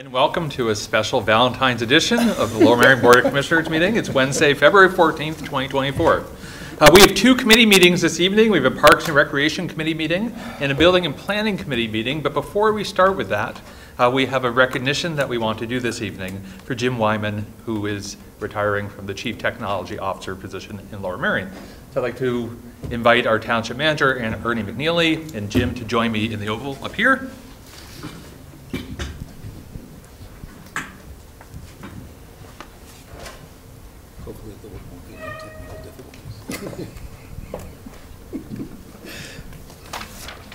And welcome to a special Valentine's edition of the Lower Merion Board of Commissioners meeting. It's Wednesday, February 14th, 2024. We have two committee meetings this evening. We have a Parks and Recreation Committee meeting and a Building and Planning Committee meeting. But before we start with that, we have a recognition that we want to do this evening for Jim Weiman, who is retiring from the Chief Technology Officer position in Lower Merion. So I'd like to invite our Township Manager, and Ernie McNeely, and Jim to join me in the Oval up here. Hopefully there won't be any technical difficulties.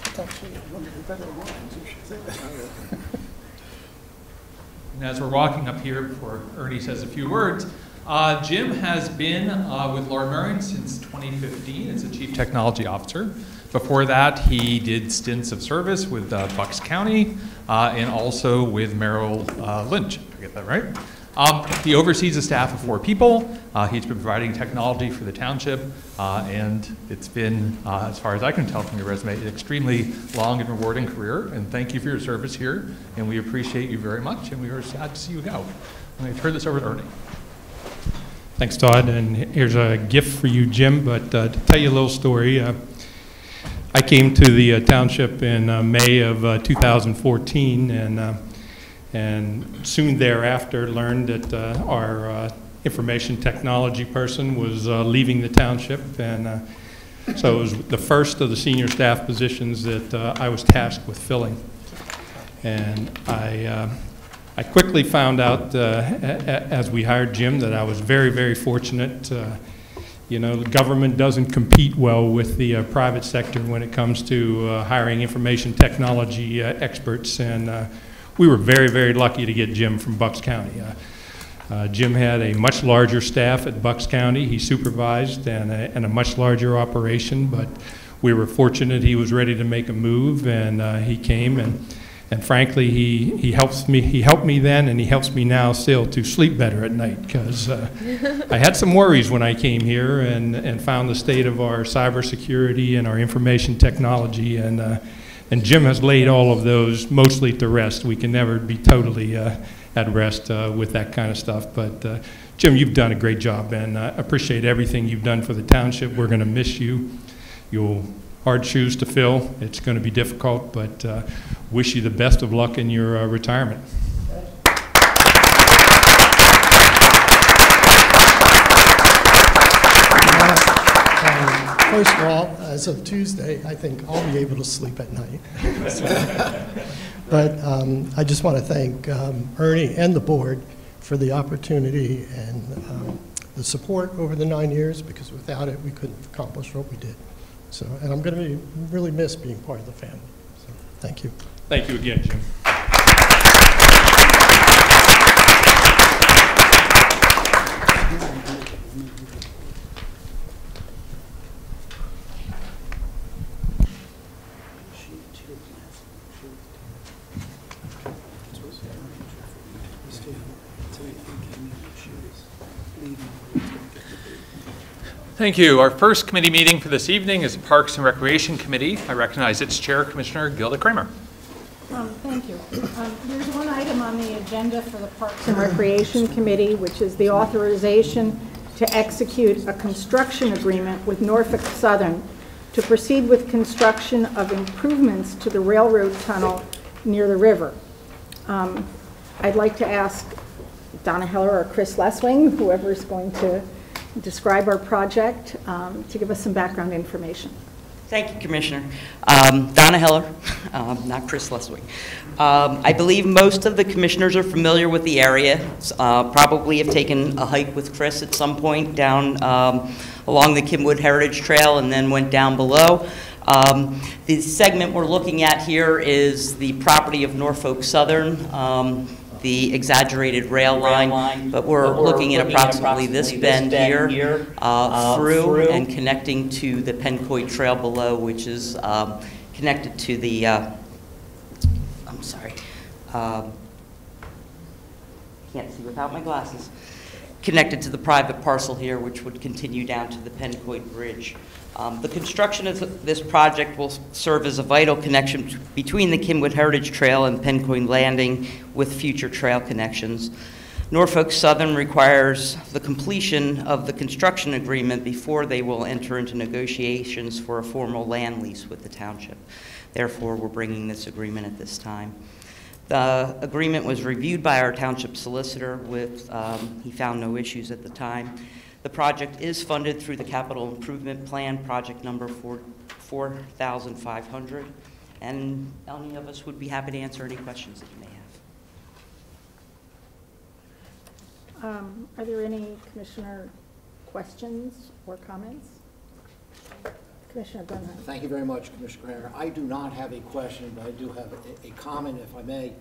It's actually one of the better lines, you should say that. And as we're walking up here, before Ernie says a few words, Jim has been with Lower Merion since 2015 as a Chief Technology Officer. Before that, he did stints of service with Bucks County and also with Merrill Lynch. Did I get that right? He oversees a staff of 4 people. He's been providing technology for the township, and it's been, as far as I can tell from your resume, an extremely long and rewarding career. And thank you for your service here, and we appreciate you very much, and we are sad to see you go. I'm going to turn this over to Ernie. Thanks, Todd. And here's a gift for you, Jim. But to tell you a little story, I came to the township in May of 2014, and soon thereafter learned that our information technology person was leaving the township. And so it was the first of the senior staff positions that I was tasked with filling. And I quickly found out as we hired Jim that I was very, very fortunate. You know, the government doesn't compete well with the private sector when it comes to hiring information technology experts, and we were very, very lucky to get Jim from Bucks County. Jim had a much larger staff at Bucks County. He supervised and a much larger operation, but we were fortunate he was ready to make a move, and he came, and frankly, he helped me then, and he helps me now still to sleep better at night, because I had some worries when I came here and found the state of our cybersecurity and our information technology, and Jim has laid all of those mostly to rest. We can never be totally at rest with that kind of stuff, but Jim, you've done a great job, and I appreciate everything you've done for the township. We're going to miss you. You'll hard shoes to fill. It's going to be difficult, but wish you the best of luck in your retirement. First of all, as of Tuesday, I think I'll be able to sleep at night. But I just want to thank Ernie and the board for the opportunity and the support over the 9 years, because without it, we couldn't accomplish what we did. So, and I'm going to really miss being part of the family. So, thank you. Thank you again, Jim. Thank you. Our first committee meeting for this evening is the Parks and Recreation Committee. I recognize its chair, Commissioner Gilda Kramer. Thank you. There's one item on the agenda for the Parks and Recreation Committee, which is the authorization to execute a construction agreement with Norfolk Southern to proceed with construction of improvements to the railroad tunnel near the river. I'd like to ask Donna Heller or Chris Leswing, whoever is going to describe our project, to give us some background information. Thank you, Commissioner. Donna Heller, not Chris Leswing. I believe most of the commissioners are familiar with the area, probably have taken a hike with Chris at some point down along the Kimwood Heritage Trail and then went down below. The segment we're looking at here is the property of Norfolk Southern, the exaggerated rail line, but we're looking at approximately this bend here through and connecting to the Pencoy Trail below, which is connected to the, I'm sorry, can't see without my glasses. connected to the private parcel here, which would continue down to the Pencoid Bridge. The construction of this project will serve as a vital connection between the Kenwood Heritage Trail and Pencoid Landing with future trail connections. Norfolk Southern requires the completion of the construction agreement before they will enter into negotiations for a formal land lease with the township. Therefore, we're bringing this agreement at this time. The agreement was reviewed by our township solicitor he found no issues at the time. The project is funded through the Capital Improvement Plan, project number 4,500. And any of us would be happy to answer any questions that you may have. Are there any commissioner questions or comments? Commissioner Bernhardt. Thank you very much, Commissioner Kramer. I do not have a question, but I do have a comment, if I may.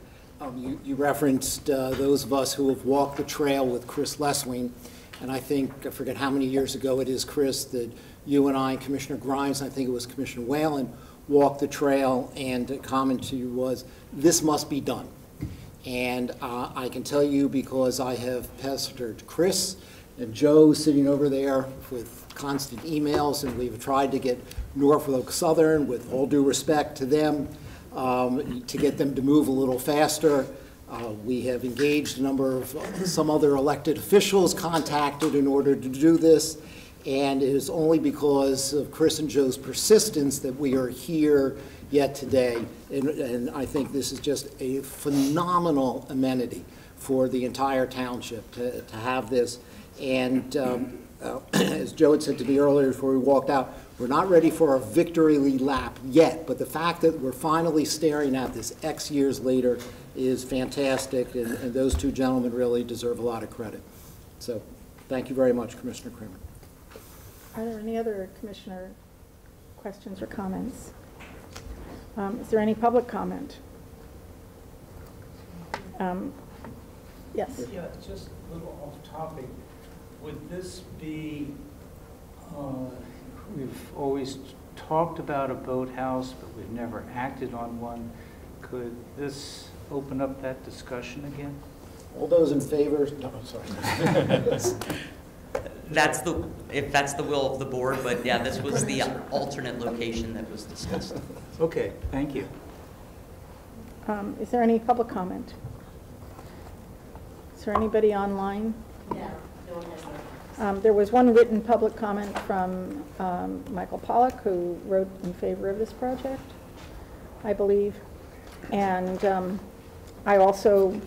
You referenced those of us who have walked the trail with Chris Leswing, and I forget how many years ago it is, Chris, that you and I, Commissioner Grimes, and I think it was Commissioner Whalen, walked the trail, and the comment to you was, this must be done. And I can tell you, because I have pestered Chris and Joe sitting over there with constant emails, and we've tried to get Norfolk Southern, with all due respect to them, to get them to move a little faster. We have engaged a number of some other elected officials contacted in order to do this, and it is only because of Chris and Joe's persistence that we are here yet today. And I think this is just a phenomenal amenity for the entire township to have this. And as Joe had said to me earlier before we walked out, we're not ready for a victory lap yet, but the fact that we're finally staring at this X years later is fantastic, and those two gentlemen really deserve a lot of credit. So thank you very much, Commissioner Kramer. Are there any other commissioner questions or comments? Is there any public comment? Yes. Yeah, just a little off topic. Would this be, we've always talked about a boathouse, but we've never acted on one. Could this open up that discussion again? All those in favor? No, I'm sorry. If that's the will of the board, but yeah, this was the alternate location that was discussed. Okay, thank you. Is there any public comment? Is there anybody online? No. There was one written public comment from Michael Pollack, who wrote in favor of this project, I believe. And I also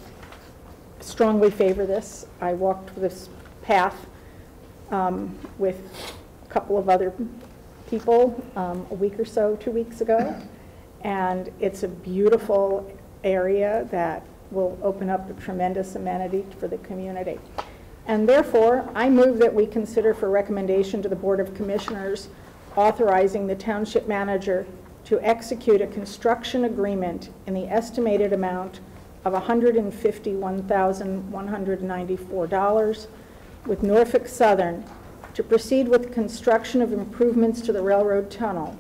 strongly favor this. I walked this path with a couple of other people a week or so, 2 weeks ago. And it's a beautiful area that will open up a tremendous amenity for the community. And therefore, I move that we consider for recommendation to the Board of Commissioners authorizing the township manager to execute a construction agreement in the estimated amount of $151,194 with Norfolk Southern to proceed with construction of improvements to the railroad tunnel,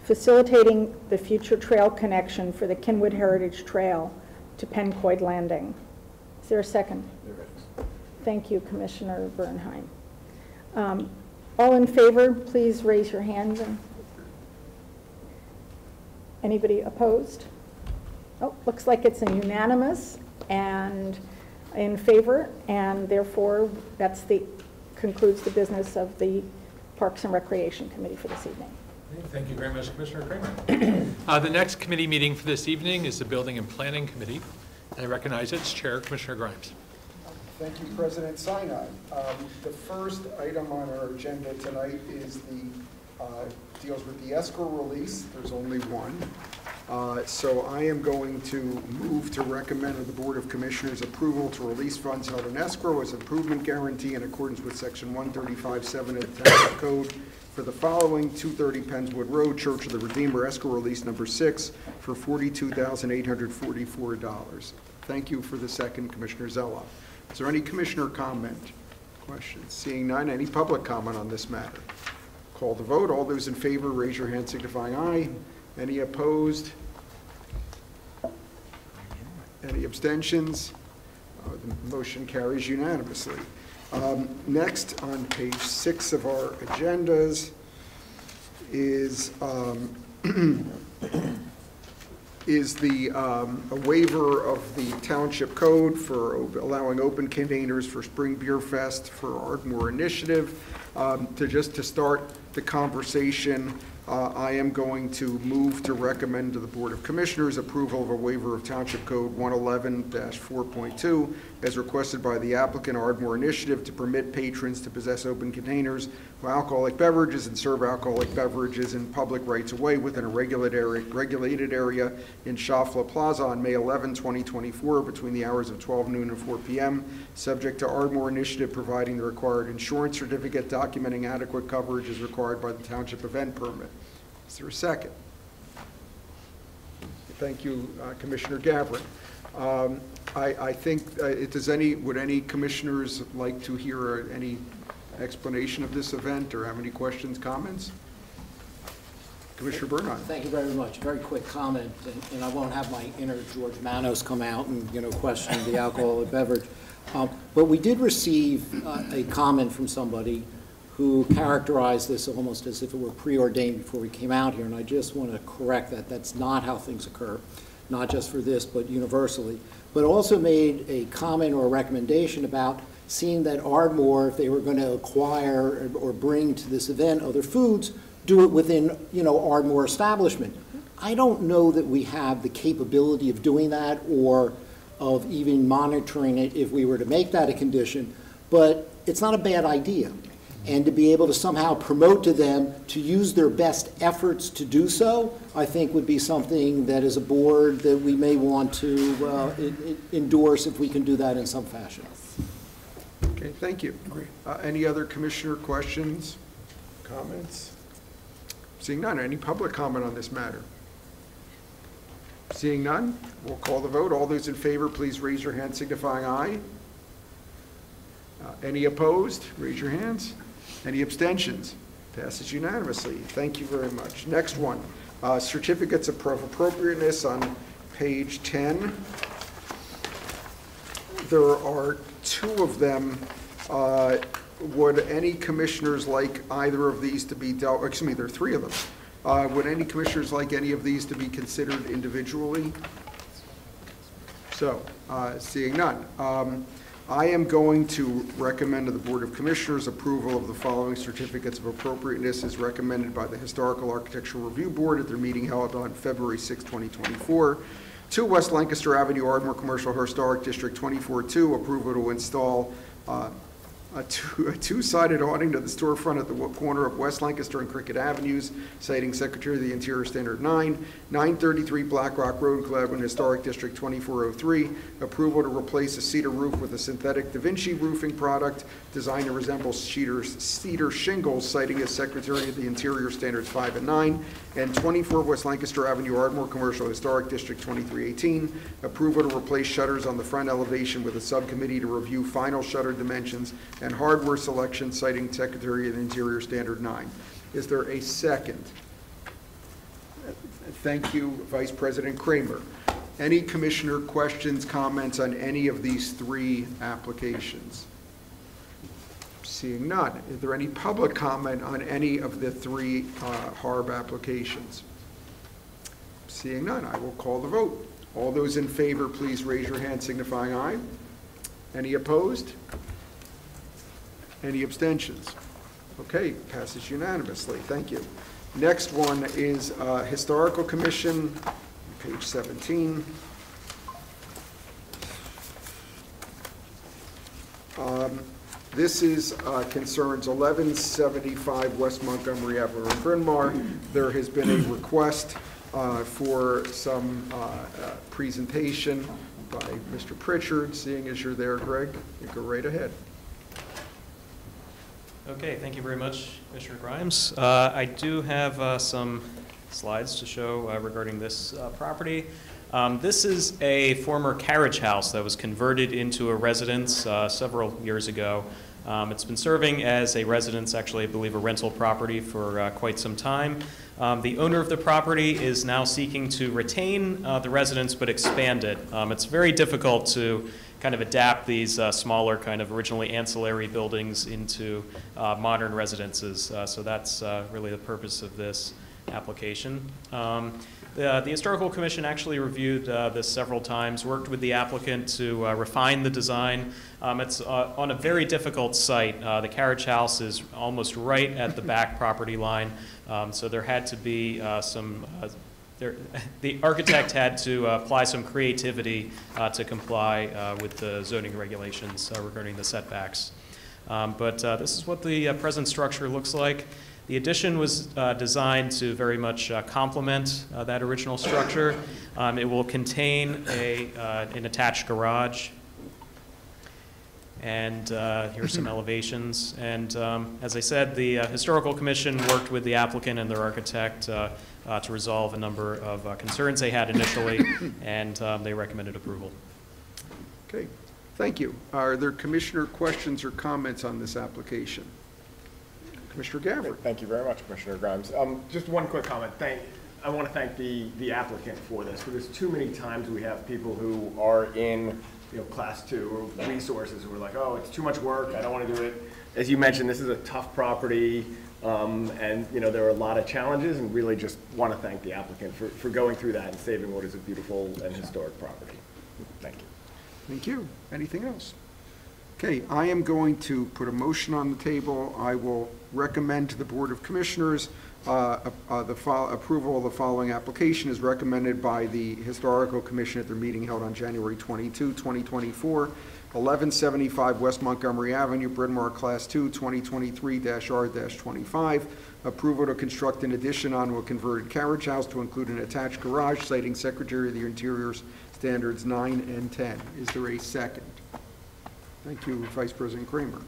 facilitating the future trail connection for the Kenwood Heritage Trail to Pencoid Landing. Is there a second? There is. Thank you, Commissioner Bernheim. All in favor, please raise your hand. Anybody opposed? Oh, looks like it's a unanimous and in favor, and therefore concludes the business of the Parks and Recreation Committee for this evening. Thank you very much, Commissioner Kramer. The next committee meeting for this evening is the Building and Planning Committee. I recognize its chair, Commissioner Grimes. Thank you, President Sinai. The first item on our agenda tonight is deals with the escrow release. There's only one. So I am going to move to recommend to the Board of Commissioners approval to release funds held in escrow as improvement guarantee in accordance with Section 135.7 of the Township Code for the following: 230 Penswood Road, Church of the Redeemer, escrow release number 6 for $42,844. Thank you for the second, Commissioner Zella. Is there any commissioner comment? Questions? Seeing none, any public comment on this matter? Call the vote. All those in favor, raise your hand signifying aye. Any opposed? Any abstentions? The motion carries unanimously. Next, on page 6 of our agendas is a waiver of the township code for allowing open containers for Spring Beer Fest for Ardmore Initiative. To start the conversation, I am going to move to recommend to the Board of Commissioners approval of a waiver of Township Code 111-4.2 as requested by the applicant Ardmore Initiative to permit patrons to possess open containers for alcoholic beverages and serve alcoholic beverages in public rights-of-way within a regulated area in Shafla Plaza on May 11, 2024 between the hours of 12 noon and 4 p.m., subject to Ardmore Initiative providing the required insurance certificate documenting adequate coverage as required by the Township event permit. Is there a second? Thank you, Commissioner Gavrin. I think, would any commissioners like to hear any explanation of this event or have any questions, comments? Commissioner Bernard. Thank you very much. Very quick comment, and I won't have my inner George Manos come out and, question the alcoholic beverage. But we did receive a comment from somebody who characterized this almost as if it were preordained before we came out here, and I just want to correct that. That's not how things occur, not just for this, but universally. But also made a comment or a recommendation about seeing that Ardmore, if they were going to acquire or bring to this event other foods, do it within, Ardmore establishment. I don't know that we have the capability of doing that or of even monitoring it if we were to make that a condition, but it's not a bad idea. And to be able to somehow promote to them to use their best efforts to do so, I think would be something that as a board that we may want to endorse if we can do that in some fashion. Okay, thank you. Any other commissioner questions, comments? Seeing none, any public comment on this matter? Seeing none, we'll call the vote. All those in favor, please raise your hand signifying aye. Any opposed? Raise your hands. Any abstentions? Passes unanimously. Thank you very much. Next one, certificates of appropriateness on page 10. There are 2 of them. Would any commissioners like either of these to be dealt, excuse me, there are 3 of them. Would any commissioners like any of these to be considered individually? So, seeing none. I am going to recommend to the Board of Commissioners approval of the following certificates of appropriateness as recommended by the Historical Architectural Review Board at their meeting held on February 6, 2024. 2 West Lancaster Avenue, Ardmore Commercial Historic District 24-2, approval to install a two-sided awning to the storefront at the corner of West Lancaster and Cricket Avenues, citing Secretary of the Interior Standard 9, 933 Black Rock Road, Gladwin Historic District 2403, approval to replace a cedar roof with a synthetic Da Vinci roofing product designed to resemble cedar shingles, citing as Secretary of the Interior Standards 5 and 9, and 24 West Lancaster Avenue, Ardmore Commercial Historic District 2318, approval to replace shutters on the front elevation with a subcommittee to review final shutter dimensions and hardware selection, citing Secretary of the Interior Standard 9. Is there a second? Thank you, Vice President Kramer. Any commissioner questions, comments on any of these 3 applications? Seeing none. Is there any public comment on any of the 3 HARB applications? Seeing none, I will call the vote. All those in favor, please raise your hand signifying aye. Any opposed? Any abstentions? Okay, passes unanimously. Thank you. Next one is Historical Commission, page 17. This is concerns 1175 West Montgomery Avenue in Bryn Mawr. There has been a request for some presentation by Mr. Pritchard. Seeing as you're there, Greg, you go right ahead. Okay, thank you very much, Commissioner Grimes. I do have some slides to show regarding this property. This is a former carriage house that was converted into a residence several years ago. It's been serving as a residence, actually, I believe a rental property for quite some time. The owner of the property is now seeking to retain the residence but expand it. It's very difficult to kind of adapt these smaller kind of originally ancillary buildings into modern residences. So that's really the purpose of this application. The Historical Commission actually reviewed this several times, worked with the applicant to refine the design. It's on a very difficult site. The carriage house is almost right at the back property line, so there had to be the architect had to apply some creativity to comply with the zoning regulations regarding the setbacks. But this is what the present structure looks like. The addition was designed to very much complement that original structure. It will contain an attached garage. And here's some elevations. And as I said, the Historical Commission worked with the applicant and their architect to resolve a number of concerns they had initially, and they recommended approval. Okay, thank you. Are there commissioner questions or comments on this application? Commissioner Gabbard. Thank you very much, Commissioner Grimes. Just one quick comment. I want to thank the applicant for this, because too many times we have people who are in class 2 or resources who are like, oh, it's too much work, I don't want to do it. As you mentioned, this is a tough property, and there are a lot of challenges, and really just want to thank the applicant for going through that and saving what is a beautiful and historic property. Thank you. Thank you. Anything else? Okay, I am going to put a motion on the table. I will recommend to the Board of Commissioners approval of the following application is recommended by the Historical Commission at their meeting held on January 22, 2024, 1175 West Montgomery Avenue, Bryn Mawr Class 2, 2023-R-25. Approval to construct an addition onto a converted carriage house to include an attached garage, citing Secretary of the Interior's standards 9 and 10. Is there a second? Thank you, Vice President Kramer.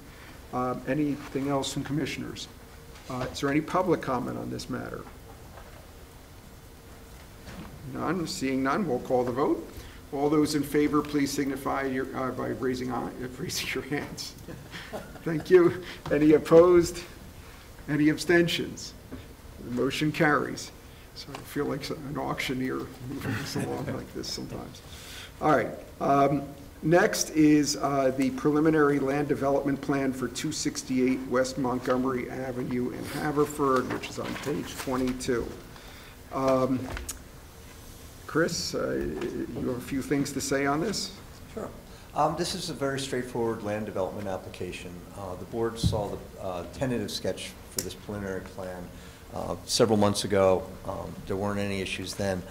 Anything else from commissioners? Is there any public comment on this matter? None. Seeing none, we'll call the vote. All those in favor, please signify by raising your hands. Thank you. Any opposed? Any abstentions? The motion carries. So I feel like an auctioneer moving this along like this sometimes. All right. Next is the preliminary land development plan for 268 West Montgomery Avenue in Haverford, which is on page 22. Chris, you have a few things to say on this? Sure. This is a very straightforward land development application. The board saw the tentative sketch for this preliminary plan several months ago. There weren't any issues then.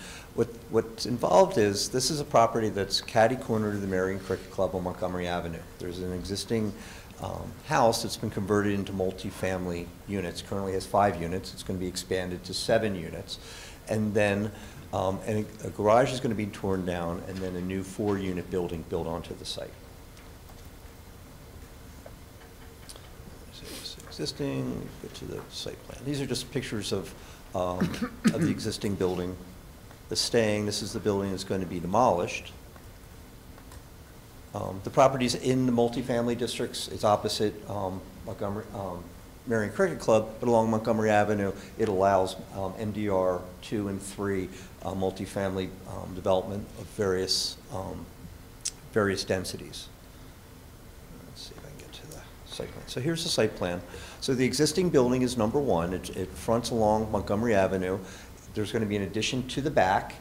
What's involved is, this is a property that's catty-corner to the Marion Cricket Club on Montgomery Avenue. There's an existing house that's been converted into multifamily units. Currently has 5 units. It's going to be expanded to 7 units. And then a garage is going to be torn down, and then a new 4-unit building built onto the site. Existing, get to the site plan. These are just pictures of the existing building. This is the building that's going to be demolished. The property's in the multifamily districts. It's opposite Montgomery, Marion Cricket Club, but along Montgomery Avenue, it allows MDR 2 and 3 multifamily development of various densities. Let's see if I can get to the site plan. So here's the site plan. So the existing building is number 1. It fronts along Montgomery Avenue. There's going to be an addition to the back.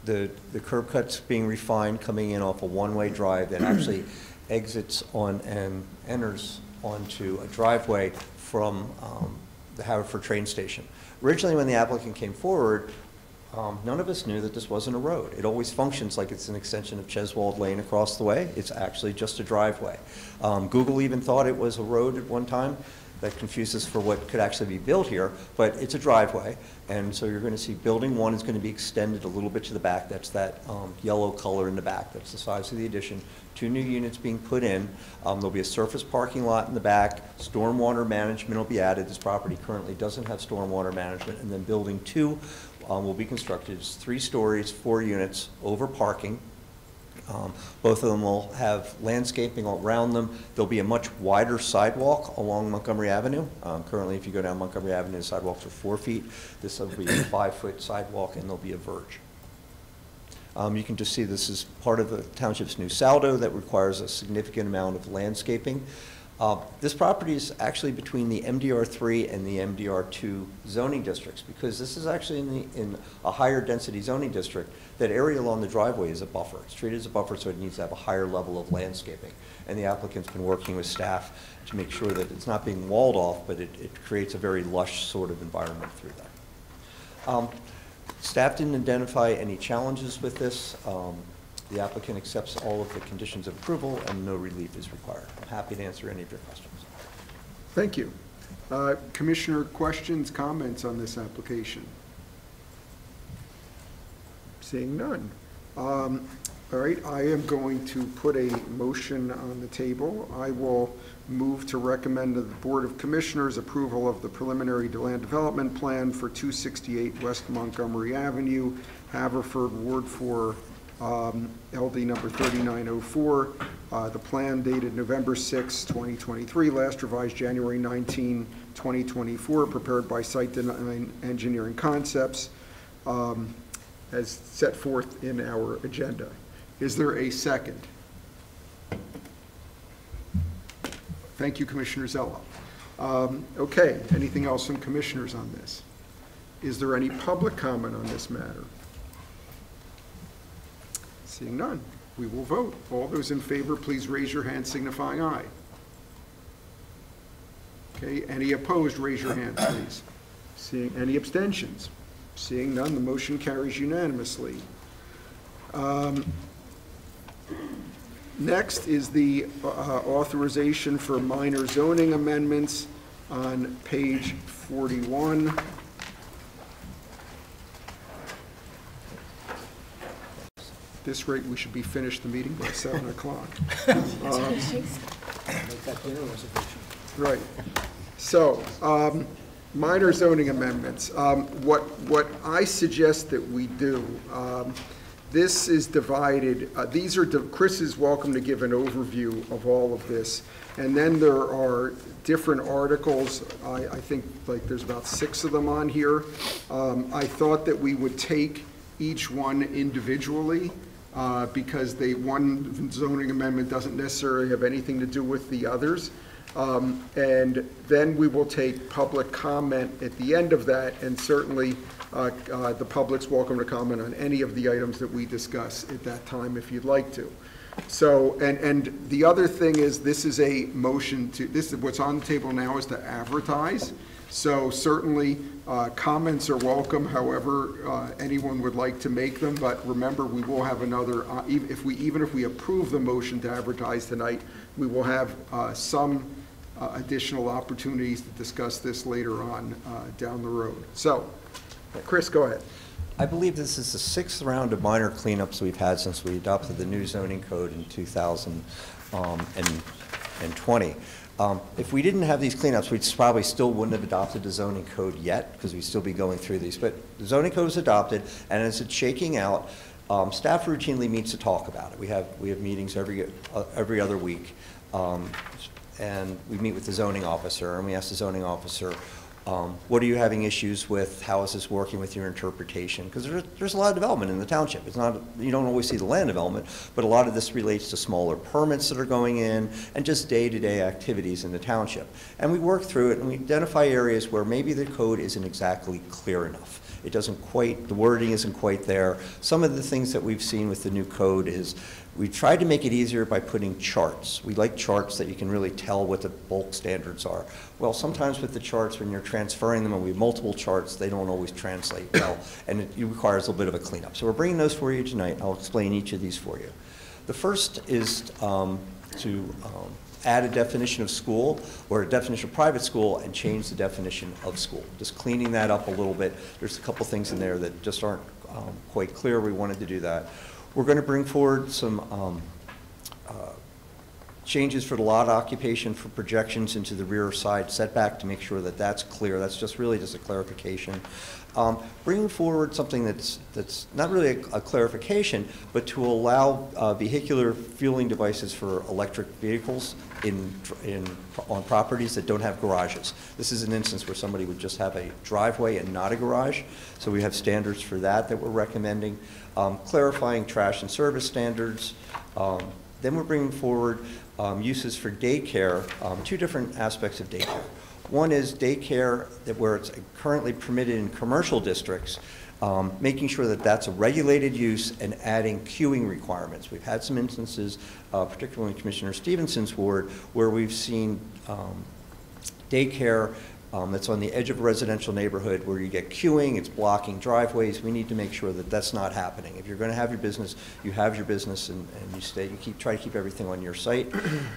The curb cut's being refined, coming in off a one-way drive that actually exits on and enters onto a driveway from the Haverford train station. Originally, when the applicant came forward, none of us knew that this wasn't a road. It always functions like it's an extension of Cheswold Lane across the way. It's actually just a driveway. Google even thought it was a road at one time. That confuses for what could actually be built here, but it's a driveway. And so you're going to see building 1 is going to be extended a little bit to the back. That's that yellow color in the back. That's the size of the addition. 2 new units being put in. There'll be a surface parking lot in the back. Stormwater management will be added. This property currently doesn't have stormwater management. And then building 2 will be constructed. It's 3 stories, 4 units, over parking. Both of them will have landscaping around them. There'll be a much wider sidewalk along Montgomery Avenue. Currently, if you go down Montgomery Avenue, the sidewalks are 4 feet. This will be a 5-foot sidewalk, and there'll be a verge. You can just see this is part of the township's new saldo that requires a significant amount of landscaping. This property is actually between the MDR3 and the MDR2 zoning districts, because this is actually in a higher density zoning district. That area along the driveway is a buffer. It's treated as a buffer, so it needs to have a higher level of landscaping. And the applicant's been working with staff to make sure that it's not being walled off, but it creates a very lush sort of environment through that. Staff didn't identify any challenges with this. The applicant accepts all of the conditions of approval, and no relief is required. I'm happy to answer any of your questions. Thank you. Commissioner, questions, comments on this application? Seeing none. All right, I am going to put a motion on the table. I will move to recommend to the Board of Commissioners approval of the preliminary land development plan for 268 West Montgomery Avenue, Haverford, Ward 4, LD number 3904. The plan dated November 6, 2023, last revised January 19, 2024, prepared by Site Design Engineering Concepts, as set forth in our agenda. Is there a second? Thank you, Commissioner Zella. Okay, anything else from commissioners on this? Is there any public comment on this matter? Seeing none, we will vote. All those in favor, please raise your hand signifying aye. Okay, any opposed, raise your hand, please. Seeing any abstentions? Seeing none, the motion carries unanimously. Next is the authorization for minor zoning amendments on page 41. This rate, we should be finished the meeting by 7 o'clock. Right. So, minor zoning amendments. What I suggest that we do, this is divided. Chris is welcome to give an overview of all of this. And then there are different articles. I think like there's about 6 of them on here. I thought that we would take each one individually. Because one zoning amendment doesn't necessarily have anything to do with the others. And then we will take public comment at the end of that, and certainly the public's welcome to comment on any of the items that we discuss at that time if you'd like to. So, and the other thing is, this is a motion to, what's on the table now is to advertise. So certainly comments are welcome, however anyone would like to make them, but remember we will have another, even if we approve the motion to advertise tonight, we will have some additional opportunities to discuss this later on down the road. So, Chris, go ahead. I believe this is the 6th round of minor cleanups we've had since we adopted the new zoning code in 2020. If we didn't have these cleanups, we probably still wouldn't have adopted the zoning code yet, because we'd still be going through these. But the zoning code is adopted, and as it's shaking out, staff routinely meets to talk about it. We have meetings every other week, and we meet with the zoning officer, and we ask the zoning officer, what are you having issues with? How is this working with your interpretation? Because there's a lot of development in the township. It's not, you don't always see the land development, but a lot of this relates to smaller permits that are going in and just day-to-day activities in the township. And we work through it, and we identify areas where maybe the code isn't exactly clear enough. It doesn't quite, the wording isn't quite there. Some of the things that we've seen with the new code is we tried to make it easier by putting charts. We like charts that you can really tell what the bulk standards are. Well, sometimes with the charts, when you're transferring them and we have multiple charts, they don't always translate well, and it requires a little bit of a cleanup. So we're bringing those for you tonight. I'll explain each of these for you. The first is to add a definition of school or a definition of private school and change the definition of school. Just cleaning that up a little bit. There's a couple things in there that just aren't quite clear. We wanted to do that. We're going to bring forward some changes for the lot occupation for projections into the rear side setback to make sure that that's clear. That's just really just a clarification. Bringing forward something that's not really a clarification, but to allow vehicular fueling devices for electric vehicles on properties that don't have garages. This is an instance where somebody would just have a driveway and not a garage, so we have standards for that we're recommending. Clarifying trash and service standards. Then we're bringing forward uses for daycare, two different aspects of daycare. One is daycare where it's currently permitted in commercial districts, making sure that that's a regulated use and adding queuing requirements. We've had some instances, particularly in Commissioner Stevenson's ward, where we've seen daycare that's on the edge of a residential neighborhood where you get queuing, it's blocking driveways. We need to make sure that that's not happening. If you're going to have your business, you have your business, and try to keep everything on your site.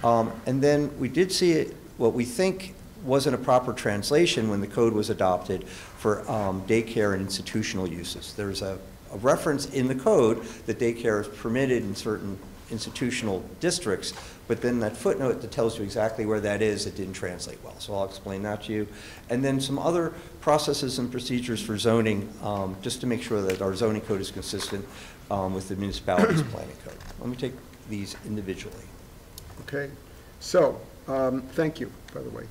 And then we did see what we think wasn't a proper translation when the code was adopted for daycare and institutional uses. There's a reference in the code that daycare is permitted in certain institutional districts, but then that footnote that tells you exactly where that is, it didn't translate well. So I'll explain that to you. And then some other processes and procedures for zoning, just to make sure that our zoning code is consistent with the municipality's planning code. Let me take these individually. Okay, so thank you, by the way.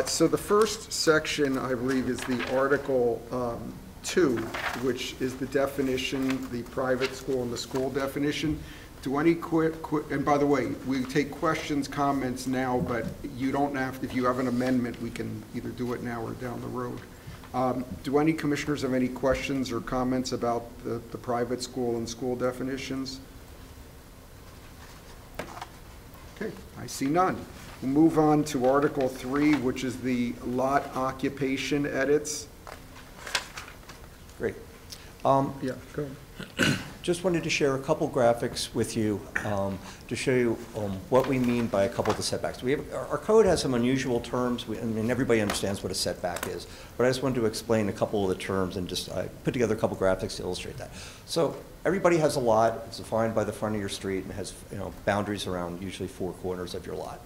So the first section, I believe, is the Article 2, which is the definition, the private school and the school definition. Do any and by the way, we take questions, comments now, but you don't have, if you have an amendment, we can either do it now or down the road. Do any commissioners have any questions or comments about the private school and school definitions? Okay, I see none. We'll move on to Article 3, which is the lot occupation edits. Great. Yeah, go ahead. Just wanted to share a couple graphics with you to show you what we mean by a couple of the setbacks. Our code has some unusual terms. I mean, everybody understands what a setback is, but I just wanted to explain a couple of the terms and I put together a couple graphics to illustrate that. So everybody has a lot. It's defined by the front of your street and has boundaries around usually 4 corners of your lot.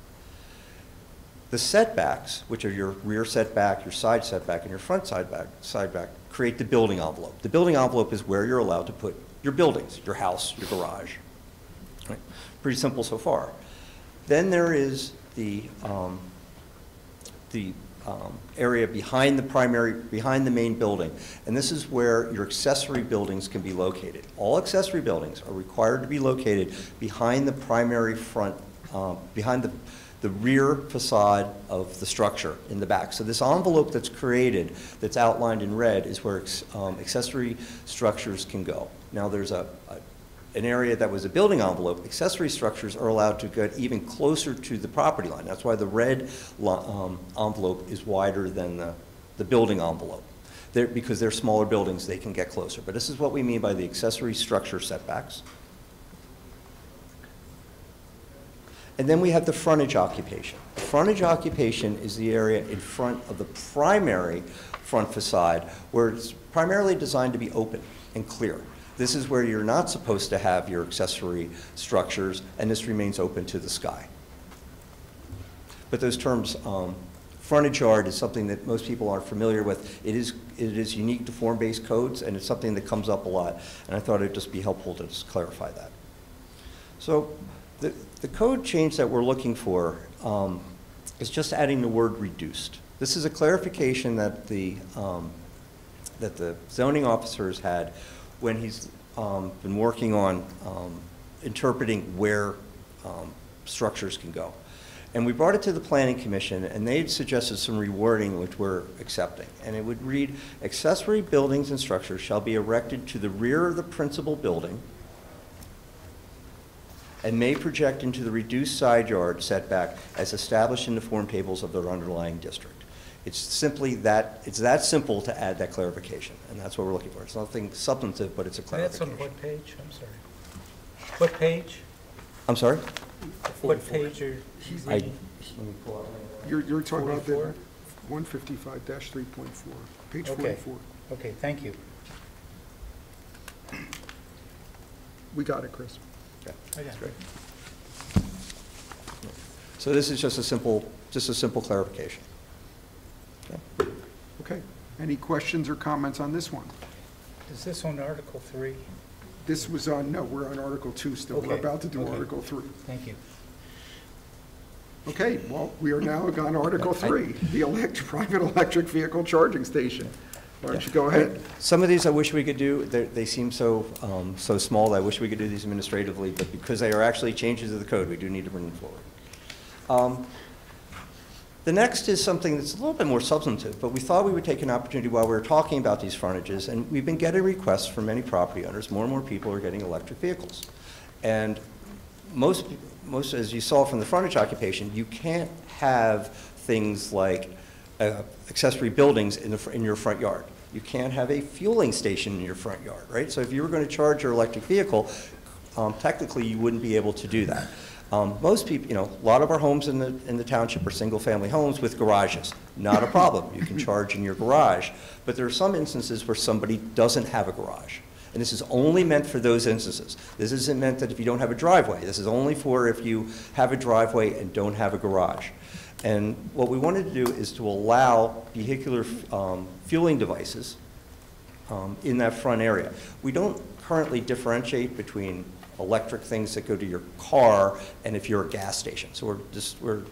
The setbacks, which are your rear setback, your side setback, and your front sideback, create the building envelope. The building envelope is where you're allowed to put your buildings, your house, your garage. Right? Pretty simple so far. Then there is the area behind the main building, and this is where your accessory buildings can be located. All accessory buildings are required to be located behind the primary front, behind the rear facade of the structure in the back. So this envelope that's created, that's outlined in red, is where accessory structures can go. Now there's an area that was a building envelope. Accessory structures are allowed to get even closer to the property line. That's why the red envelope is wider than the building envelope. Because they're smaller buildings, they can get closer. But this is what we mean by the accessory structure setbacks. And then we have the frontage occupation. The frontage occupation is the area in front of the primary front facade where it's primarily designed to be open and clear. This is where you're not supposed to have your accessory structures, and this remains open to the sky. But those terms, frontage yard is something that most people aren't familiar with. It is unique to form-based codes, and it's something that comes up a lot, and I thought it'd just be helpful to just clarify that. So the code change that we're looking for is just adding the word reduced. This is a clarification that the zoning officer has had when he's been working on interpreting where structures can go. And we brought it to the Planning Commission, and they suggested some rewording which we're accepting. And it would read, accessory buildings and structures shall be erected to the rear of the principal building and may project into the reduced side yard setback as established in the form tables of their underlying district. It's simply that, it's that simple to add that clarification, and that's what we're looking for. It's nothing substantive, but it's a clarification. That's on what page? I'm sorry. What page? I'm sorry? What page are you reading? You're talking about the 155-3.4, page 44. Okay, thank you. We got it, Chris. Okay, I got that's great. So this is just a simple clarification. Okay. Okay. Any questions or comments on this one? Is this on Article 3? This was on, no, we're on Article 2 still. We're Okay. about to do Okay. Article 3. Thank you. Okay, well, we are now on Article 3, the private electric vehicle charging station. Why don't you go ahead? Some of these I wish we could do. They seem so small that I wish we could do these administratively, but because they are actually changes to the code, we do need to bring them forward. The next is something that's a little bit more substantive, but we thought we would take an opportunity while we were talking about these frontages, and we've been getting requests from many property owners. More and more people are getting electric vehicles. And most, as you saw from the frontage occupation, you can't have things like accessory buildings in your front yard. You can't have a fueling station in your front yard, right? So if you were going to charge your electric vehicle, technically you wouldn't be able to do that. Most people, a lot of our homes in the township are single-family homes with garages. Not a problem. You can charge in your garage. But there are some instances where somebody doesn't have a garage. And this is only meant for those instances. This isn't meant that if you don't have a driveway. This is only for if you have a driveway and don't have a garage. And what we wanted to do is to allow vehicular fueling devices in that front area. We don't currently differentiate between electric things that go to your car and if you're a gas station. So we're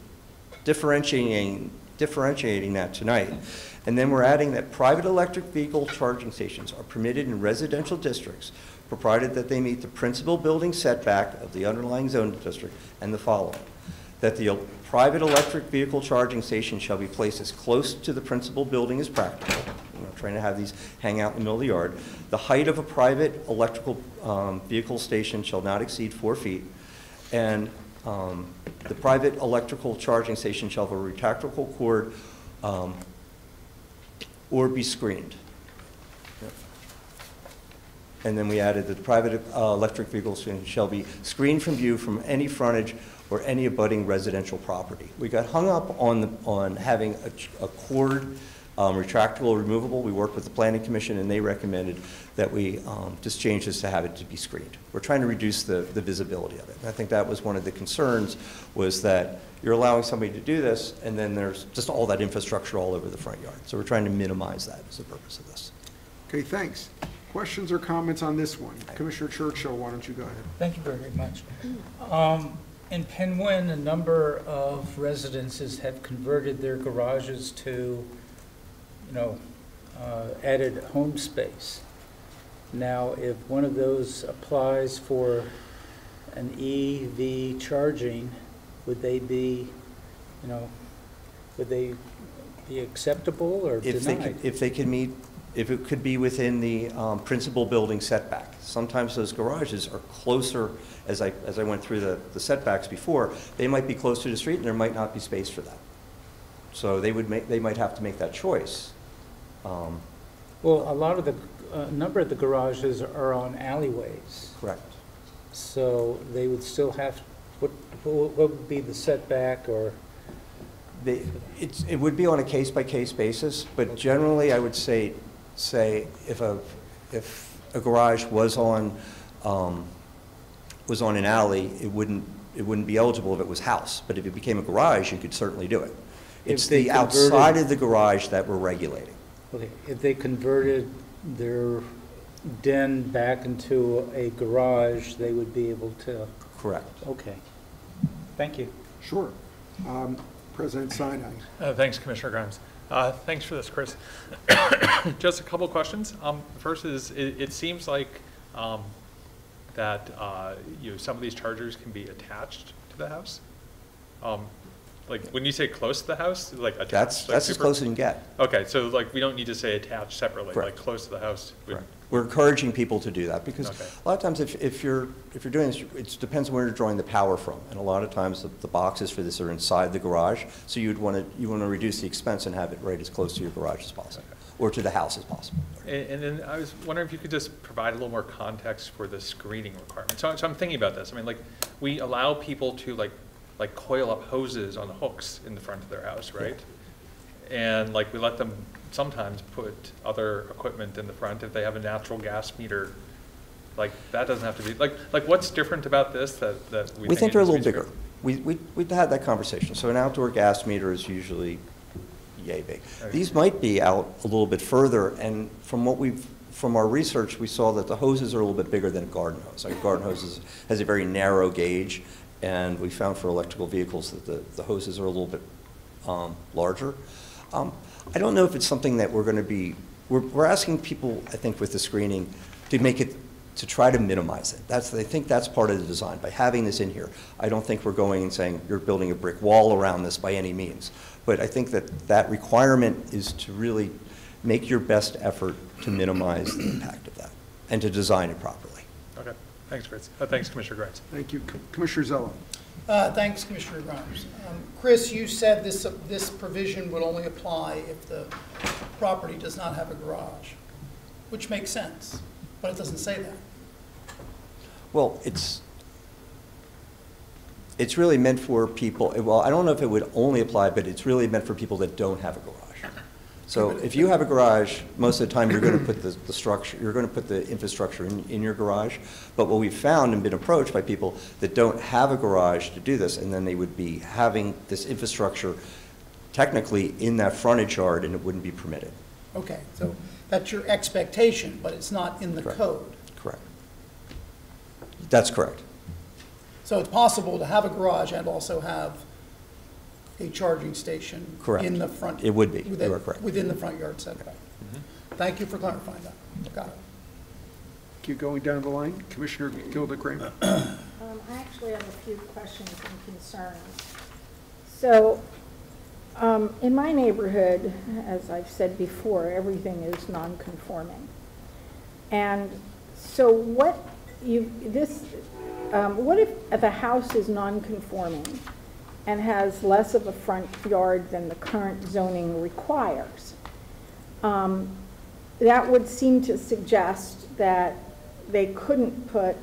differentiating that tonight. And then we're adding that private electric vehicle charging stations are permitted in residential districts, provided that they meet the principal building setback of the underlying zone district and the following. That the private electric vehicle charging station shall be placed as close to the principal building as practical. We're not trying to have these hang out in the middle of the yard. The height of a private electrical vehicle station shall not exceed 4 feet. And the private electrical charging station shall have a retractable cord or be screened. Yep. And then we added that the private electric vehicle station shall be screened from view from any frontage or any abutting residential property. We got hung up on having a cord retractable, removable. We worked with the Planning Commission and they recommended that we just change this to have it to be screened. We're trying to reduce the visibility of it. And I think that was one of the concerns, was that you're allowing somebody to do this and then there's just all that infrastructure all over the front yard. So we're trying to minimize that as the purpose of this. Okay, thanks. Questions or comments on this one? Commissioner Churchill, why don't you go ahead? Thank you very much. In Penguin, a number of residences have converted their garages to, added home space. Now, if one of those applies for an EV charging, would they be, would they be acceptable or denied? If it could be within the principal building setback. Sometimes those garages are closer, as I went through the setbacks before, they might be close to the street and there might not be space for that. So they might have to make that choice. Well, a number of the garages are on alleyways. Correct. So they would still have, what would be the setback or? It would be on a case-by-case basis, but generally I would say if a garage was on an alley, it wouldn't be eligible if it was house. But if it became a garage, you could certainly do it. It's the outside of the garage that we're regulating. Okay, if they converted their den back into a garage, they would be able to? Correct. Okay. Thank you. Sure. President Sinai. Thanks, Commissioner Grimes. Thanks for this, Chris. Just a couple questions. First is, it seems like that some of these chargers can be attached to the house. Like when you say close to the house, like attached. That's as close as you can get. Okay, so like we don't need to say attached separately. Correct. Like close to the house. Correct. We're encouraging people to do that because Okay. a lot of times if you're doing this, it depends on where you're drawing the power from, and a lot of times the boxes for this are inside the garage, so you want to reduce the expense and have it right as close to your garage as possible, or to the house as possible. And then I was wondering if you could just provide a little more context for the screening requirement. So I'm thinking about this. I mean, like we allow people to like coil up hoses on the hooks in the front of their house, right? Yeah. And like we let them sometimes put other equipment in the front if they have a natural gas meter. Like that doesn't have to be like what's different about this that we think they're a little bigger. we've had that conversation. So an outdoor gas meter is usually yay big. Okay. These might be out a little bit further, and from our research, we saw that the hoses are a little bit bigger than a garden hose. Like a garden hose has a very narrow gauge, and we found for electrical vehicles that the hoses are a little bit larger. I don't know if it's something that we're going to be, we're asking people, I think, with the screening, to make it, to try to minimize it. I think that's part of the design. By having this in here, I don't think we're going and saying you're building a brick wall around this by any means. But I think that requirement is to really make your best effort to minimize the impact of that and to design it properly. Okay. Thanks, Fritz. Thanks, Commissioner Grimes. Thank you. Commissioner Zella. Thanks, Commissioner Grimes. Chris, you said this provision would only apply if the property does not have a garage, which makes sense, but it doesn't say that. Well, it's really meant for people, well, I don't know if it would only apply, but it's really meant for people that don't have a garage. So if you have a garage, most of the time you're going to put the structure, you're going to put the infrastructure in your garage. But what we've found and been approached by people that don't have a garage to do this, and then they would be having this infrastructure technically in that frontage yard, and it wouldn't be permitted. Okay, so that's your expectation, but it's not in the Correct. code. Correct. That's correct. So it's possible to have a garage and also have a charging station Correct. in the front. It would be. You are correct. Within the front yard setback. Mm-hmm. Thank you for clarifying that. Got it. Keep going down the line. Commissioner Gilda Kramer. I actually have a few questions and concerns. So, in my neighborhood, as I've said before, everything is non-conforming. And so what if a house is non-conforming and has less of a front yard than the current zoning requires? That would seem to suggest that they couldn't put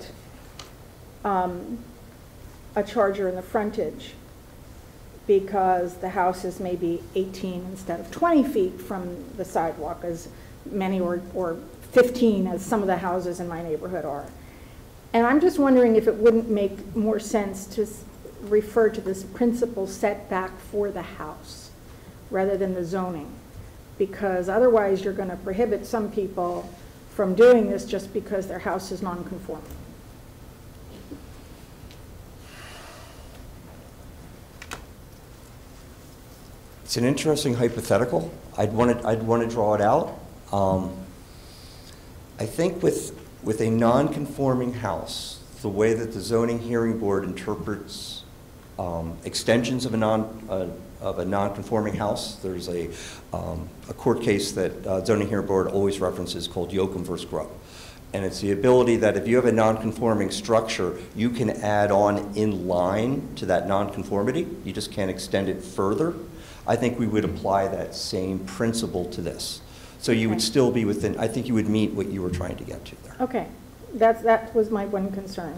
a charger in the frontage because the house is maybe 18 instead of 20 feet from the sidewalk, as many, or 15 as some of the houses in my neighborhood are. And I'm just wondering if it wouldn't make more sense to refer to this principal setback for the house rather than the zoning, because otherwise you're going to prohibit some people from doing this just because their house is non-conforming. It's an interesting hypothetical. I'd want to draw it out. I think with a non-conforming house, the way that the zoning hearing board interprets extensions of a non-conforming house, there's a court case that zoning hearing board always references called Yoakum versus Grubb. And it's the ability that if you have a non-conforming structure, you can add on in line to that non-conformity. You just can't extend it further. I think we would apply that same principle to this. So you would still be within, I think you would meet what you were trying to get to there. Okay, that was my one concern.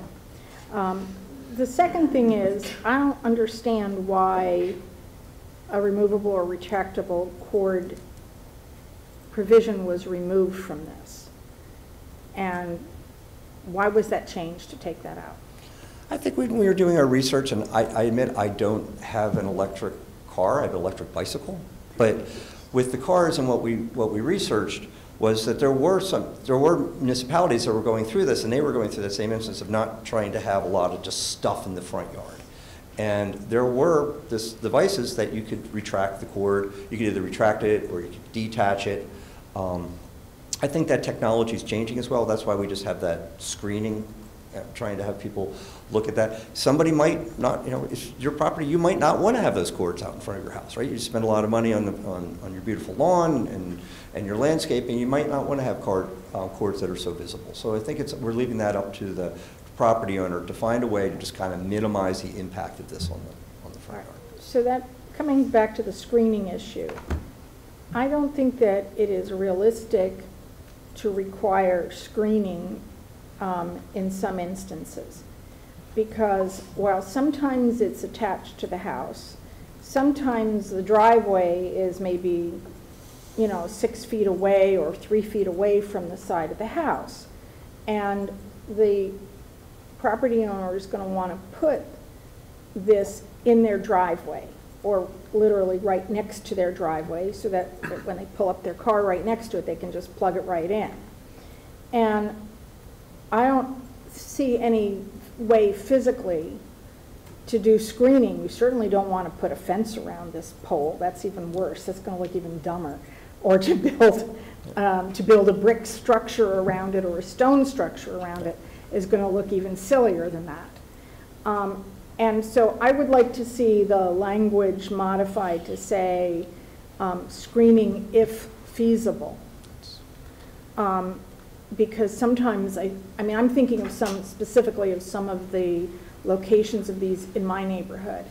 The second thing is, I don't understand why a removable or retractable cord provision was removed from this. And why was that changed to take that out? I think when we were doing our research, and I admit I don't have an electric car, I have an electric bicycle, but with the cars and what we researched was that there were municipalities that were going through this, and they were going through the same instance of not trying to have a lot of just stuff in the front yard. And there were devices that you could retract the cord. You could either retract it or you could detach it. I think that technology is changing as well. That's why we just have that screening, trying to have people look at that. Somebody might not, if your property, you might not want to have those cords out in front of your house, right? You spend a lot of money on your beautiful lawn and your landscaping. You might not want to have cords that are so visible. So I think we're leaving that up to the property owner to find a way to just kind of minimize the impact of this on the front yard. So that, coming back to the screening issue, I don't think that it is realistic to require screening in some instances, because while sometimes it's attached to the house, sometimes the driveway is maybe 6 feet away or 3 feet away from the side of the house, and the property owner is going to want to put this in their driveway, or literally right next to their driveway, so that when they pull up their car right next to it, they can just plug it right in. And I don't see any way physically to do screening. We certainly don't want to put a fence around this pole. That's even worse. That's going to look even dumber. Or to build a brick structure around it or a stone structure around it is going to look even sillier than that. And so I would like to see the language modified to say screening if feasible. Because sometimes, I mean, I'm thinking of specifically of some of the locations of these in my neighborhood.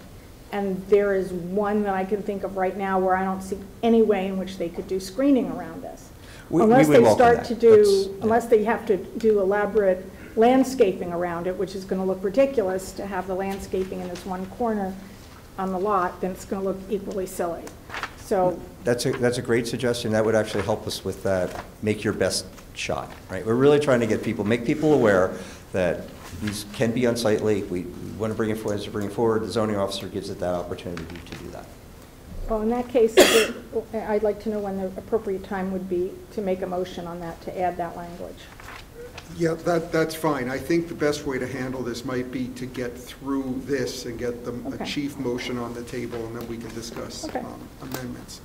And there is one that I can think of right now where I don't see any way in which they could do screening around this. Unless they start to do, unless they have to do elaborate landscaping around it, which is going to look ridiculous to have the landscaping in this one corner on the lot, then it's going to look equally silly. So that's a great suggestion. That would actually help us with that, make your best shot, right? We're really trying to make people aware that these can be unsightly. We want to bring it forward. The zoning officer gives it that opportunity to do that. Well, in that case, I'd like to know when the appropriate time would be to make a motion on that, to add that language. Yeah, that's fine. I think the best way to handle this might be to get through this and get a chief motion on the table, and then we can discuss amendments.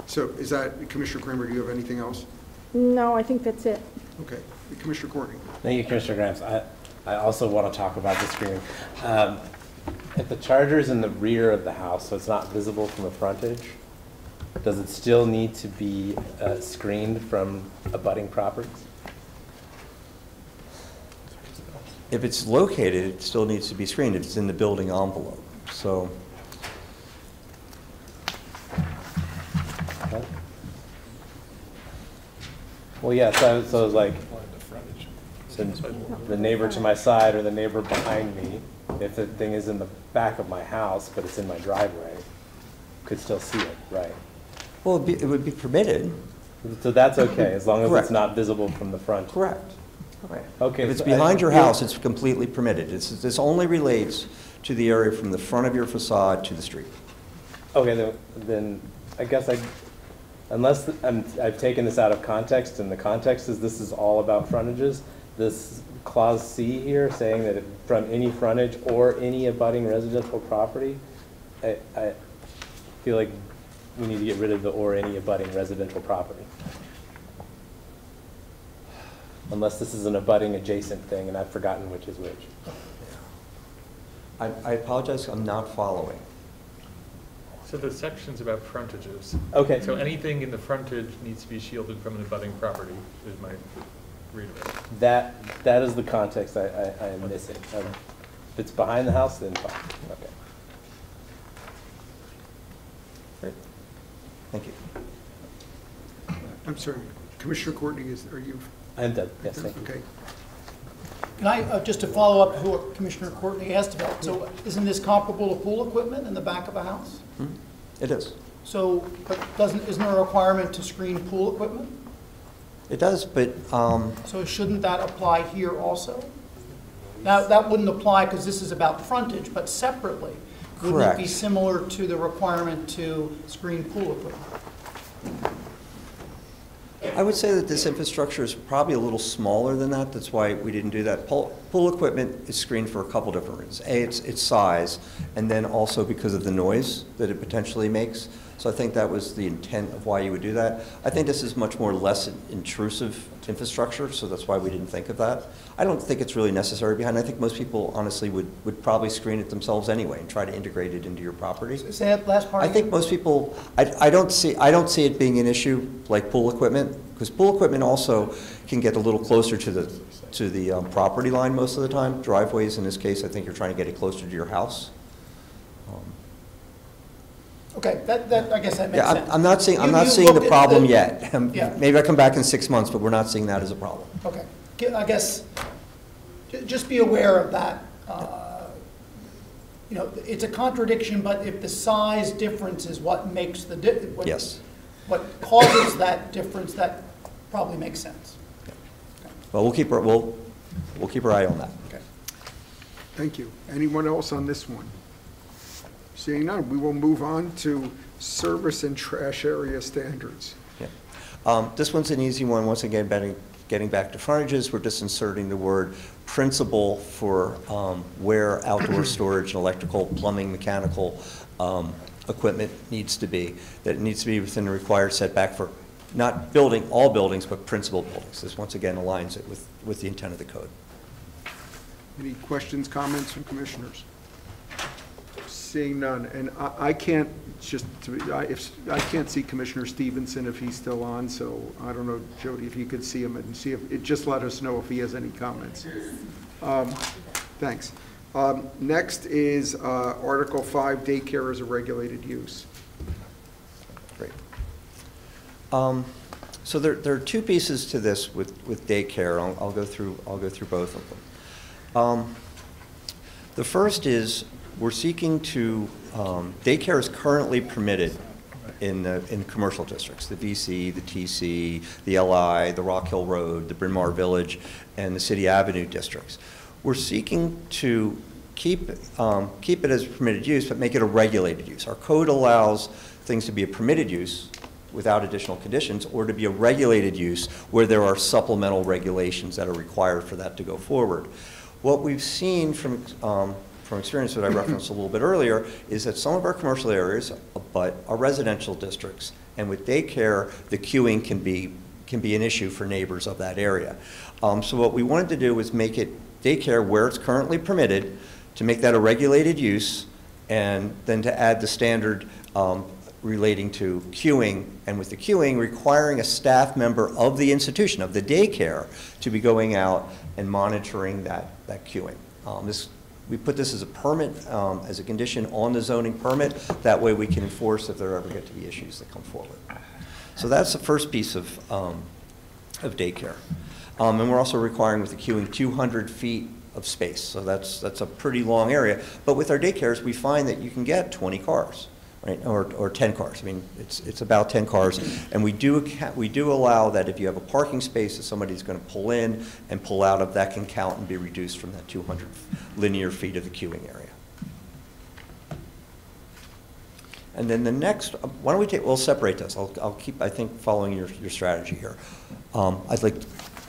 So is that, Commissioner Kramer, do you have anything else? No, I think that's it. Okay. Commissioner Courtney. Thank you, Commissioner Grimes. I also want to talk about the screening. If the charger is in the rear of the house, so it's not visible from the frontage, does it still need to be screened from abutting properties? If it's located, it still needs to be screened. It's in the building envelope. So. Okay. Well, yeah, so it's like, so the neighbor to my side or the neighbor behind me, if the thing is in the back of my house, but it's in my driveway, could still see it, right? Well, it would be permitted. So that's okay, as long as it's not visible from the front? Correct. Right. Okay. If it's behind your house, it's completely permitted. This only relates to the area from the front of your facade to the street. Okay, then I guess unless I've taken this out of context, and the context is this is all about frontages, this clause C here saying that from any frontage or any abutting residential property, I feel like we need to get rid of the or any abutting residential property. Unless this is an abutting adjacent thing, and I've forgotten which is which. I apologize, I'm not following. So the section's about frontages. Okay. So anything in the frontage needs to be shielded from an abutting property, is my read of it. That is the context I am missing. If it's behind the house, then fine. Okay. Great. Thank you. I'm sorry, Commissioner Courtney, are you? I'm done. Yes, thank you. Okay. Can I, just to follow up to what Commissioner Courtney asked about, so isn't this comparable to pool equipment in the back of a house? Mm-hmm. It is. So, but isn't there a requirement to screen pool equipment? It does, but So shouldn't that apply here also? Now, that wouldn't apply because this is about frontage, but separately, wouldn't it be Correct. similar to the requirement to screen pool equipment? I would say that this infrastructure is probably a little smaller than that. That's why we didn't do that. Pool equipment is screened for a couple different reasons. A, its size, and then also because of the noise that it potentially makes. So I think that was the intent of why you would do that. I think this is much more less intrusive infrastructure, so that's why we didn't think of that. I don't think it's really necessary behind. I think most people honestly would probably screen it themselves anyway and try to integrate it into your property. Say that last part I think again? most people, I don't see it being an issue like pool equipment, because pool equipment also can get a little closer to the property line most of the time. Driveways, in this case, I think you're trying to get it closer to your house. Okay, that I guess that makes sense. I'm not seeing the problem yet. Maybe I come back in 6 months, but we're not seeing that as a problem. Okay, I guess, just be aware of that. You know, it's a contradiction, but if the size difference is what makes the difference, Yes. what causes that difference, that probably makes sense. Well, we'll keep our eye on that. Okay. Thank you. Anyone else on this one? Seeing none, we will move on to service and trash area standards. Yeah. This one's an easy one. Once again, getting back to frontages, we're just inserting the word principal for where outdoor storage and electrical, plumbing, mechanical equipment needs to be. That it needs to be within the required setback for not building all buildings, but principal buildings. This once again aligns it with the intent of the code. Any questions, comments from commissioners? Seeing none, and I can't I can't see Commissioner Stevenson if he's still on, so I don't know, Jody, if you could see him and see if, just let us know if he has any comments. Thanks. Next is Article 5, daycare as a regulated use. Great. So there are two pieces to this with daycare. I'll go through both of them. The first is we're seeking to daycare is currently permitted in commercial districts, the VC, the TC, the LI, the Rock Hill Road, the Bryn Mawr Village, and the City Avenue districts. We're seeking to keep it as permitted use, but make it a regulated use. Our code allows things to be a permitted use without additional conditions, or to be a regulated use where there are supplemental regulations that are required for that to go forward. What we've seen from experience that I referenced a little bit earlier is that some of our commercial areas abut our residential districts, and with daycare, the queuing can be an issue for neighbors of that area. So what we wanted to do was make it daycare where it's currently permitted, to make that a regulated use, and then to add the standard relating to queuing, and with the queuing requiring a staff member of the institution, of the daycare, to be going out and monitoring that queuing. We put this as a permit, as a condition on the zoning permit. That way we can enforce if there ever get to be issues that come forward. So that's the first piece of daycare. And we're also requiring with the queuing 200 feet of space. So that's a pretty long area. But with our daycares, we find that you can get 20 cars, right, or 10 cars. I mean, it's about 10 cars. And we do allow that if you have a parking space that somebody's going to pull in and pull out of, that can count and be reduced from that 200 linear feet of the queuing area. And then the next, why don't we'll separate this. I'll keep, I think, following your strategy here.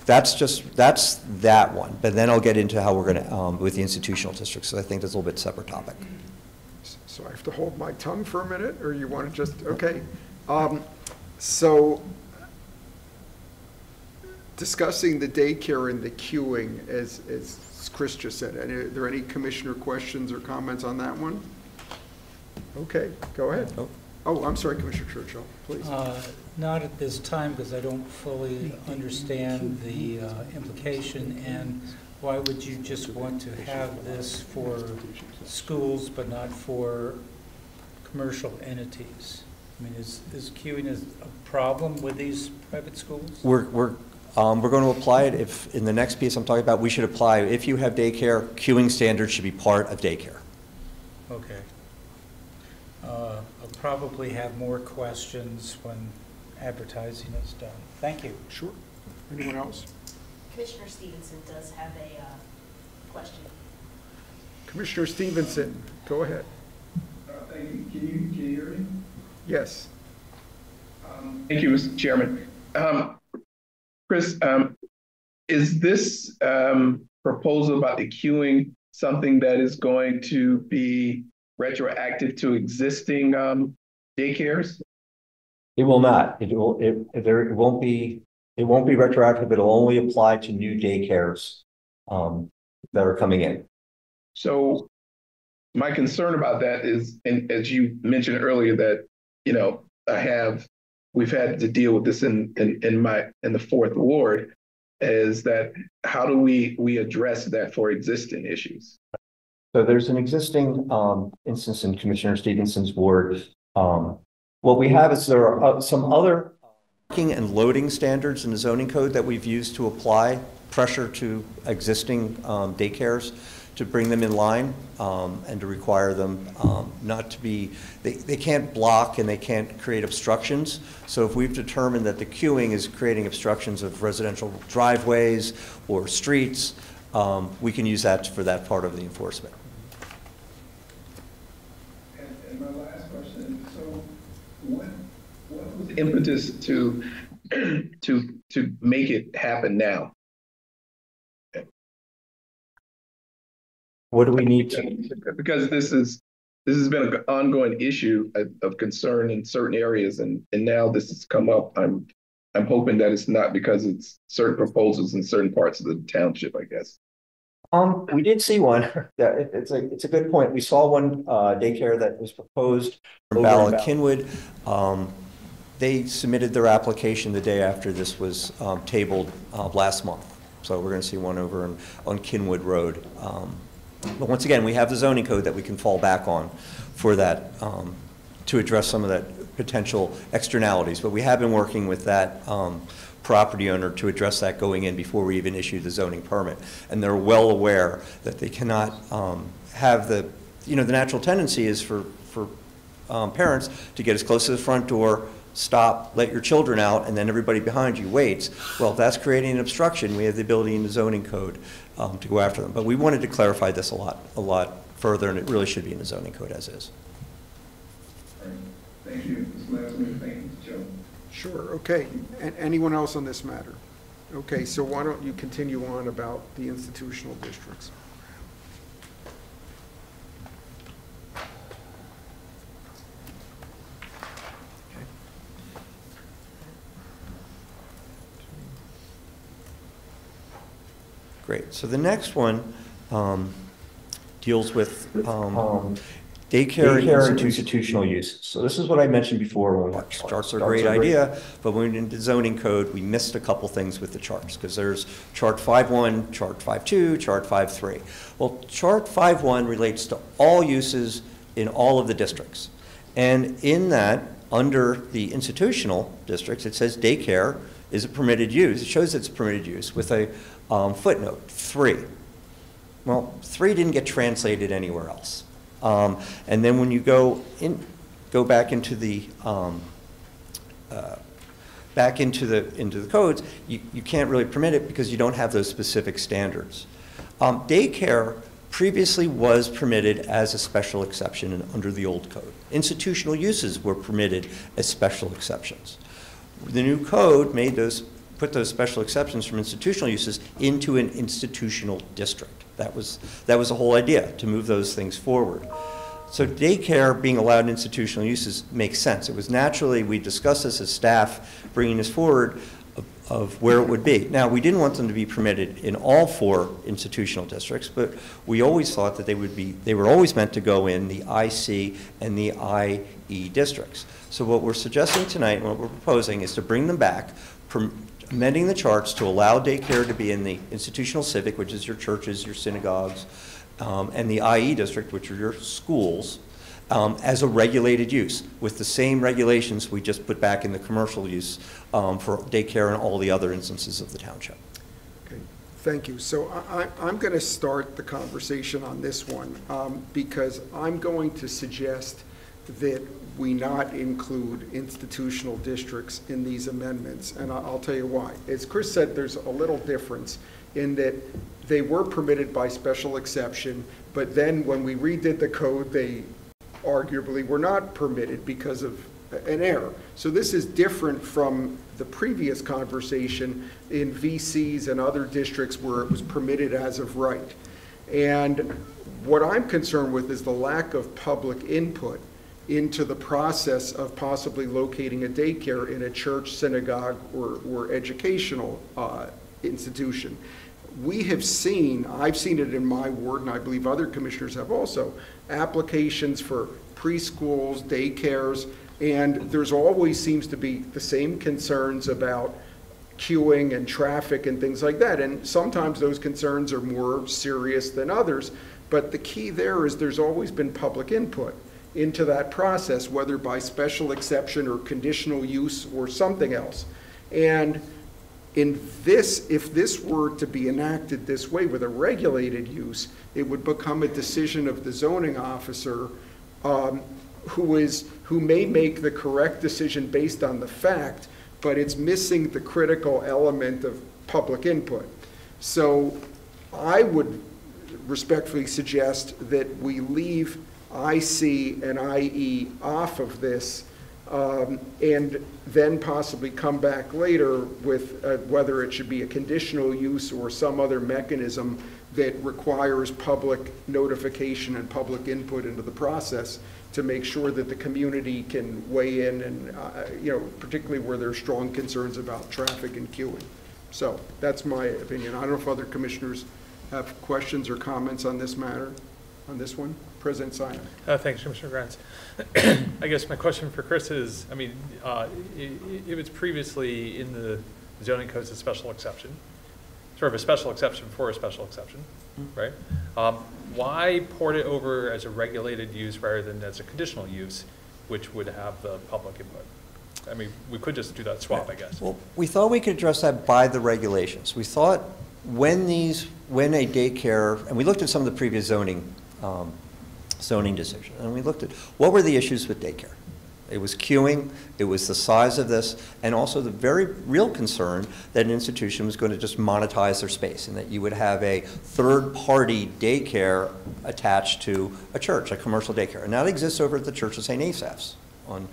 That's that one, but then I'll get into how we're going to, with the institutional districts, so I think that's a little bit separate topic. So I have to hold my tongue for a minute, or you want to just, okay. So discussing the daycare and the queuing, as Chris just said, are there any commissioner questions or comments on that one? Okay, go ahead. Oh, I'm sorry, Commissioner Churchill, please. Not at this time, because I don't fully understand the implication, and why would you just want to have this for schools but not for commercial entities? I mean, is queuing a problem with these private schools? We're going to apply it if, in the next piece I'm talking about, we should apply, if you have daycare, queuing standards should be part of daycare. Okay. I'll probably have more questions when advertising is done. Thank you. Sure. Anyone else? Commissioner Stevenson does have a question. Commissioner Stevenson, go ahead. Thank you. Can you hear me? Yes. Thank you, Mr. Chairman. Chris, is this proposal about the queuing something that is going to be retroactive to existing daycares? It will not. It won't be retroactive. It'll only apply to new daycares that are coming in. So my concern about that is, and as you mentioned earlier, that we've had to deal with this in the Fourth Ward, is that how do we address that for existing issues? So there's an existing instance in Commissioner Stevenson's ward. What we have is there are some other parking and loading standards in the zoning code that we've used to apply pressure to existing daycares to bring them in line and to require them not to be, they can't block and they can't create obstructions. So if we've determined that the queuing is creating obstructions of residential driveways or streets, we can use that for that part of the enforcement. what was the impetus to to make it happen now? What do we need to? Because this has been an ongoing issue of concern in certain areas, and now this has come up. I'm hoping that it's not because it's certain proposals in certain parts of the township, I guess. We did see one. It's a good point. We saw one daycare that was proposed from Ballard-Kinwood. They submitted their application the day after this was tabled last month. So we're going to see one over on Kinwood Road. But once again, we have the zoning code that we can fall back on for that, to address some of that potential externalities. But we have been working with that property owner to address that going in before we even issue the zoning permit. And they're well aware that they cannot have the natural tendency is for parents to get as close to the front door, stop, let your children out, and then everybody behind you waits. Well, if that's creating an obstruction, we have the ability in the zoning code to go after them. But we wanted to clarify this a lot further, and it really should be in the zoning code as is. All right. Thank you. Thank you, Joe. Sure, okay. And anyone else on this matter? Okay, so why don't you continue on about the institutional districts? Great. So the next one deals with daycare and institutional use. So this is what I mentioned before. Charts are a great idea, but when we went into zoning code, we missed a couple things with the charts, because there's chart 5.1, chart 5.2, chart 5.3. Well, chart 5.1 relates to all uses in all of the districts. And in that, under the institutional districts, it says daycare is a permitted use. It shows it's permitted use with a footnote 3. Well, 3 didn't get translated anywhere else. And then when you go back into the codes, you can't really permit it because you don't have those specific standards. Daycare previously was permitted as a special exception under the old code. Institutional uses were permitted as special exceptions. The new code put those special exceptions from institutional uses into an institutional district. That was the whole idea, to move those things forward. So daycare being allowed in institutional uses makes sense. It was naturally, we discussed this as staff, bringing this forward of where it would be. Now, we didn't want them to be permitted in all 4 institutional districts, but we always thought that they were always meant to go in the IC and the IE districts. So what we're suggesting tonight, and what we're proposing, is to bring them back, amending the charts to allow daycare to be in the institutional civic, which is your churches, your synagogues, and the IE district, which are your schools, as a regulated use, with the same regulations we just put back in the commercial use for daycare and all the other instances of the township. Okay, thank you. So I'm going to start the conversation on this one because I'm going to suggest that we not include institutional districts in these amendments, and I'll tell you why. As Chris said, there's a little difference in that they were permitted by special exception, but then when we redid the code, they arguably were not permitted because of an error. So this is different from the previous conversation in VCs and other districts where it was permitted as of right. And what I'm concerned with is the lack of public input into the process of possibly locating a daycare in a church, synagogue, or educational institution. We have seen, I've seen it in my ward, and I believe other commissioners have also, applications for preschools, daycares, and there's always seems to be the same concerns about queuing and traffic and things like that. And sometimes those concerns are more serious than others, but the key there is there's always been public input into that process, whether by special exception or conditional use or something else. And in this, if this were to be enacted this way with a regulated use, it would become a decision of the zoning officer who may make the correct decision based on the fact, but it's missing the critical element of public input. So I would respectfully suggest that we leave IC and IE off of this and then possibly come back later with whether it should be a conditional use or some other mechanism that requires public notification and public input into the process to make sure that the community can weigh in and, particularly where there's strong concerns about traffic and queuing. So that's my opinion. I don't know if other commissioners have questions or comments on this matter, on this one. President Simon. Thanks, Commissioner Grants. I guess my question for Chris is, I mean, it was previously in the zoning codes a special exception, sort of a special exception for a special exception, right? Why port it over as a regulated use rather than as a conditional use, which would have the public input? I mean, we could just do that swap, I guess. Well, we thought we could address that by the regulations. We thought when a daycare, and we looked at some of the previous zoning decisions, and we looked at what were the issues with daycare. It was queuing, it was the size of this, and also the very real concern that an institution was going to just monetize their space and that you would have a third-party daycare attached to a church, a commercial daycare. And that exists over at the Church of St. Asaph's on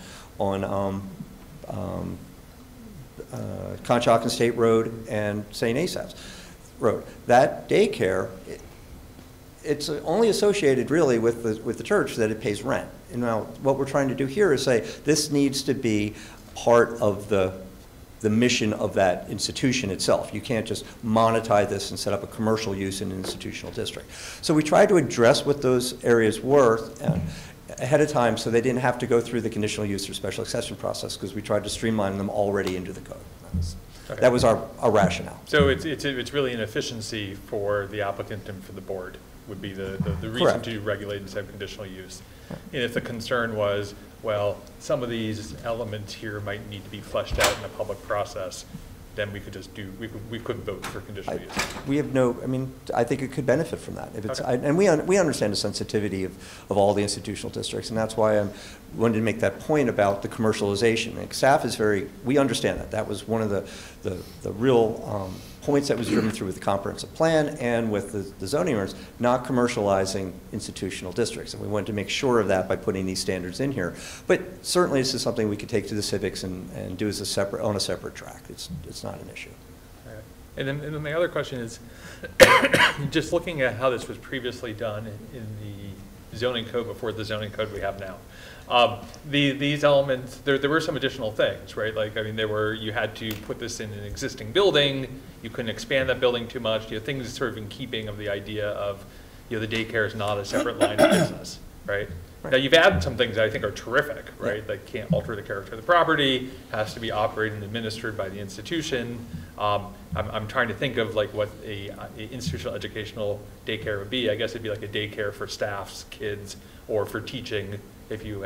Conshohocken State Road and St. Asaph's Road. That daycare, it's only associated really with the church that it pays rent. And now what we're trying to do here is say this needs to be part of the mission of that institution itself. You can't just monetize this and set up a commercial use in an institutional district. So we tried to address what those areas were ahead of time so they didn't have to go through the conditional use or special exception process, because we tried to streamline them already into the code. That was our rationale. So it's really an efficiency for the applicant and for the board would be the reason Correct. to regulate instead of conditional use. And if the concern was, well, some of these elements here might need to be fleshed out in a public process, then we could just we could vote for conditional use. We have I think it could benefit from that. If it's, Okay. and we understand the sensitivity of all the institutional districts, and that's why I wanted to make that point about the commercialization. And staff is we understand that. That was one of the real points that was driven through with the comprehensive plan and with the zoning ordinance, not commercializing institutional districts. And we wanted to make sure of that by putting these standards in here. But certainly this is something we could take to the civics and do as on a separate track. It's not an issue. All right. And then my other question is, just looking at how this was previously done in the zoning code before the zoning code we have now. These elements, there were some additional things, right? Like, I mean, you had to put this in an existing building, you couldn't expand that building too much, things sort of in keeping of the idea of, the daycare is not a separate line of business, right? Now, you've added some things that I think are terrific, right? That can't alter the character of the property, has to be operated and administered by the institution. I'm trying to think of like what a institutional educational daycare would be. I guess it'd be like a daycare for staffs, kids, or for teaching if you're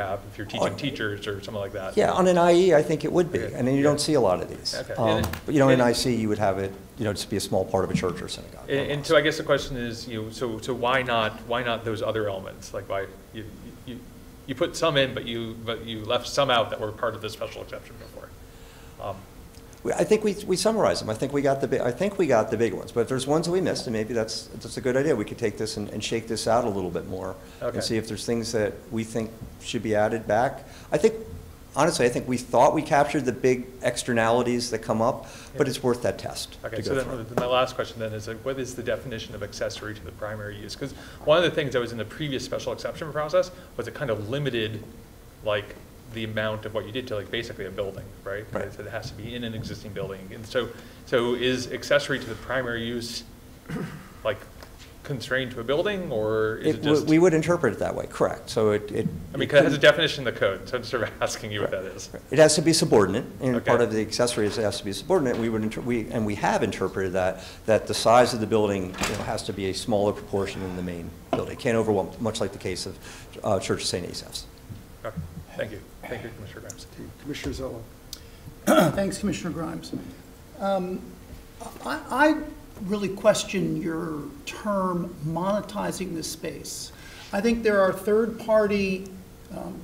teaching teachers or something like that. Yeah, on an IE, I think it would be. Okay. And then you don't see a lot of these. Okay. But in an IC, you would have it, just be a small part of a church or synagogue. And so I guess the question is, so why not those other elements? Like why you put some in, but you left some out that were part of the special exception before. I think we summarized them. I think we got the big ones. But if there's ones that we missed, and maybe that's a good idea. We could take this and shake this out a little bit more and see if there's things that we think should be added back. Honestly, I think we thought we captured the big externalities that come up, but it's worth that test. Okay, so then my last question then is, what is the definition of accessory to the primary use? Because one of the things that was in the previous special exception process was it kind of limited, like, the amount of what you did to like basically a building, right? Right. So it has to be in an existing building. And so is accessory to the primary use like constrained to a building, or is it just? We would interpret it that way, correct. So it because it has a definition in the code, so I'm sort of asking you what that is. It has to be subordinate, and Okay. part of the accessory is it has to be subordinate. We have interpreted that the size of the building has to be a smaller proportion than the main building. It can't overwhelm, much like the case of Church of St. Asaph's. Okay, thank you. Thank you, Commissioner Grimes. Commissioner Zello. Thanks, Commissioner Grimes. I really question your term monetizing this space. I think there are third-party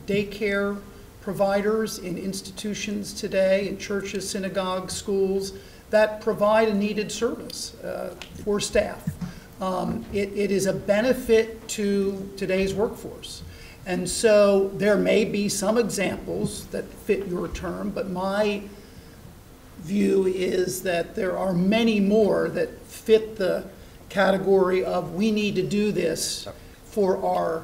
daycare providers in institutions today, in churches, synagogues, schools, that provide a needed service for staff. It is a benefit to today's workforce. And so there may be some examples that fit your term, but my view is that there are many more that fit the category of we need to do this for our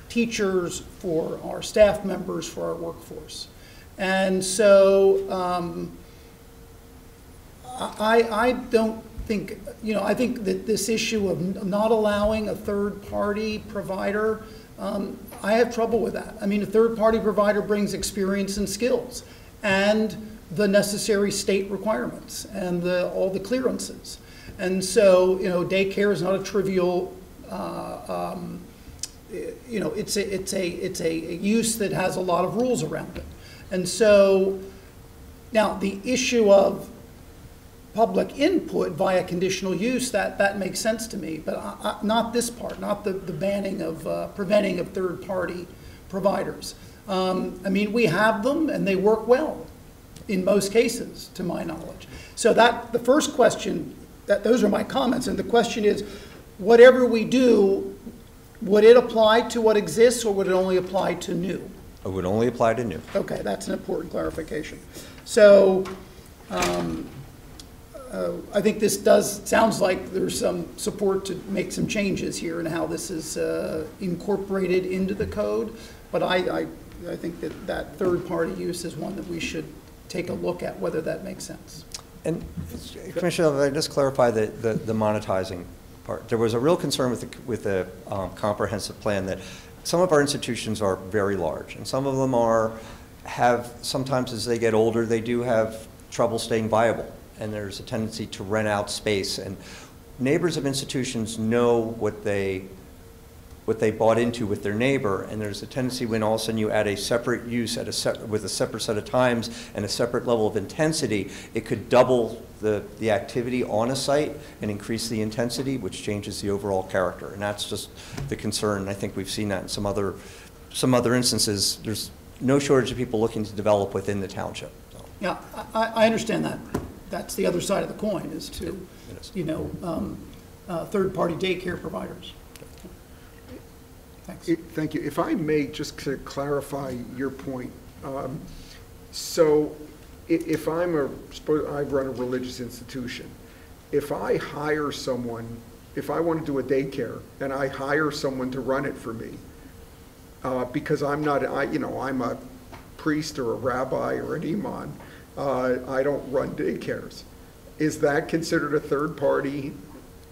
teachers, for our staff members, for our workforce. And so I don't think, I think that this issue of not allowing a third-party provider, I have trouble with that. I mean, a third-party provider brings experience and skills and the necessary state requirements and all the clearances. And so, daycare is not a trivial, it's a use that has a lot of rules around it. And so, now the issue of public input via conditional use, that makes sense to me, but not this part, not the banning of, preventing of third-party providers. I mean, we have them and they work well in most cases, to my knowledge. So the first question, those are my comments, and the question is, whatever we do, would it apply to what exists or would it only apply to new? It would only apply to new. Okay, that's an important clarification. So I think this sounds like there's some support to make some changes here in how this is incorporated into the code, but I think that third-party use is one that we should take a look at whether that makes sense. And Commissioner, if I just clarify the monetizing part. There was a real concern with the comprehensive plan that some of our institutions are very large, and some of them have sometimes as they get older, they do have trouble staying viable, and there's a tendency to rent out space. And neighbors of institutions know what they bought into with their neighbor, and there's a tendency when all of a sudden you add a separate use with a separate set of times and a separate level of intensity, it could double the activity on a site and increase the intensity, which changes the overall character. And that's just the concern. I think we've seen that in some other instances. There's no shortage of people looking to develop within the township. So. Yeah, I understand that. That's the other side of the coin, is to, third-party daycare providers. Thanks. Thank you. If I may, just to clarify your point. So if I run a religious institution, if I hire someone, if I want to do a daycare and I hire someone to run it for me, because I'm a priest or a rabbi or an imam, I don't run daycares. Is that considered a third party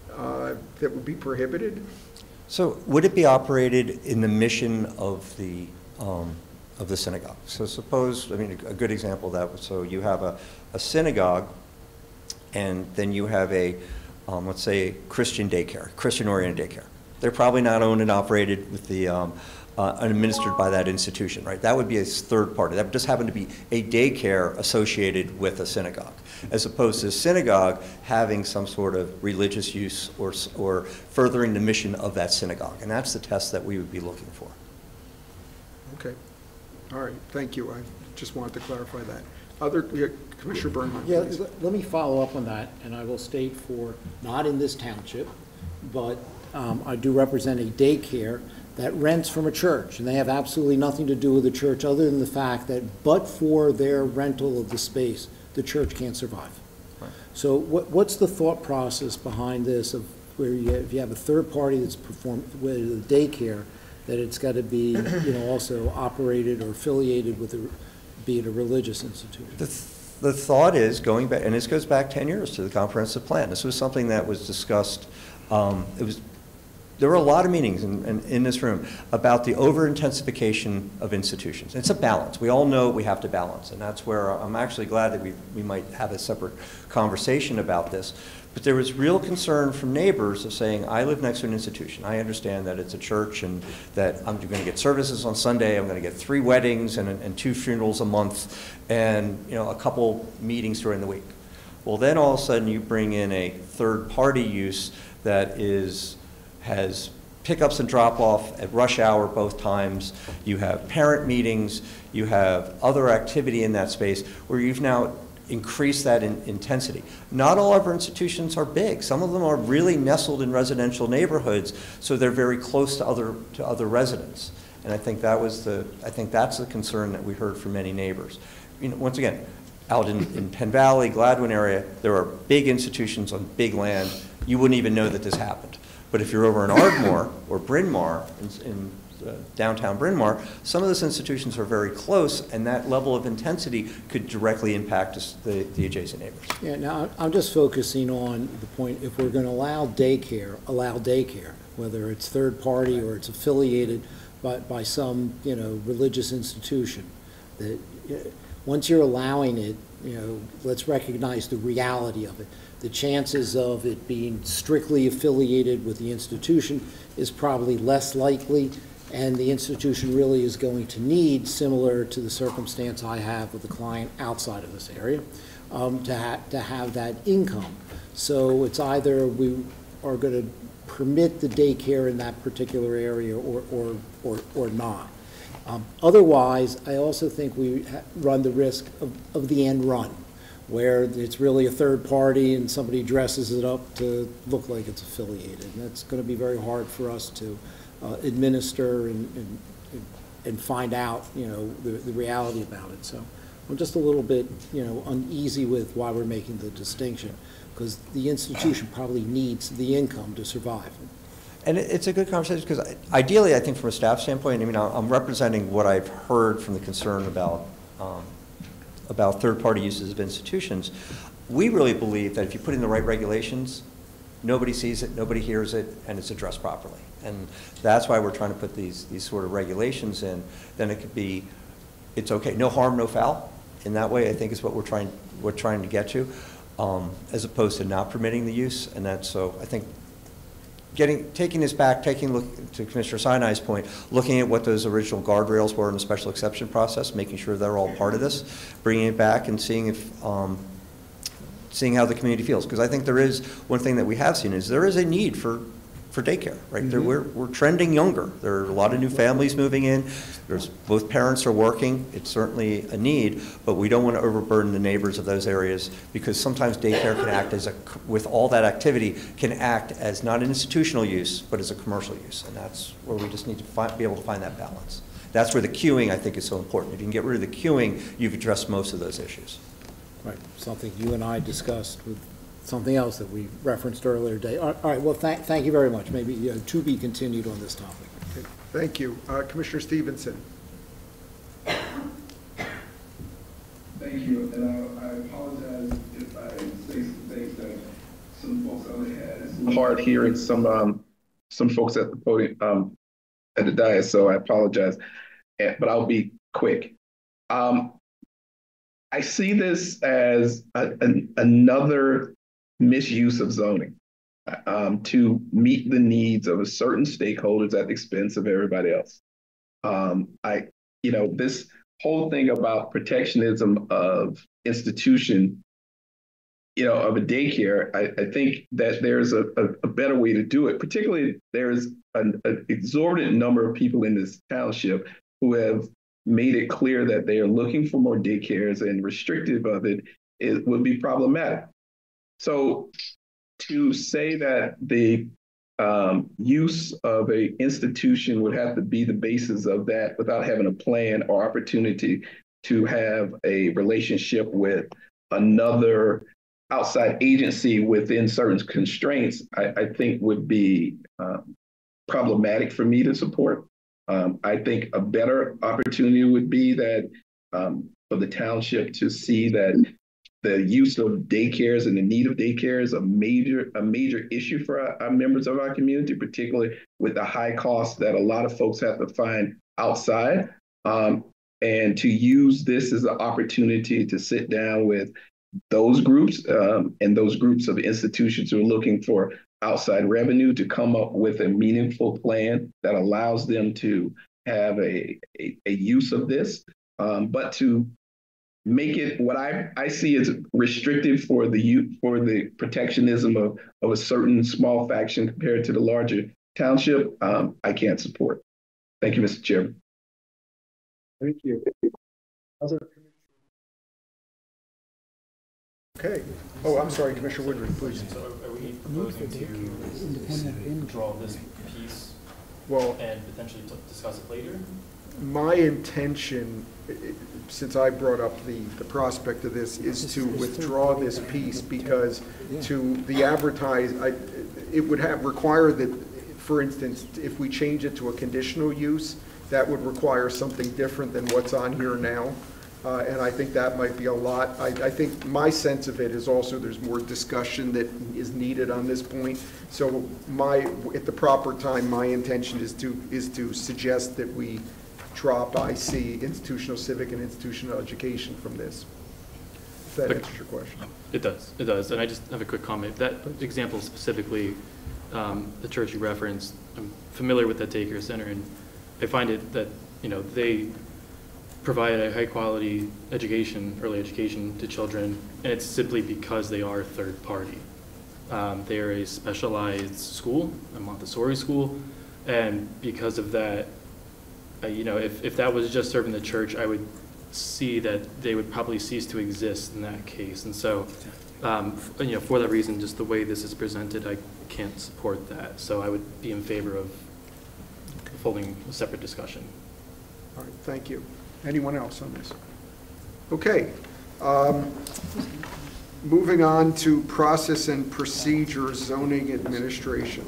that would be prohibited? So would it be operated in the mission of the synagogue? So suppose, a good example of that, so you have a synagogue and then you have a, let's say, Christian daycare, Christian-oriented daycare. They're probably not owned and operated with the, administered by that institution, right? That would be a third party. That would just happen to be a daycare associated with a synagogue, as opposed to a synagogue having some sort of religious use or furthering the mission of that synagogue. And that's the test that we would be looking for. Okay. All right. Thank you. I just wanted to clarify that. Commissioner Bernhardt. Yeah, please. let me follow up on that, and I will state not in this township, but I do represent a daycare that rents from a church, and they have absolutely nothing to do with the church other than the fact that but for their rental of the space, the church can't survive. Right. So what's the thought process behind this of where if you have a third party that's with the daycare, that it's got to be also operated or affiliated with be it a religious institution? The thought is going back, and this goes back 10 years to the comprehensive plan. This was something that was discussed. There were a lot of meetings in this room about the over-intensification of institutions. It's a balance. We all know we have to balance, and that's where I'm actually glad that we might have a separate conversation about this. But there was real concern from neighbors of saying, I live next to an institution. I understand that it's a church and that I'm going to get services on Sunday. I'm going to get 3 weddings and 2 funerals a month and a couple meetings during the week. Well, then all of a sudden you bring in a third-party use that has pickups and drop-off at rush hour both times. You have parent meetings. You have other activity in that space where you've now increased that intensity. Not all of our institutions are big. Some of them are really nestled in residential neighborhoods, so they're very close to other residents. And I think that's the concern that we heard from many neighbors. You know, once again, out in Penn Valley, Gladwin area, there are big institutions on big land. You wouldn't even know that this happened. But if you're over in Ardmore or Bryn Mawr, in downtown Bryn Mawr, some of those institutions are very close, and that level of intensity could directly impact the adjacent neighbors. Yeah, now I'm just focusing on the point, if we're going to allow daycare, whether it's third party or it's affiliated by some, you know, religious institution, that once you're allowing it, you know, let's recognize the reality of it. The chances of it being strictly affiliated with the institution is probably less likely, and the institution really is going to need, similar to the circumstance I have with a client outside of this area, to have that income. So it's either we are going to permit the daycare in that particular area or not. Otherwise, I also think we run the risk of the end run, where it's really a third party and somebody dresses it up to look like it's affiliated. And that's going to be very hard for us to administer and find out, you know, the reality about it. So I'm just a little bit, you know, uneasy with why we're making the distinction, because the institution probably needs the income to survive. And it's a good conversation, because ideally, I think from a staff standpoint, I mean, I'm representing what I've heard from the concern about third-party uses of institutions. We really believe that if you put in the right regulations, nobody sees it, nobody hears it, and it's addressed properly. And that's why we're trying to put these sort of regulations in. Then it could be, it's okay, no harm, no foul. In that way, I think is what we're trying to get to, as opposed to not permitting the use. And that's, so I think taking this back, look to Commissioner Sinai's point, looking at what those original guardrails were in the special exception process, making sure they're all part of this, bringing it back and seeing if, seeing how the community feels. Because I think there is, one thing that we have seen is there is a need for daycare, right? Mm-hmm. We're trending younger. There are a lot of new families moving in. Both parents are working. It's certainly a need, but we don't want to overburden the neighbors of those areas, because sometimes daycare can act as with all that activity, can act as not an institutional use, but as a commercial use. And that's where we just need to be able to find that balance. That's where the queuing, I think, is so important. If you can get rid of the queuing, you've addressed most of those issues. Right, something you and I discussed with something else that we referenced earlier today. All right, well, thank you very much. Maybe to be continued on this topic. Okay, thank you. Commissioner Stevenson. Thank you, and I apologize if I say some things that some folks already had. It's hard hearing some folks at the podium, at the dais, so I apologize, but I'll be quick. I see this as another misuse of zoning to meet the needs of a certain stakeholders at the expense of everybody else. This whole thing about protectionism of institution, of a daycare, I think that there's a better way to do it. Particularly, there's an exorbitant number of people in this township who have made it clear that they are looking for more daycares, and restrictive of it would be problematic. So to say that the use of an institution would have to be the basis of that without having a plan or opportunity to have a relationship with another outside agency within certain constraints, I think would be problematic for me to support. I think a better opportunity would be that for the township to see that the use of daycares and the need of daycare is a major issue for our members of our community, particularly with the high cost that a lot of folks have to find outside, and to use this as an opportunity to sit down with those groups and those groups of institutions who are looking for outside revenue to come up with a meaningful plan that allows them to have a use of this, but to make it what I see as restrictive for the protectionism of a certain small faction compared to the larger township, I can't support. Thank you, Mr. Chairman. Thank you. Okay. Oh, I'm sorry, Commissioner Woodring, please. So are we proposing to withdraw this piece Well, and potentially discuss it later? my intention, since I brought up the prospect of this, is to withdraw this piece because to the advertise, it would require that, for instance, if we change it to a conditional use, that would require something different than what's on here now. And I think that might be a lot. I think my sense of it is also there's more discussion that is needed on this point. So at the proper time, my intention is to suggest that we drop IC, institutional civic and institutional education, from this. If that answers your question. It does. And I just have a quick comment. That example specifically, the church you referenced, I'm familiar with that daycare center, and I find it that, they provide a high quality education, early education to children, and it's simply because they are third party. They are a specialized school, a Montessori school, and because of that, if that was just serving the church, I would see that they would probably cease to exist in that case. And so, for that reason, just the way this is presented, I can't support that. So I would be in favor of holding a separate discussion. All right, thank you. Anyone else on this? Okay. Moving on to process and procedure, zoning administration.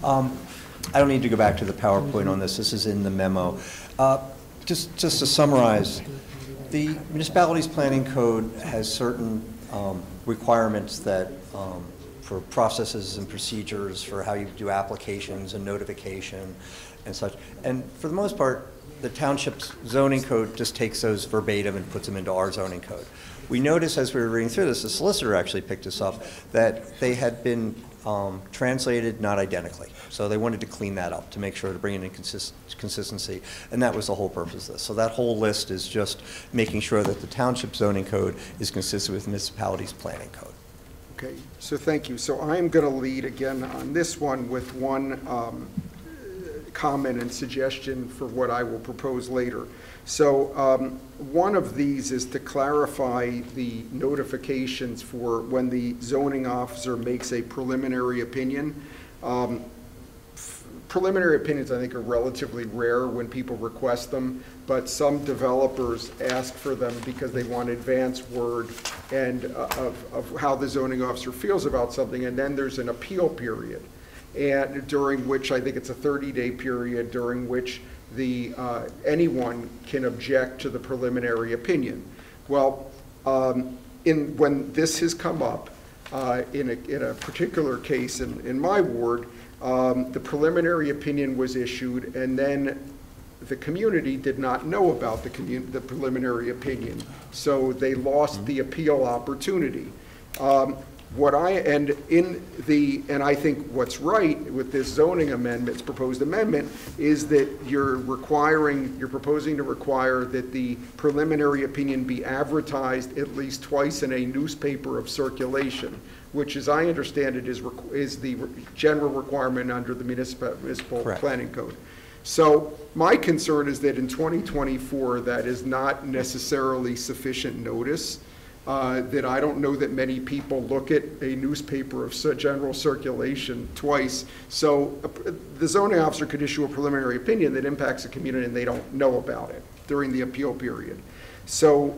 I don't need to go back to the PowerPoint on this. This is in the memo. Just to summarize, the municipalities planning code has certain requirements that for processes and procedures for how you do applications and notification and such. And for the most part, the township's zoning code just takes those verbatim and puts them into our zoning code. We noticed as we were reading through this, the solicitor actually picked this up, that they had been translated not identically. So they wanted to clean that up to make sure to bring in consistency. And that was the whole purpose of this. So that whole list is just making sure that the township zoning code is consistent with municipalities planning code. Okay, so thank you. So I'm going to lead again on this one with one comment and suggestion for what I will propose later. So one of these is to clarify the notifications for when the zoning officer makes a preliminary opinion. Preliminary opinions, I think, are relatively rare when people request them, but some developers ask for them because they want advance word and of how the zoning officer feels about something, and then there's an appeal period, and during which I think it's a 30-day period during which anyone can object to the preliminary opinion. Well, when this has come up in a particular case in my ward, the preliminary opinion was issued, and then the community did not know about the preliminary opinion, so they lost the appeal opportunity. And I think what's right with this zoning amendment, proposed amendment, is that you're proposing to require that the preliminary opinion be advertised at least twice in a newspaper of circulation, which, as I understand it, is the general requirement under the municipal planning code. So my concern is that in 2024, that is not necessarily sufficient notice. That I don't know that many people look at a newspaper of general circulation twice. So the zoning officer could issue a preliminary opinion that impacts the community and they don't know about it during the appeal period. So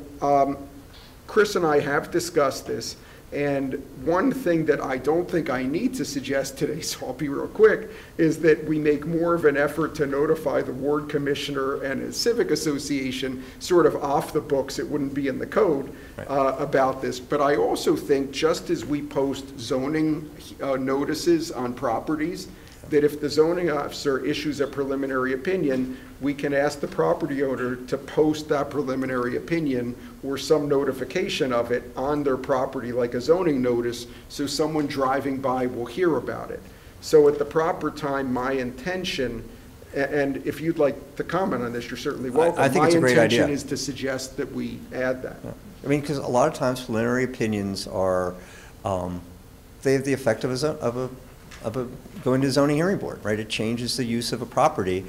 Chris and I have discussed this, and one thing that I don't think I need to suggest today, so I'll be real quick, is that we make more of an effort to notify the ward commissioner and a civic association sort of off the books, it wouldn't be in the code, about this. But I also think, just as we post zoning notices on properties, that if the zoning officer issues a preliminary opinion, we can ask the property owner to post that preliminary opinion or some notification of it on their property, like a zoning notice, so someone driving by will hear about it. So at the proper time, my intention, and if you'd like to comment on this, you're certainly welcome. I think it's a great idea. My intention is to suggest that we add that. Yeah. I mean, because a lot of times preliminary opinions are, they have the effect of going to the zoning hearing board, right? It changes the use of a property.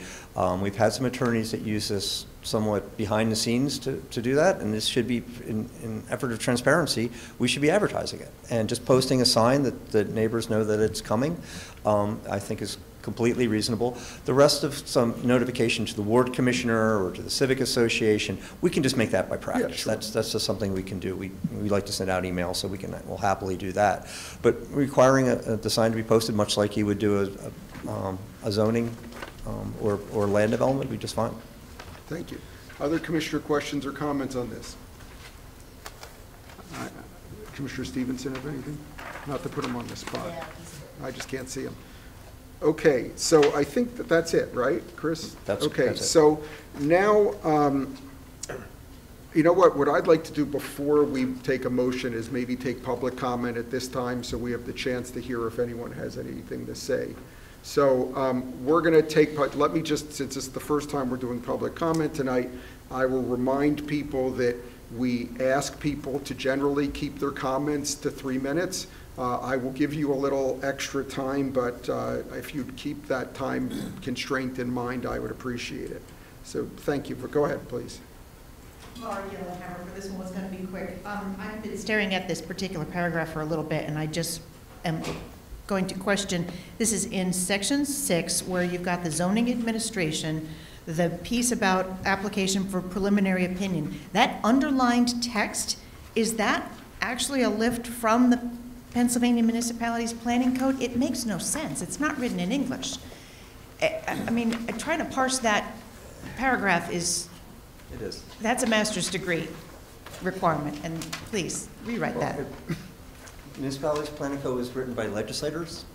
We've had some attorneys that use this somewhat behind the scenes to do that, and this should be, in effort of transparency, we should be advertising it. And just posting a sign that neighbors know that it's coming, I think is completely reasonable. The rest of some notification to the ward commissioner or to the civic association, we can just make that by practice. sure. That's just something we can do. We like to send out emails, so we'll happily do that. But requiring the sign to be posted, much like you would do a zoning or land development, would be just fine. Thank you. Other commissioner questions or comments on this? Commissioner Stevenson, have anything? Not to put him on the spot. I just can't see him. Okay, so I think that's it, right, Chris? That's okay. it. So now, you know what I'd like to do before we take a motion is maybe take public comment at this time, so we have the chance to hear if anyone has anything to say. So we're going to take, let me just, since it's the first time we're doing public comment tonight, I will remind people that we ask people to generally keep their comments to 3 minutes. I will give you a little extra time, but if you'd keep that time constraint in mind, I would appreciate it. So thank you. Go ahead, please. Haverford, this one was going to be quick. I've been staring at this particular paragraph for a little bit, and I just am going to question. This is in section 6, where you've got the zoning administration, the piece about application for preliminary opinion. That underlined text, is that actually a lift from the Pennsylvania Municipalities Planning Code? It makes no sense. It's not written in English. I mean, trying to parse that paragraph is, that's a master's degree requirement, and please rewrite that. Municipalities Planning Code was written by legislators.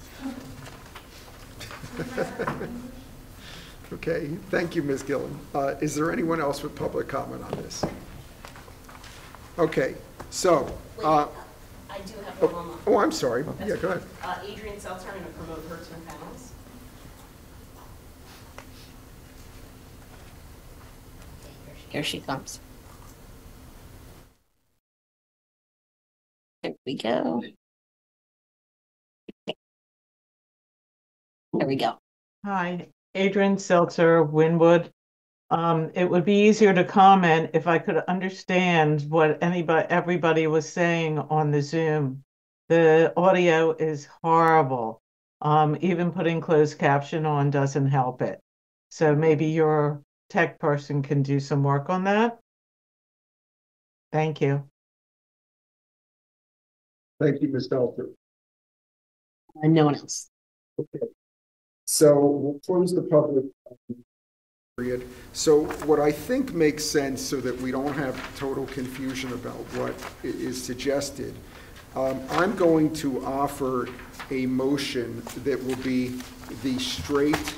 Okay, thank you, Ms. Gillen. Is there anyone else with public comment on this? Okay, so. I do have one online. Oh, I'm sorry. Yeah, go ahead. Adrian Seltzer, I'm going to promote her to panels. Here she comes. There we go. There we go. Hi, Adrian Seltzer, Wynwood. It would be easier to comment if I could understand what everybody was saying on the Zoom. The audio is horrible. Even putting closed caption on doesn't help it. So maybe your tech person can do some work on that. Thank you. Thank you, Ms. Seltzer. No one else. Okay. So we'll close the public period. So what I think makes sense, so that we don't have total confusion about what is suggested, I'm going to offer a motion that will be the straight,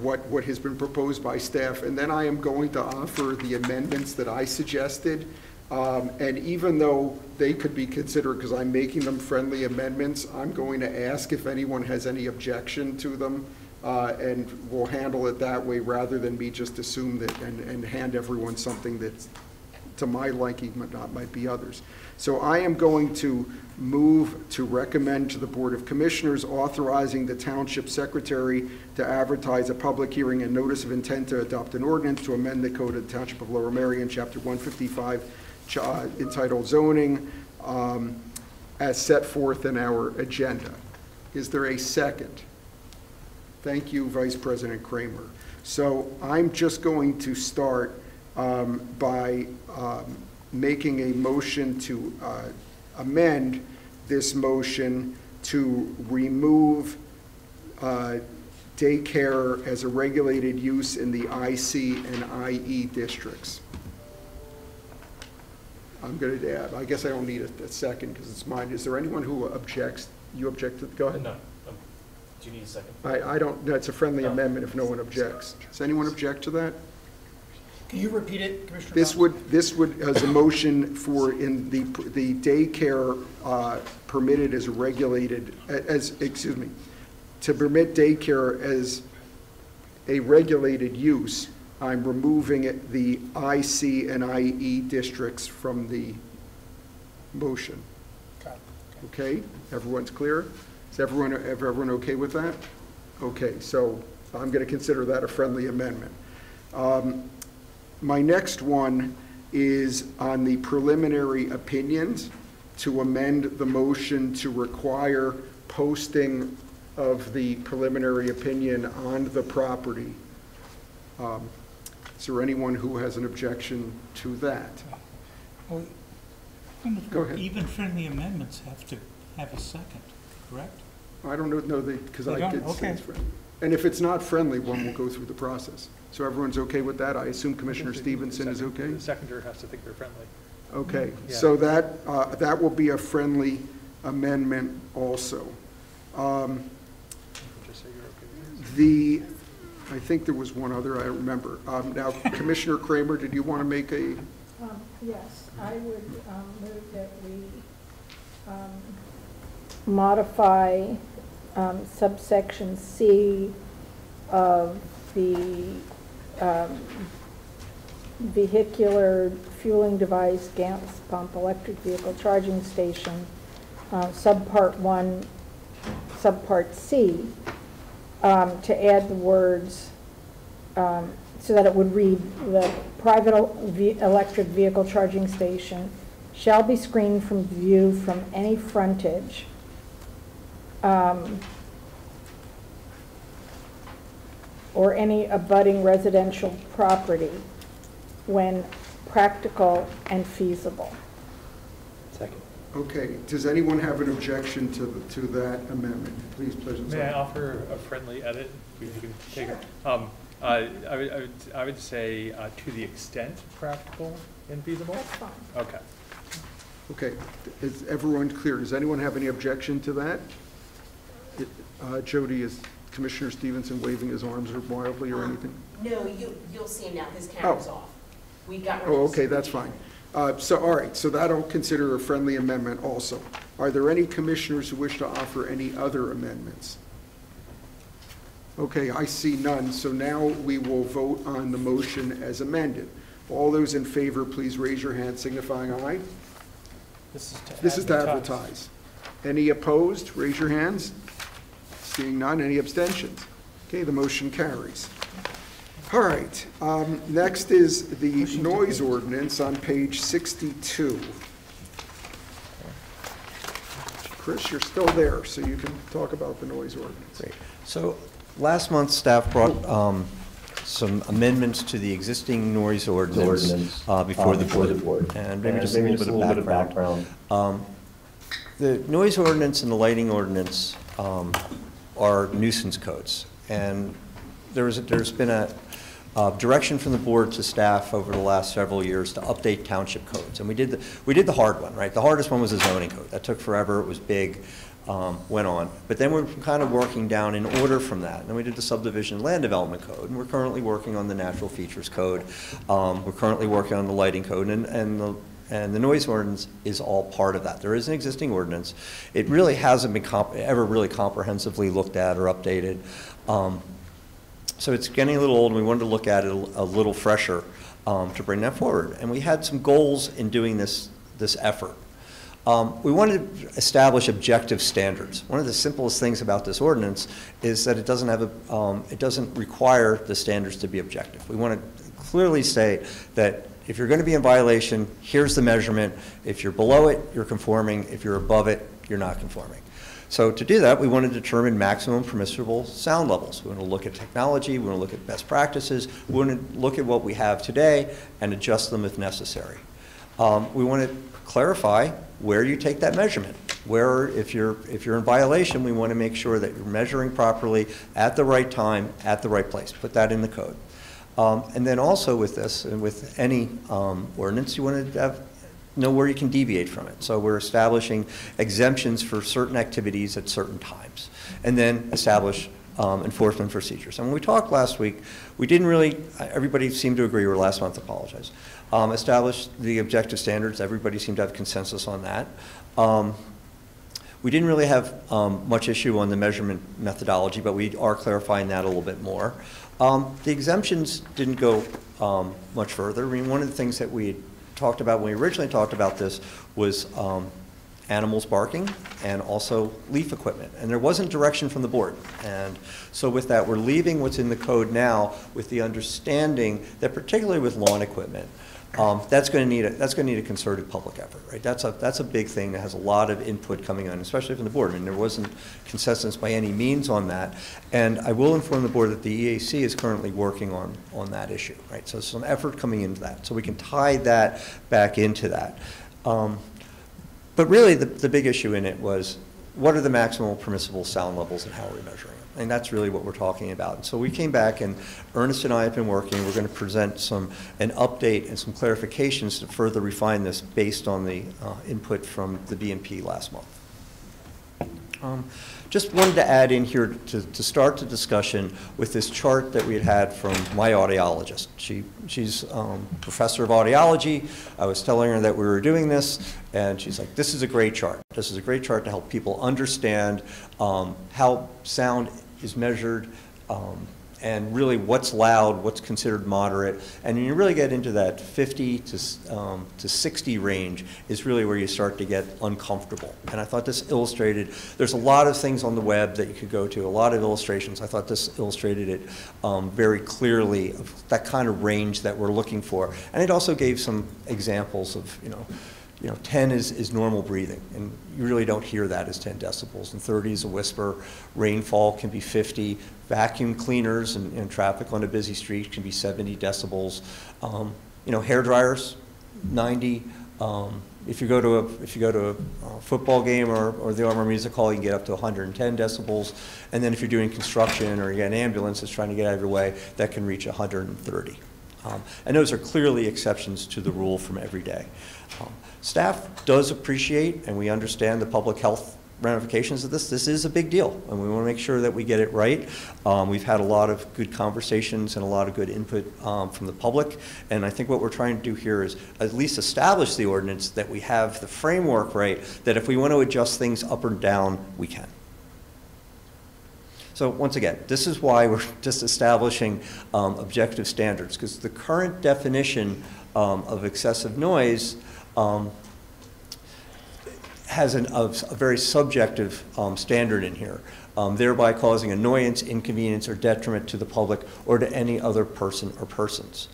what has been proposed by staff, and then I am going to offer the amendments that I suggested. And even though they could be considered, because I'm making them friendly amendments, I'm going to ask if anyone has any objection to them, and we'll handle it that way rather than me just assume that and hand everyone something that's to my liking, but not might be others. So I am going to move to recommend to the Board of Commissioners authorizing the Township Secretary to advertise a public hearing and notice of intent to adopt an ordinance to amend the Code of the Township of Lower Merion, Chapter 155, entitled Zoning, as set forth in our agenda. Is there a second? Thank you, Vice President Kramer. So I'm just going to start by making a motion to amend this motion to remove daycare as a regulated use in the IC and IE districts. I'm going to add, I guess I don't need a second because it's mine. Is there anyone who objects? You object to, go ahead. No. Do you need a second? I don't, that's a friendly amendment if no one objects. Does anyone object to that? Can you repeat it, Commissioner? This would, as a motion for in the daycare permitted as regulated, excuse me, to permit daycare as a regulated use, I'm removing the IC and IE districts from the motion. Okay, everyone's clear? Is everyone okay with that? Okay, so I'm going to consider that a friendly amendment. My next one is on the preliminary opinions, to amend the motion to require posting of the preliminary opinion on the property. Is there anyone who has an objection to that? Well, Go ahead. even friendly amendments have to have a second, correct? I don't know, because They I don't? did say Okay. it's friendly. And if it's not friendly, one will go through the process. So everyone's okay with that? I assume Commissioner Stevenson is okay? The seconder has to think they're friendly. Okay, Yeah. so that will be a friendly amendment also. Just say you're okay. I think there was one other, I don't remember. Now, Commissioner Kramer, did you want to make a, Yes, I would move that we modify subsection C of the vehicular fueling device, gas pump, electric vehicle charging station, subpart 1, subpart C, to add the words, so that it would read, the private electric vehicle charging station shall be screened from view from any frontage or any abutting residential property when practical and feasible. Second. okay, does anyone have an objection to that amendment? Please, President. May I offer a friendly edit? You can take it. I would say to the extent practical and feasible. That's fine. Okay. Okay, is everyone clear? Does anyone have any objection to that? Jody, is Commissioner Stevenson waving his arms wildly or anything? No, you'll see him now, his camera's off. We got rid Oh, of okay, that's fine. So, all right, so that'll consider a friendly amendment also. Are there any commissioners who wish to offer any other amendments? Okay, I see none, so now we will vote on the motion as amended. All those in favor, please raise your hand signifying aye. This is to advertise. Any opposed? Raise your hands. Seeing none, any abstentions? Okay, the motion carries. All right, next is the noise ordinance on page 62. Chris, you're still there, so you can talk about the noise ordinance. Great. So last month, staff brought some amendments to the existing noise ordinance before the board. And maybe just a little bit of background. The noise ordinance and the lighting ordinance are nuisance codes. And there's been a direction from the board to staff over the last several years to update township codes. And we did the hard one, right? The hardest one was the zoning code. That took forever. It was big. Went on. But then we're kind of working down in order from that. And then we did the subdivision and land development code. And we're currently working on the natural features code. We're currently working on the lighting code. And the noise ordinance is all part of that. There is an existing ordinance. It really hasn't been ever really comprehensively looked at or updated. So it's getting a little old, and we wanted to look at it a little fresher to bring that forward. And we had some goals in doing this effort. We wanted to establish objective standards. One of the simplest things about this ordinance is that it doesn't require the standards to be objective. We want to clearly say that if you're going to be in violation, here's the measurement. If you're below it, you're conforming. If you're above it, you're not conforming. So to do that, we want to determine maximum permissible sound levels. We want to look at technology. We want to look at best practices. We want to look at what we have today and adjust them if necessary. We want to clarify where you take that measurement. Where, if you're in violation, we want to make sure that you're measuring properly at the right time, at the right place. Put that in the code. And then also with this, and with any ordinance, you want to know where you can deviate from it. So we're establishing exemptions for certain activities at certain times, and then establish enforcement procedures. And when we talked last week, we didn't really, everybody seemed to agree, or last month, apologize, establish the objective standards. Everybody seemed to have consensus on that. We didn't really have much issue on the measurement methodology, but we are clarifying that a little bit more. The exemptions didn't go much further. I mean, one of the things that we talked about when we originally talked about this was animals barking, and also leaf equipment. And there wasn't direction from the board. And so with that, we're leaving what's in the code now with the understanding that particularly with lawn equipment, that's going to need a concerted public effort, right? That's a big thing that has a lot of input coming on, especially from the board. I mean, there wasn't consensus by any means on that. And I will inform the board that the EAC is currently working on that issue, right? So some effort coming into that. So we can tie that back into that. But really, the big issue in it was, what are the maximal permissible sound levels and how are we measuring them? And that's really what we're talking about. And so we came back, and Ernest and I have been working. We're going to present an update and some clarifications to further refine this based on the input from the B&P last month. Just wanted to add in here to start the discussion with this chart that we had from my audiologist. She's professor of audiology. I was telling her that we were doing this, and she's like, this is a great chart. This is a great chart to help people understand how sound is measured, and really what's loud, what's considered moderate. And when you really get into that 50 to 60 range is really where you start to get uncomfortable. And I thought this illustrated, there's a lot of things on the web that you could go to, a lot of illustrations. I thought this illustrated it very clearly, of that kind of range that we're looking for. And it also gave some examples of, 10 is normal breathing, and you really don't hear that as 10 decibels, and 30 is a whisper. Rainfall can be 50. Vacuum cleaners and traffic on a busy street can be 70 decibels. Hair dryers, 90. If you go to a football game or the Armor Music Hall, you can get up to 110 decibels. And then if you're doing construction or you get an ambulance that's trying to get out of your way, that can reach 130. And those are clearly exceptions to the rule from every day. Staff does appreciate, and we understand the public health ramifications of this. This is a big deal, and we want to make sure that we get it right. We've had a lot of good conversations and a lot of good input from the public, and I think what we're trying to do here is at least establish the ordinance that we have the framework right, that if we want to adjust things up or down, we can. So once again, this is why we're just establishing objective standards, because the current definition of excessive noise has a very subjective standard in here, thereby causing annoyance, inconvenience, or detriment to the public or to any other person or persons.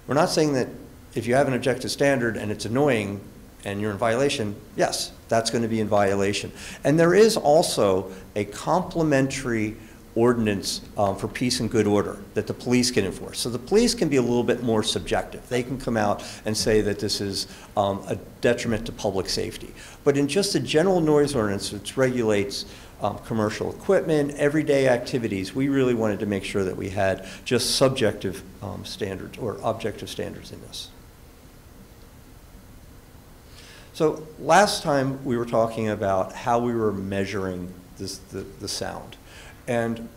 We're not saying that if you have an objective standard and it's annoying and you're in violation, yes, that's going to be in violation. And there is also a complementary ordinance for peace and good order that the police can enforce. So the police can be a little bit more subjective. They can come out and say that this is a detriment to public safety. But in just a general noise ordinance which regulates commercial equipment, everyday activities, we really wanted to make sure that we had just subjective standards or objective standards in this. So last time we were talking about how we were measuring the sound. And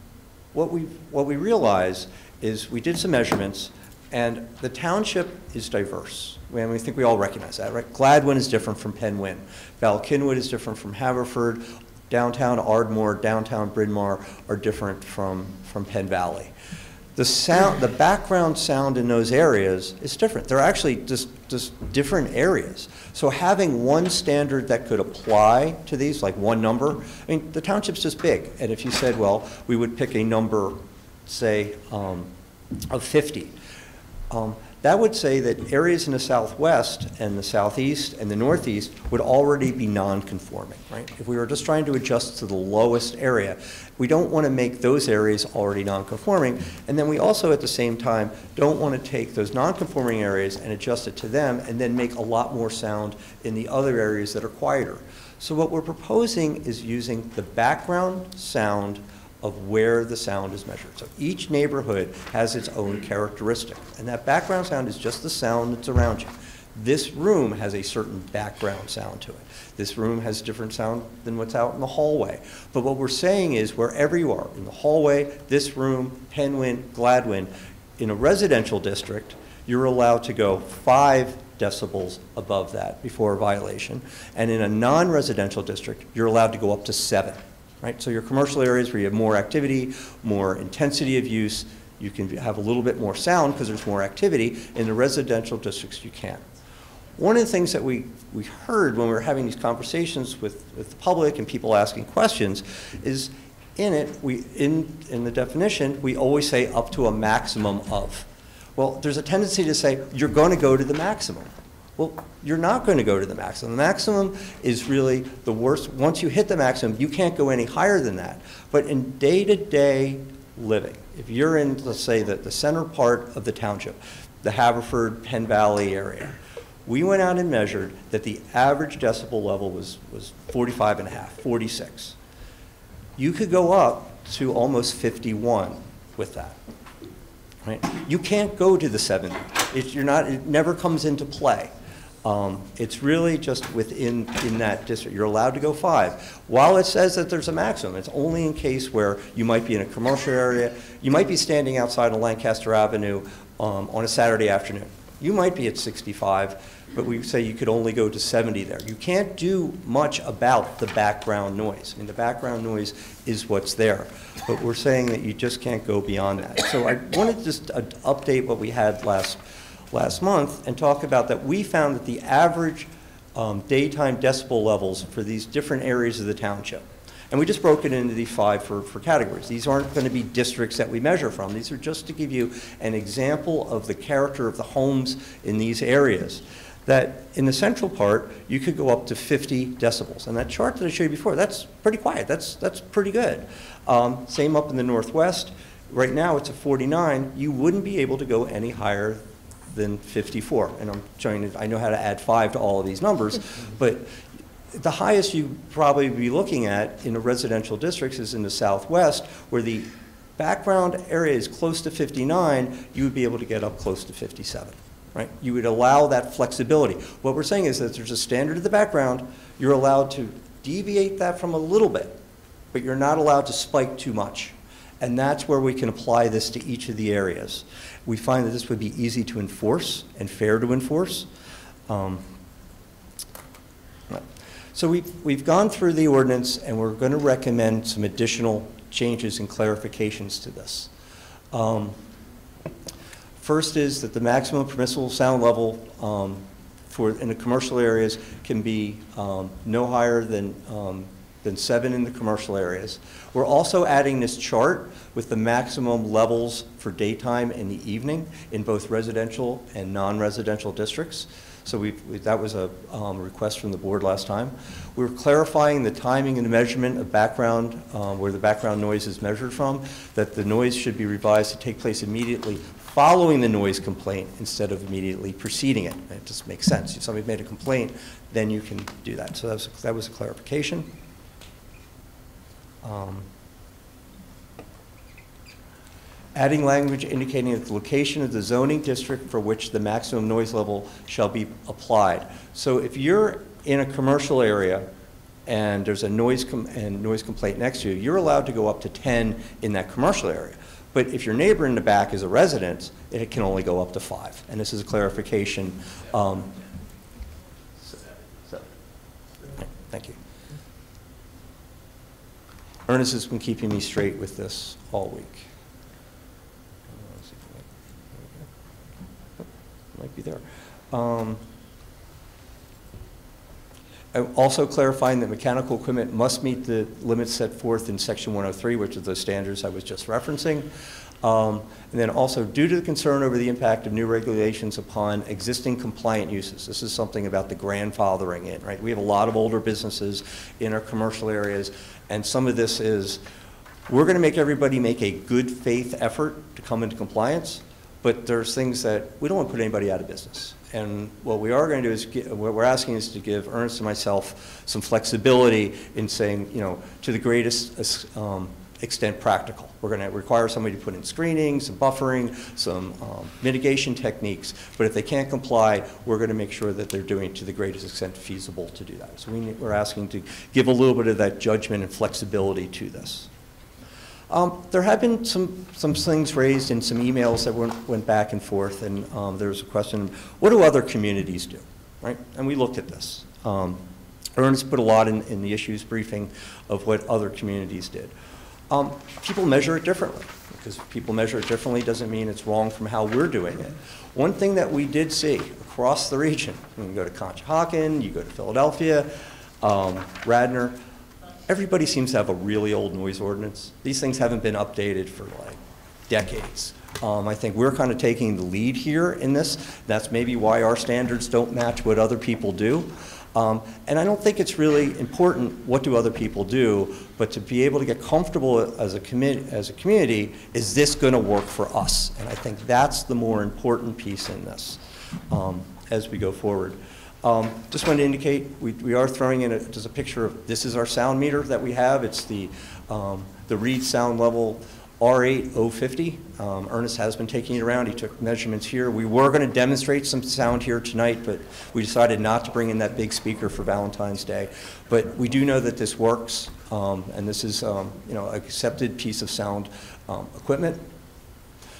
what we realized is we did some measurements, and the township is diverse. And we think we all recognize that, right? Gladwin is different from Penwyn. Valkenwood is different from Haverford. Downtown Ardmore, downtown Bryn Mawr are different from Penn Valley. The background sound in those areas is different. They're actually just different areas. So having one standard that could apply to these, like one number, I mean, the township's just big. And if you said, well, we would pick a number, say, of 50, that would say that areas in the southwest and the southeast and the northeast would already be non-conforming, right? If we were just trying to adjust to the lowest area, we don't want to make those areas already non-conforming. And then we also, at the same time, don't want to take those non-conforming areas and adjust it to them and then make a lot more sound in the other areas that are quieter. So what we're proposing is using the background sound of where the sound is measured. So each neighborhood has its own characteristic, and that background sound is just the sound that's around you. This room has a certain background sound to it. This room has different sound than what's out in the hallway. But what we're saying is wherever you are, in the hallway, this room, Penwyn, Gladwin, in a residential district, you're allowed to go 5 decibels above that before a violation. And in a non-residential district, you're allowed to go up to 7. Right? So your commercial areas where you have more activity, more intensity of use, you can have a little bit more sound because there's more activity. In the residential districts, you can. One of the things that we heard when we were having these conversations with the public and people asking questions is in it, in the definition, we always say up to a maximum of. Well, there's a tendency to say you're going to go to the maximum. Well, you're not going to go to the maximum. The maximum is really the worst. Once you hit the maximum, you can't go any higher than that. But in day-to-day living, if you're in, let's say, the center part of the township, the Haverford, Penn Valley area, we went out and measured that the average decibel level was 45.5, 46. You could go up to almost 51 with that. Right? You can't go to the 70. It never comes into play. It's really just within that district. You're allowed to go 5. While it says that there's a maximum, it's only in case where you might be in a commercial area. You might be standing outside on Lancaster Avenue on a Saturday afternoon. You might be at 65, but we say you could only go to 70 there. You can't do much about the background noise. I mean, the background noise is what's there, but we're saying that you just can't go beyond that. So I wanted to just update what we had last month and talk about that we found that the average daytime decibel levels for these different areas of the township, and we just broke it into these 5 for categories. These aren't going to be districts that we measure from. These are just to give you an example of the character of the homes in these areas. That in the central part, you could go up to 50 decibels. And that chart that I showed you before, that's pretty quiet. That's pretty good. Same up in the northwest. Right now, it's a 49. You wouldn't be able to go any higher than 54. And I'm showing you, I know how to add 5 to all of these numbers, but the highest you probably be looking at in the residential districts is in the southwest, where the background area is close to 59, you would be able to get up close to 57, right? You would allow that flexibility. What we're saying is that there's a standard of the background, you're allowed to deviate that from a little bit, but you're not allowed to spike too much. And that's where we can apply this to each of the areas. We find that this would be easy to enforce and fair to enforce. So we've gone through the ordinance, and we're going to recommend some additional changes and clarifications to this. First is that the maximum permissible sound level in the commercial areas can be no higher than 7 in the commercial areas. We're also adding this chart with the maximum levels for daytime and the evening in both residential and non-residential districts. So that was a request from the board last time. We're clarifying the timing and the measurement of background, where the background noise is measured from, that the noise should be revised to take place immediately following the noise complaint instead of immediately preceding it. It just makes sense. If somebody made a complaint, then you can do that. So that was a clarification. Adding language indicating that the location of the zoning district for which the maximum noise level shall be applied. So if you're in a commercial area and there's a noise complaint next to you, you're allowed to go up to 10 in that commercial area. But if your neighbor in the back is a resident, it can only go up to 5. And this is a clarification. Thank you. Ernest has been keeping me straight with this all week. Might be there. Also clarifying that mechanical equipment must meet the limits set forth in Section 103, which are the standards I was just referencing. And then also, due to the concern over the impact of new regulations upon existing compliant uses, this is something about the grandfathering in, right? We have a lot of older businesses in our commercial areas, and some of this is, we're going to make everybody make a good faith effort to come into compliance, but there's things that we don't want to put anybody out of business. And what we are going to do is, what we're asking is to give Ernest and myself some flexibility in saying, to the greatest extent practical. We're going to require somebody to put in screening, some buffering, some mitigation techniques, but if they can't comply, we're going to make sure that they're doing it to the greatest extent feasible to do that. So we're asking to give a little bit of that judgment and flexibility to this. There have been some things raised in some emails that went back and forth, and there was a question, what do other communities do, right? And we looked at this. Ernest put a lot in the issues briefing of what other communities did. People measure it differently. Because people measure it differently doesn't mean it's wrong from how we're doing it. One thing that we did see across the region, you can go to Conshohocken, you go to Philadelphia, Radnor, everybody seems to have a really old noise ordinance. These things haven't been updated for like decades. I think we're kind of taking the lead here in this. That's maybe why our standards don't match what other people do. And I don't think it's really important what do other people do, but to be able to get comfortable as a community, is this going to work for us? And I think that's the more important piece in this as we go forward. Just wanted to indicate we are throwing in just a picture of this is our sound meter that we have. It's the Reed sound level R8 050. Ernest has been taking it around. He took measurements here. We were going to demonstrate some sound here tonight, but we decided not to bring in that big speaker for Valentine's Day. But we do know that this works, and this is you know, an accepted piece of sound equipment.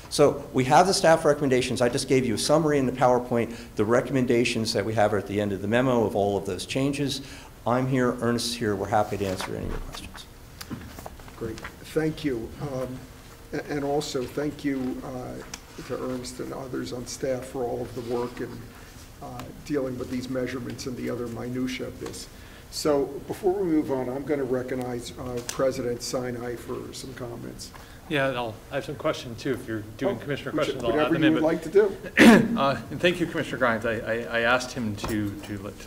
So we have the staff recommendations. I just gave you a summary in the PowerPoint. The recommendations that we have are at the end of the memo of all of those changes. I'm here, Ernest is here. We're happy to answer any of your questions. Great, thank you. And also, thank you to Ernst and others on staff for all of the work in dealing with these measurements and the other minutiae of this. So before we move on, I'm going to recognize President Sinai for some comments. Yeah, I have some questions too. If you're doing commissioner questions, I'll add whatever them you in. would like to do. And thank you, Commissioner Grimes. I asked him to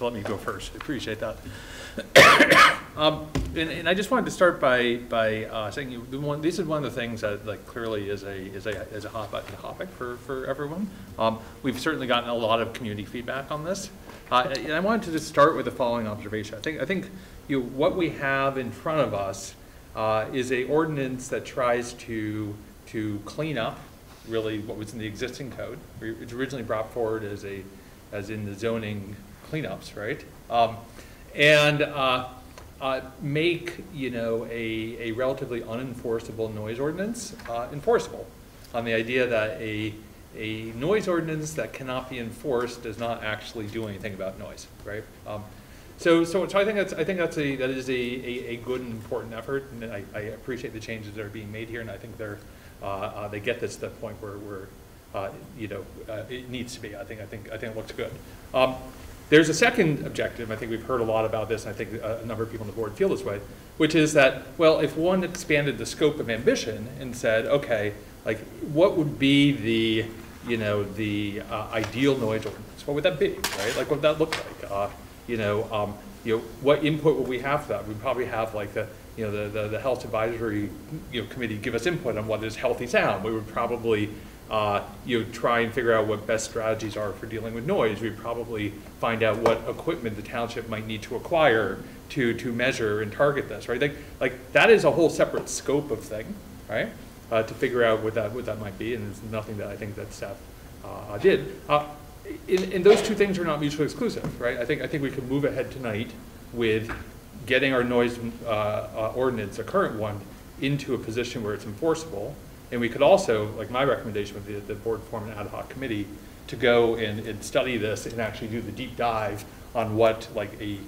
let me go first. I appreciate that. And I just wanted to start by saying this is one of the things that like clearly is a hot button topic for everyone. We've certainly gotten a lot of community feedback on this, and I wanted to just start with the following observation. I think what we have in front of us is a ordinance that tries to clean up really what was in the existing code. It's originally brought forward as in the zoning cleanups, right? And make a relatively unenforceable noise ordinance enforceable, on the idea that a noise ordinance that cannot be enforced does not actually do anything about noise, right? So I think that is a good and important effort, and I appreciate the changes that are being made here, and I think they get this to the point where it needs to be. I think it looks good. There's a second objective. I think we've heard a lot about this, and I think a number of people on the board feel this way, which is that, well, if one expanded the scope of ambition and said, okay, like what would be the ideal noise ordinance? What would that be, right? Like what would that look like? What input would we have for that? We'd probably have like the health advisory committee give us input on what is healthy sound. We would probably try and figure out what best strategies are for dealing with noise. We'd probably find out what equipment the township might need to acquire to measure and target this, right? Like that is a whole separate scope of thing, right? To figure out what that might be, and there's nothing that I think that staff did. And those two things are not mutually exclusive, right? I think we could move ahead tonight with getting our noise ordinance, a current one, into a position where it's enforceable. And we could also, like my recommendation would be that the board form an ad hoc committee to go and study this and actually do the deep dive on what like a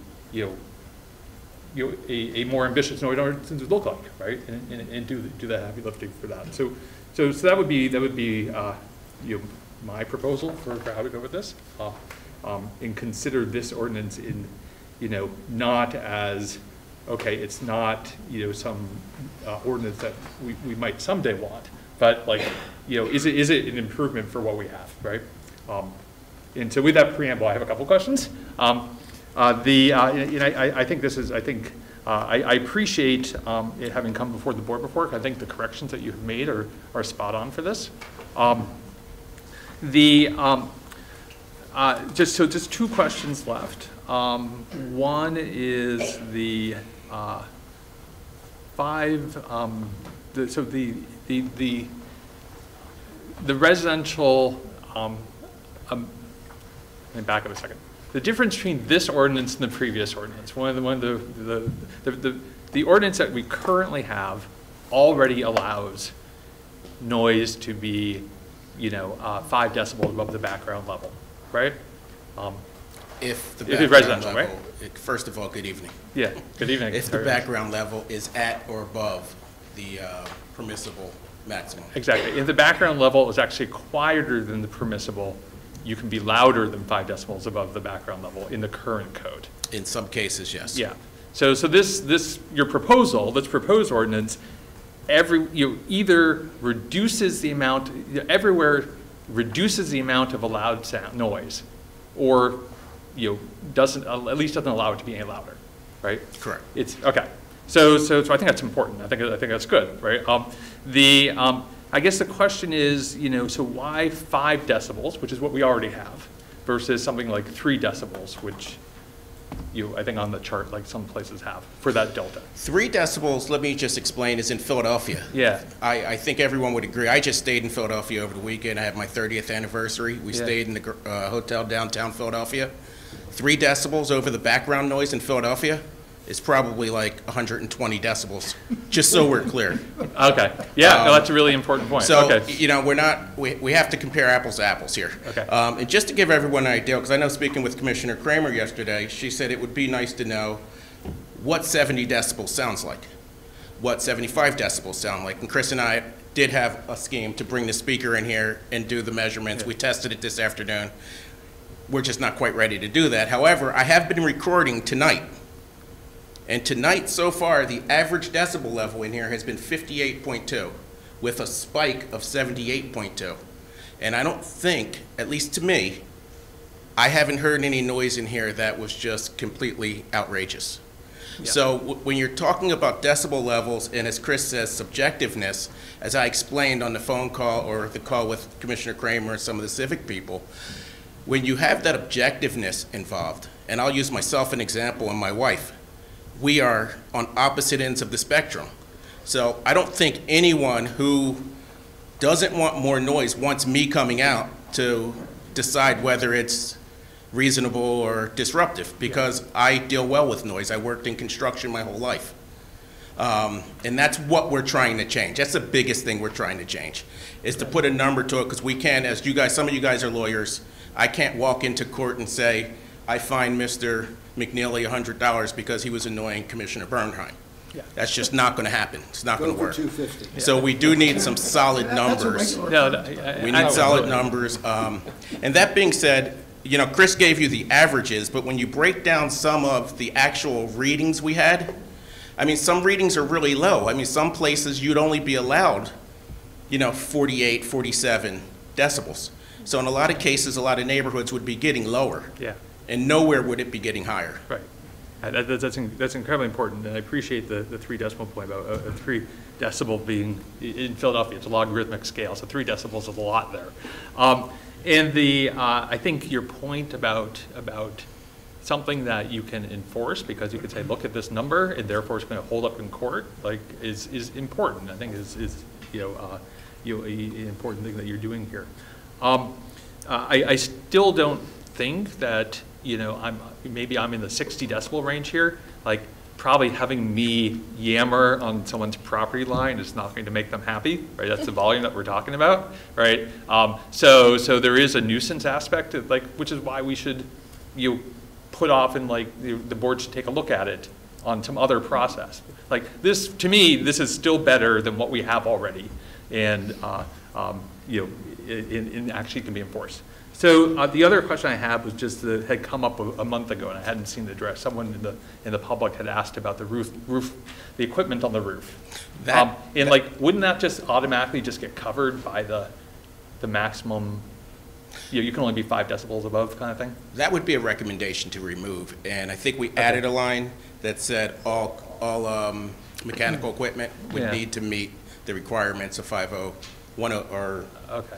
more ambitious noise ordinance would look like, right? And do the heavy lifting for that. So that would be my proposal for how to go with this, and consider this ordinance in not as okay, it's not some ordinance that we might someday want, but like is it an improvement for what we have, right? And so with that preamble, I have a couple questions. I appreciate it having come before the board before. I think the corrections that you have made are spot on for this. Just two questions left. One is the residential. Let me back up a second. The difference between this ordinance and the previous ordinance. The ordinance that we currently have already allows noise to be 5 decibels above the background level, right? If the it's background residential, level, right? First of all, good evening. Yeah, good evening. If the background level is at or above the permissible maximum. Exactly. If the background level is actually quieter than the permissible, you can be louder than 5 decibels above the background level in the current code. In some cases, yes. Yeah. So this your proposal, this proposed ordinance, either reduces the amount, everywhere reduces the amount of allowed sound noise, or doesn't, at least doesn't allow it to be any louder, right? Correct. It's okay. So I think that's important. I think that's good, right? I guess the question is, so why 5 decibels, which is what we already have, versus something like 3 decibels, which I think on the chart, like some places have, for that delta. 3 decibels, let me just explain, is in Philadelphia. Yeah. I think everyone would agree. I just stayed in Philadelphia over the weekend. I had my 30th anniversary. We stayed in the hotel downtown Philadelphia. 3 decibels over the background noise in Philadelphia is probably like 120 decibels, just so we're clear. Okay. Yeah, no, that's a really important point. So, okay. we have to compare apples to apples here. Okay. And just to give everyone an idea, because I know speaking with Commissioner Kramer yesterday, she said it would be nice to know what 70 decibels sounds like, what 75 decibels sound like. And Chris and I did have a scheme to bring the speaker in here and do the measurements. Yeah. We tested it this afternoon. We're just not quite ready to do that. However, I have been recording tonight. And tonight, so far, the average decibel level in here has been 58.2, with a spike of 78.2. And I don't think, at least to me, I haven't heard any noise in here that was just completely outrageous. Yeah. So when you're talking about decibel levels, and as Chris says, subjectiveness, as I explained on the phone call or the call with Commissioner Kramer and some of the civic people, when you have that objectiveness involved, and I'll use myself an example and my wife, we are on opposite ends of the spectrum. So I don't think anyone who doesn't want more noise wants me coming out to decide whether it's reasonable or disruptive, because I deal well with noise. I worked in construction my whole life. And that's what we're trying to change. That's the biggest thing we're trying to change, is to put a number to it, because we can't, as you guys, some of you guys are lawyers, I can't walk into court and say, I find Mr. McNeely $100 because he was annoying Commissioner Bernheim. Yeah. That's just not going to happen. It's not going to work. $250. So we do need some solid numbers. We need solid numbers. And that being said, Chris gave you the averages, but when you break down some of the actual readings we had, I mean, some readings are really low. I mean, some places you'd only be allowed, 48, 47 decibels. So in a lot of cases, a lot of neighborhoods would be getting lower. Yeah. And nowhere would it be getting higher. Right. That's incredibly important, and I appreciate the 3 decibel point about a 3 decibel being, in Philadelphia, it's a logarithmic scale, so 3 decibels is a lot there. And I think your point about something that you can enforce, because you could say, look at this number, and therefore it's going to hold up in court, is important. I think is an important thing that you're doing here. I still don't think that, maybe I'm in the 60 decibel range here. Like, probably having me yammer on someone's property line is not going to make them happy, right? That's the volume that we're talking about, right? So there is a nuisance aspect, which is why we should, put off and the board should take a look at it on some other process. Like this, to me, this is still better than what we have already, and it actually can be enforced. So the other question I had was just that had come up a month ago, and I hadn't seen it addressed. Someone in the public had asked about the roof, the equipment on the roof, wouldn't that just automatically just get covered by the maximum? You can only be 5 decibels above, kind of thing. That would be a recommendation to remove, and I think we added a line that said all mechanical equipment would need to meet the requirements of 5010 or. Okay.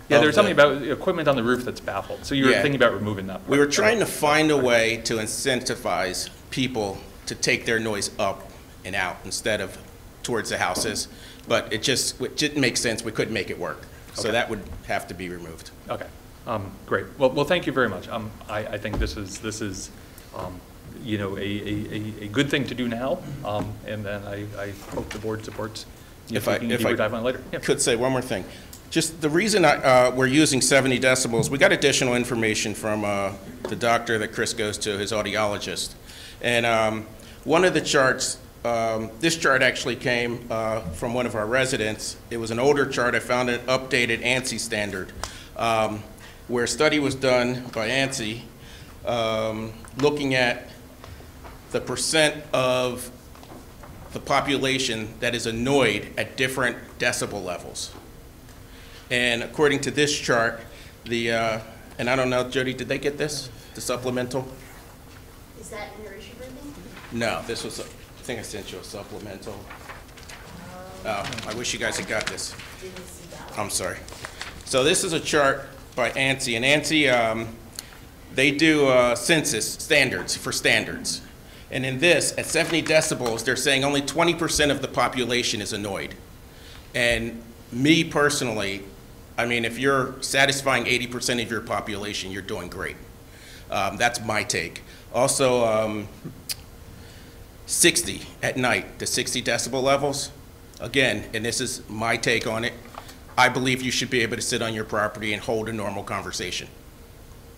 Yeah, there's something about equipment on the roof that's baffled. So you were thinking about removing that part. We were trying to find a way to incentivize people to take their noise up and out instead of towards the houses, but it didn't make sense. We couldn't make it work. So that would have to be removed. Okay, great. Well, thank you very much. I think this is a good thing to do now, and then I hope the board supports. If I dive on it later. Yeah. Could say one more thing. Just the reason we're using 70 decibels, we got additional information from the doctor that Chris goes to, his audiologist. And one of the charts This chart actually came from one of our residents. It was an older chart. I found an updated ANSI standard, where a study was done by ANSI looking at the percent of the population that is annoyed at different decibel levels. And according to this chart, and I don't know, Jody, did they get this? The supplemental? Is that in your issue briefing? No, this was, I think I sent you a supplemental. Oh, I wish you guys had got this. Didn't see that. I'm sorry. So this is a chart by ANSI, and ANSI, they do census standards for standards. And in this, at 70 decibels, they're saying only 20% of the population is annoyed. And me personally, I mean, if you're satisfying 80% of your population, you're doing great. That's my take. Also, 60 at night, the 60 decibel levels, again, and this is my take on it, I believe you should be able to sit on your property and hold a normal conversation.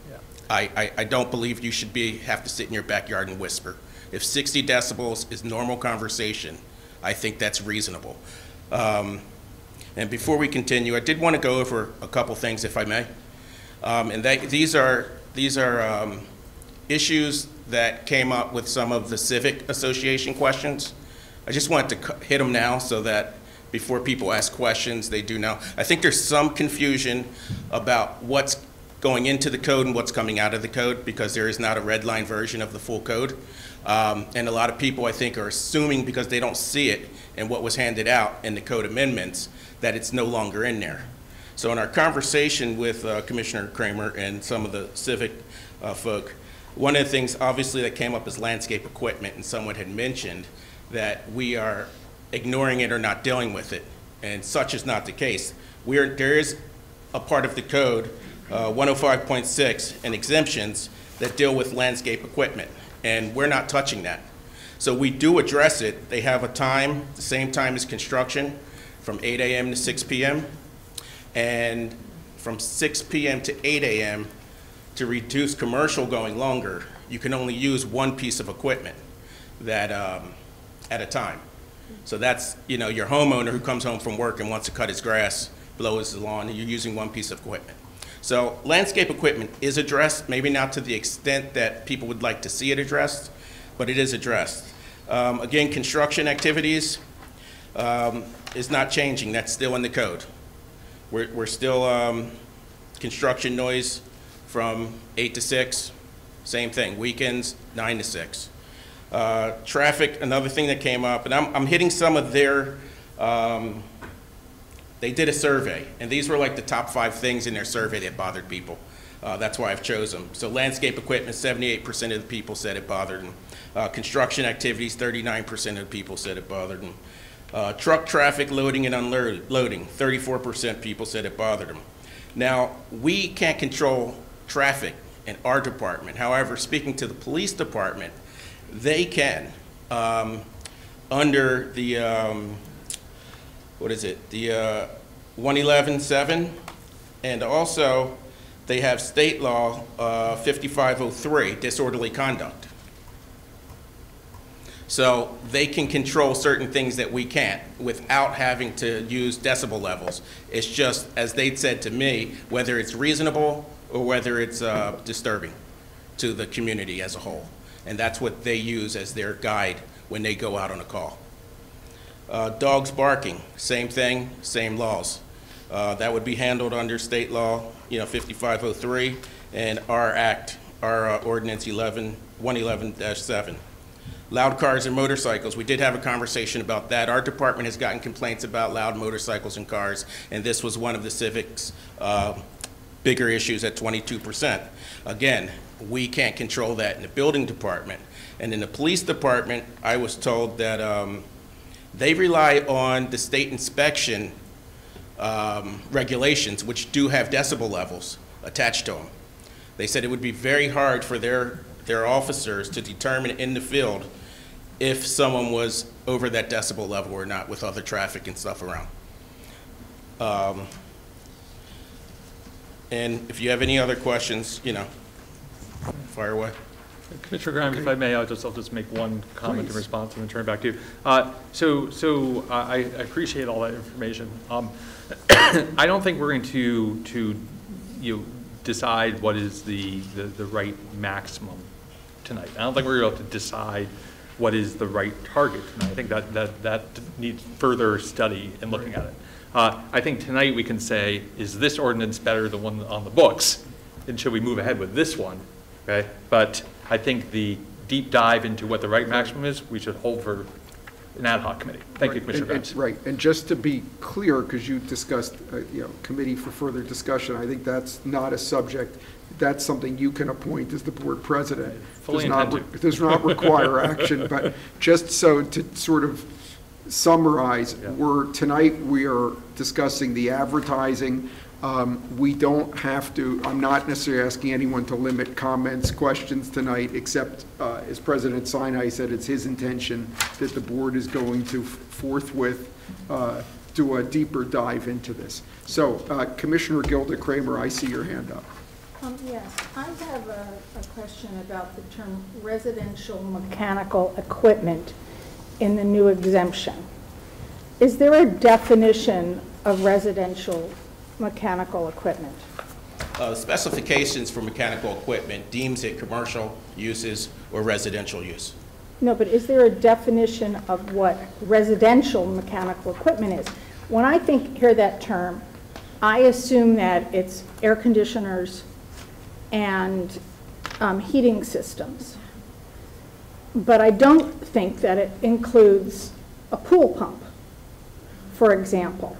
Yeah. I don't believe you should have to sit in your backyard and whisper. If 60 decibels is normal conversation, I think that's reasonable. And before we continue, I did want to go over a couple things, if I may. And these are issues that came up with some of the Civic Association questions. I just wanted to hit them now so that before people ask questions, they do know. I think there's some confusion about what's going into the code and what's coming out of the code, because there is not a red line version of the full code. And a lot of people, I think, are assuming because they don't see it in what was handed out in the code amendments that it's no longer in there. So in our conversation with Commissioner Kramer and some of the Civic folk, one of the things obviously that came up is landscape equipment, and someone had mentioned that we are ignoring it or not dealing with it, and such is not the case. There is a part of the code, 105.6, and exemptions that deal with landscape equipment, and we're not touching that. So we do address it. They have a time, the same time as construction, from 8 a.m. to 6 p.m., and from 6 p.m. to 8 a.m. to reduce commercial going longer, you can only use one piece of equipment that at a time. So that's, you know, your homeowner who comes home from work and wants to cut his grass, blow his lawn, and you're using one piece of equipment. So landscape equipment is addressed, maybe not to the extent that people would like to see it addressed, but it is addressed. Again, construction activities is not changing. That's still in the code. We're still construction noise from 8 to 6, same thing. Weekends, 9 to 6. Traffic, another thing that came up, and I'm hitting some of their, they did a survey, and these were like the top 5 things in their survey that bothered people. That's why I've chosen them. So landscape equipment, 78% of the people said it bothered them. Construction activities, 39% of the people said it bothered them. Truck traffic loading and unloading, 34% people said it bothered them. Now, we can't control traffic in our department. However, speaking to the police department, they can, under the, what is it, the 111.7, and also they have state law 5503, disorderly conduct. So they can control certain things that we can't without having to use decibel levels. It's just, as they said to me, whether it's reasonable or whether it's disturbing to the community as a whole. And that's what they use as their guide when they go out on a call. Dogs barking, same thing, same laws. That would be handled under state law, 5503, and our act, our ordinance 111-7. Loud cars and motorcycles, we did have a conversation about that. Our department has gotten complaints about loud motorcycles and cars, and this was one of the Civic's bigger issues at 22%. Again, we can't control that in the building department. And in the police department, I was told that they rely on the state inspection regulations, which do have decibel levels attached to them. They said it would be very hard for their officers to determine in the field if someone was over that decibel level or not with other traffic and stuff around. And if you have any other questions, fire away. Commissioner Grimes, if I may, I'll just make one comment in response and then turn it back to you. So I appreciate all that information. I don't think we're going to decide what is the right maximum tonight. I don't think we're able to decide what is the right target tonight. I think that needs further study and looking at it. I think tonight we can say, is this ordinance better than one on the books? And should we move ahead with this one? Okay, but I think the deep dive into what the right maximum is, we should hold for an ad hoc committee. Thank you, Commissioner Grimes. Right, and just to be clear, because you discussed, committee for further discussion, I think that's not a subject, that's something you can appoint as the board president. Does not require action, but just so to sort of summarize, tonight we are discussing the advertising. We don't have to, I'm not necessarily asking anyone to limit comments, questions tonight, except as President Sinai said, it's his intention that the board is going to forthwith do a deeper dive into this. So Commissioner Gilda Kramer, I see your hand up. Yes, I have a question about the term residential mechanical equipment in the new exemption. Is there a definition of residential mechanical equipment? Specifications for mechanical equipment deems it commercial uses or residential use. No, but is there a definition of what residential mechanical equipment is? When I hear that term, I assume that it's air conditioners and heating systems. But I don't think that it includes a pool pump, for example.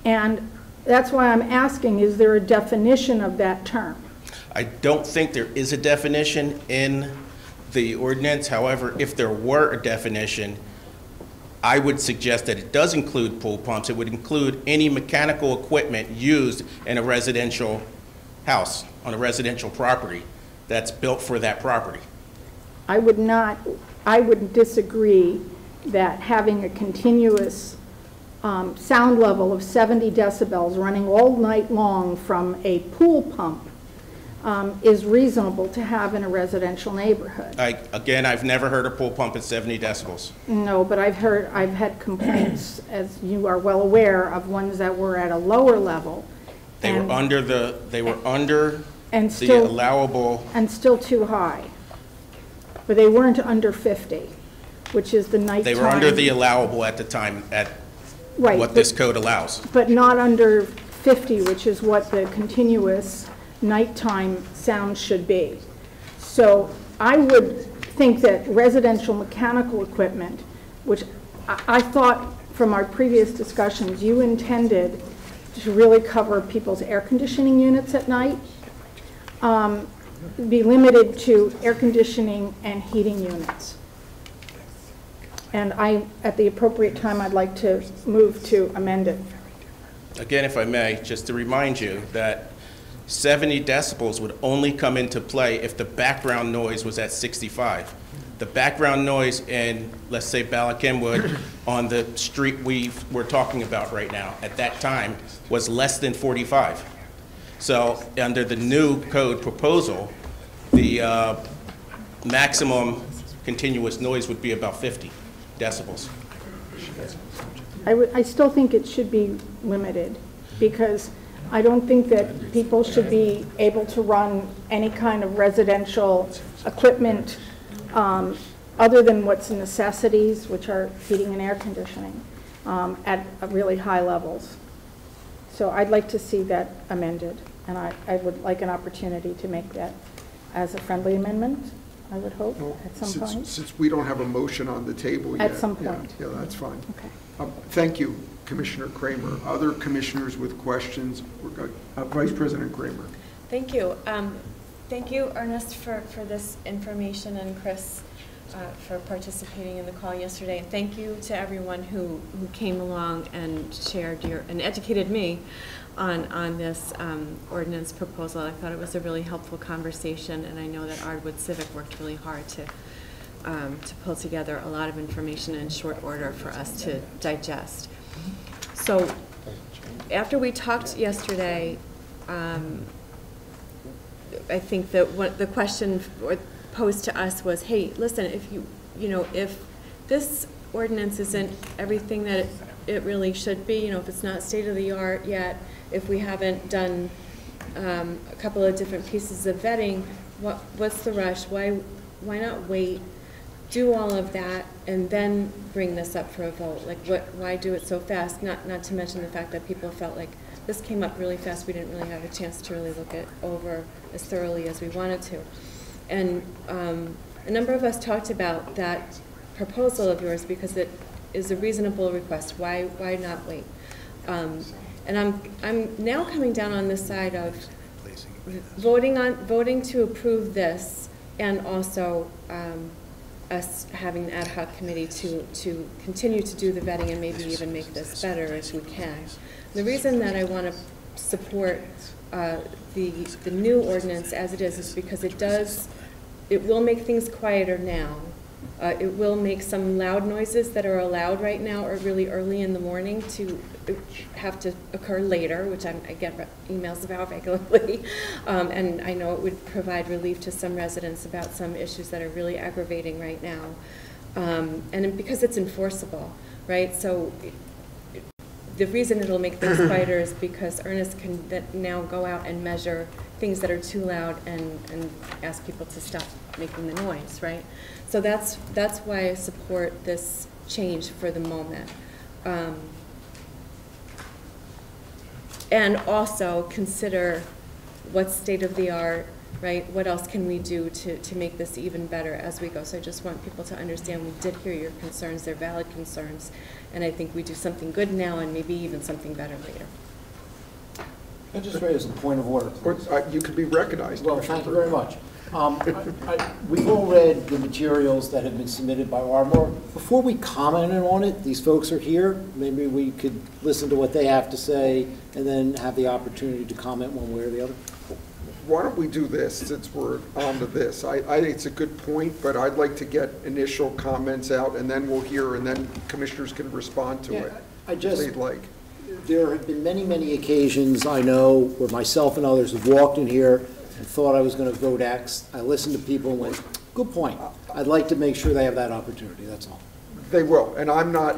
And that's why I'm asking, is there a definition of that term? I don't think there is a definition in the ordinance. However, if there were a definition, I would suggest that it does include pool pumps. It would include any mechanical equipment used in a residential house, on a residential property that's built for that property. I would disagree that having a continuous sound level of 70 decibels running all night long from a pool pump is reasonable to have in a residential neighborhood. Again, I've never heard a pool pump at 70 decibels. No, but I've had complaints, as you are well aware, of ones that were at a lower level. They were under the allowable. And still too high. But they weren't under 50, which is the nighttime. They were under the allowable at the time, what this code allows. But not under 50, which is what the continuous nighttime sound should be. So I would think that residential mechanical equipment, which I thought from our previous discussions you intended to really cover people's air conditioning units at night, be limited to air conditioning and heating units. And at the appropriate time, I'd like to move to amend it. Again, if I may, just to remind you that 70 decibels would only come into play if the background noise was at 65. The background noise in, let's say, Bala Cynwyd on the street we're talking about right now, at that time, was less than 45. So under the new code proposal, the maximum continuous noise would be about 50 decibels. I still think it should be limited, because I don't think that people should be able to run any kind of residential equipment other than what's necessities, which are heating and air conditioning, at really high levels. So I'd like to see that amended, and I would like an opportunity to make that as a friendly amendment, I would hope, at some point. Since we don't have a motion on the table yet. At some point. Yeah, that's fine. Okay. Thank you, Commissioner Kramer. Other commissioners with questions? Vice President Kramer. Thank you. Thank you, Ernest, for this information, and Chris for participating in the call yesterday. And thank you to everyone who came along and shared and educated me on this ordinance proposal. I thought it was a really helpful conversation, and I know that Ardwood Civic worked really hard to pull together a lot of information in short order for us to digest. So after we talked yesterday, I think that the question or posed to us was, hey, listen, if if this ordinance isn't everything that it really should be, if it's not state of the art yet, if we haven't done a couple of different pieces of vetting, what's the rush? Why not wait, do all of that, and then bring this up for a vote? Like, why do it so fast? Not to mention the fact that people felt like this came up really fast. We didn't really have a chance to really look it over as thoroughly as we wanted to. And a number of us talked about that proposal of yours because it is a reasonable request. Why not wait? And I'm now coming down on this side of voting to approve this, and also us having the ad hoc committee to continue to do the vetting and maybe even make this better if we can. The reason that I want to support the new ordinance as it is because it will make things quieter now. It will make some loud noises that are allowed right now or really early in the morning to have to occur later, which I get emails about regularly. And I know it would provide relief to some residents about some issues that are really aggravating right now. And because it's enforceable, right? So the reason it'll make things quieter is because Ernest can now go out and measure things that are too loud and ask people to stop making the noise, right? So that's why I support this change for the moment. And also consider what's state of the art, right? What else can we do to make this even better as we go? So I just want people to understand we did hear your concerns. They're valid concerns. And I think we do something good now and maybe even something better later. I just raise a point of order, please. You could be recognized. Well, thank you very much. We've all read the materials that have been submitted by Ardmore. Before we commented on it, these folks are here. Maybe we could listen to what they have to say and then have the opportunity to comment one way or the other. Why don't we do this, since we're on to this? I think it's a good point, but I'd like to get initial comments out, and then we'll hear, and then commissioners can respond to it if they'd like. There have been many, many occasions, I know, where myself and others have walked in here and thought I was going to vote X. I listened to people and went, good point. I'd like to make sure they have that opportunity, that's all. They will, and I'm not,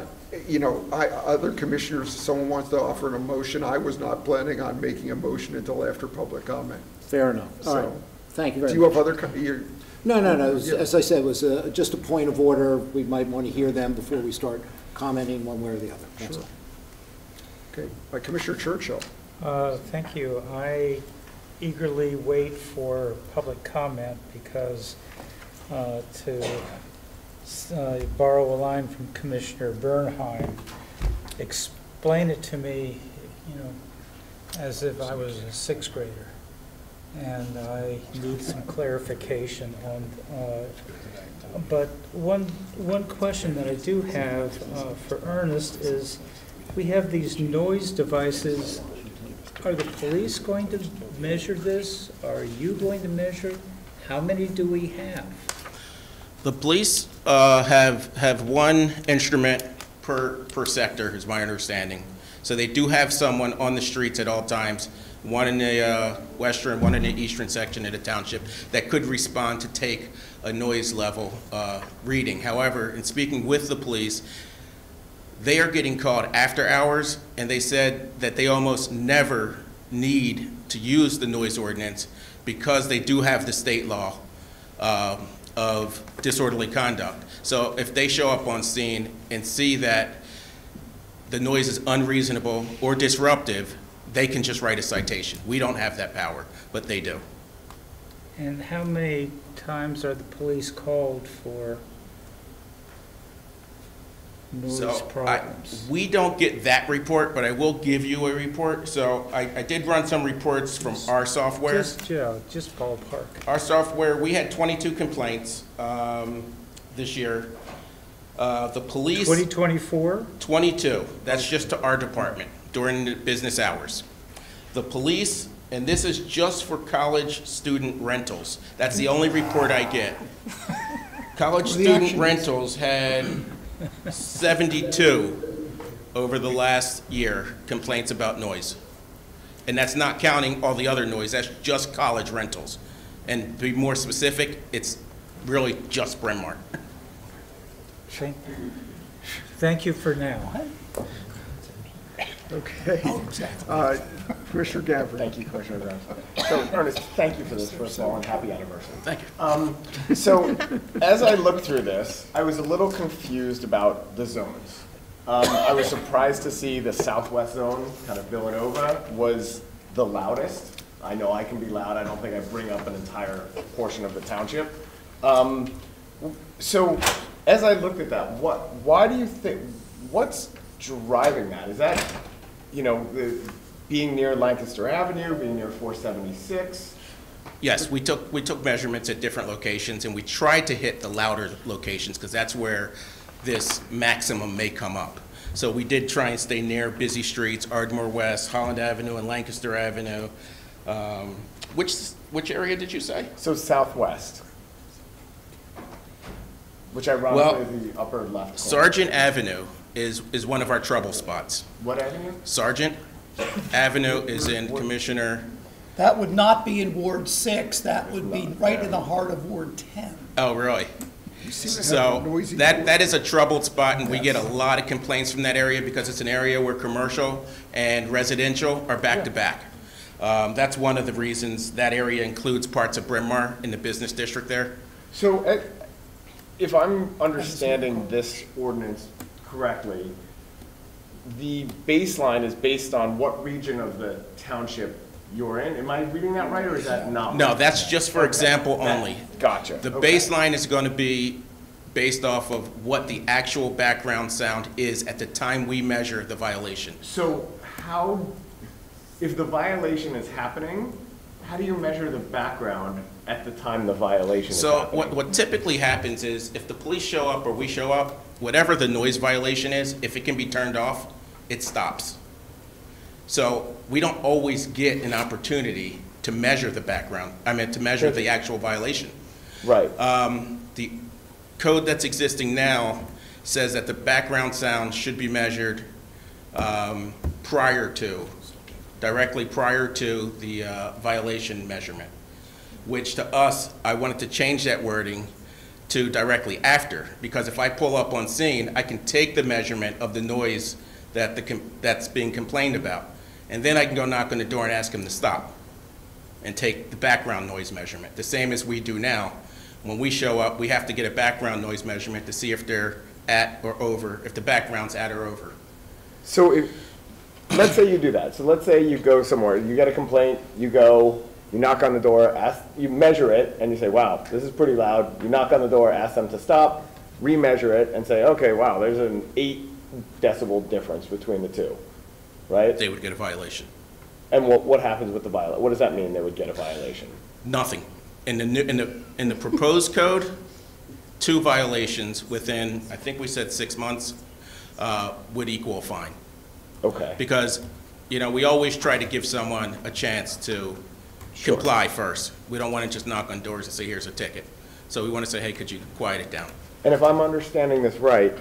other commissioners, if someone wants to offer an motion, I was not planning on making a motion until after public comment. Fair enough. All right. Thank you very much. Do you have other? No. As I said, it was just a point of order. We might want to hear them before we start commenting one way or the other. That's all. Okay. Commissioner Churchill. Thank you. I eagerly wait for public comment because to borrow a line from Commissioner Bernheim, explain it to me, as if I was a sixth grader. And I need some clarification on, but one question that I do have for Ernest is, we have these noise devices. Are the police going to measure this? Are you going to measure it? How many do we have? The police have one instrument per sector, is my understanding. So they do have someone on the streets at all times, one in the western, one in the eastern section of the township, that could respond to take a noise level reading. However, in speaking with the police, they are getting called after hours, and they said that they almost never need to use the noise ordinance because they do have the state law of disorderly conduct. So if they show up on scene and see that the noise is unreasonable or disruptive, they can just write a citation. We don't have that power, but they do. And how many times are the police called for noise problems? We don't get that report, but I will give you a report. So I did run some reports from our software. Just ballpark. Our software, we had 22 complaints this year. The police... 2024? 22. That's just to our department during the business hours. The police, and this is just for college student rentals. That's the only report I get. College student rentals had 72 over the last year complaints about noise. And that's not counting all the other noise. That's just college rentals. And to be more specific, it's really just Bryn Mawr. Thank you for now. Okay. Commissioner Gafford. Thank you, Commissioner Grimes. So, Ernest, thank you for this, first of all, and happy anniversary. Thank you. So, as I looked through this, I was a little confused about the zones. I was surprised to see the southwest zone, kind of Villanova, was the loudest. I know I can be loud. I don't think I bring up an entire portion of the township. So, as I looked at that, why do you think, what's driving that? Is that, you know, being near Lancaster Avenue, being near 476? Yes, we took measurements at different locations, and we tried to hit the louder locations because that's where this maximum may come up. So we did try and stay near busy streets, Ardmore West, Holland Avenue, and Lancaster Avenue. Which area did you say? So southwest, which ironically is the upper left corner. Sargent Avenue is one of our trouble spots. What avenue? Sargent Avenue is in Commissioner. That would not be in Ward 6, that would be right in the heart of Ward 10. Oh, really? So that is a troubled spot, and we get a lot of complaints from that area because it's an area where commercial and residential are back to back. That's one of the reasons that area includes parts of Bryn Mawr in the business district there. So if I'm understanding this ordinance correctly, the baseline is based on what region of the township you're in. Am I reading that right, or is that not? No, that's just for example only. Gotcha. The baseline is going to be based off of what the actual background sound is at the time we measure the violation. So how, if the violation is happening, how do you measure the background at the time the violation is happening? So what typically happens is if the police show up or we show up, whatever the noise violation is, if it can be turned off, it stops. So we don't always get an opportunity to measure the background, to measure the actual violation. Right. The code that's existing now says that the background sound should be measured directly prior to the violation measurement, which to us, I wanted to change that wording to directly after, because if I pull up on scene, I can take the measurement of the noise that's being complained about, and then I can go knock on the door and ask them to stop and take the background noise measurement, the same as we do now. When we show up, we have to get a background noise measurement to see if they're at or over, if the background's at or over. So let's say you do that. So let's say you go somewhere, you get a complaint, you go, you knock on the door, you measure it, and you say, wow, this is pretty loud. You knock on the door, ask them to stop, remeasure it, and say, okay, wow, there's an 8 decibel difference between the two, right? They would get a violation. And what happens with the violation? What does that mean, they would get a violation? Nothing. In the proposed code, 2 violations within, I think we said 6 months, would equal a fine. Okay. Because, you know, we always try to give someone a chance to comply first. We don't want to just knock on doors and say, here's a ticket. So we want to say, hey, could you quiet it down? And if I'm understanding this right,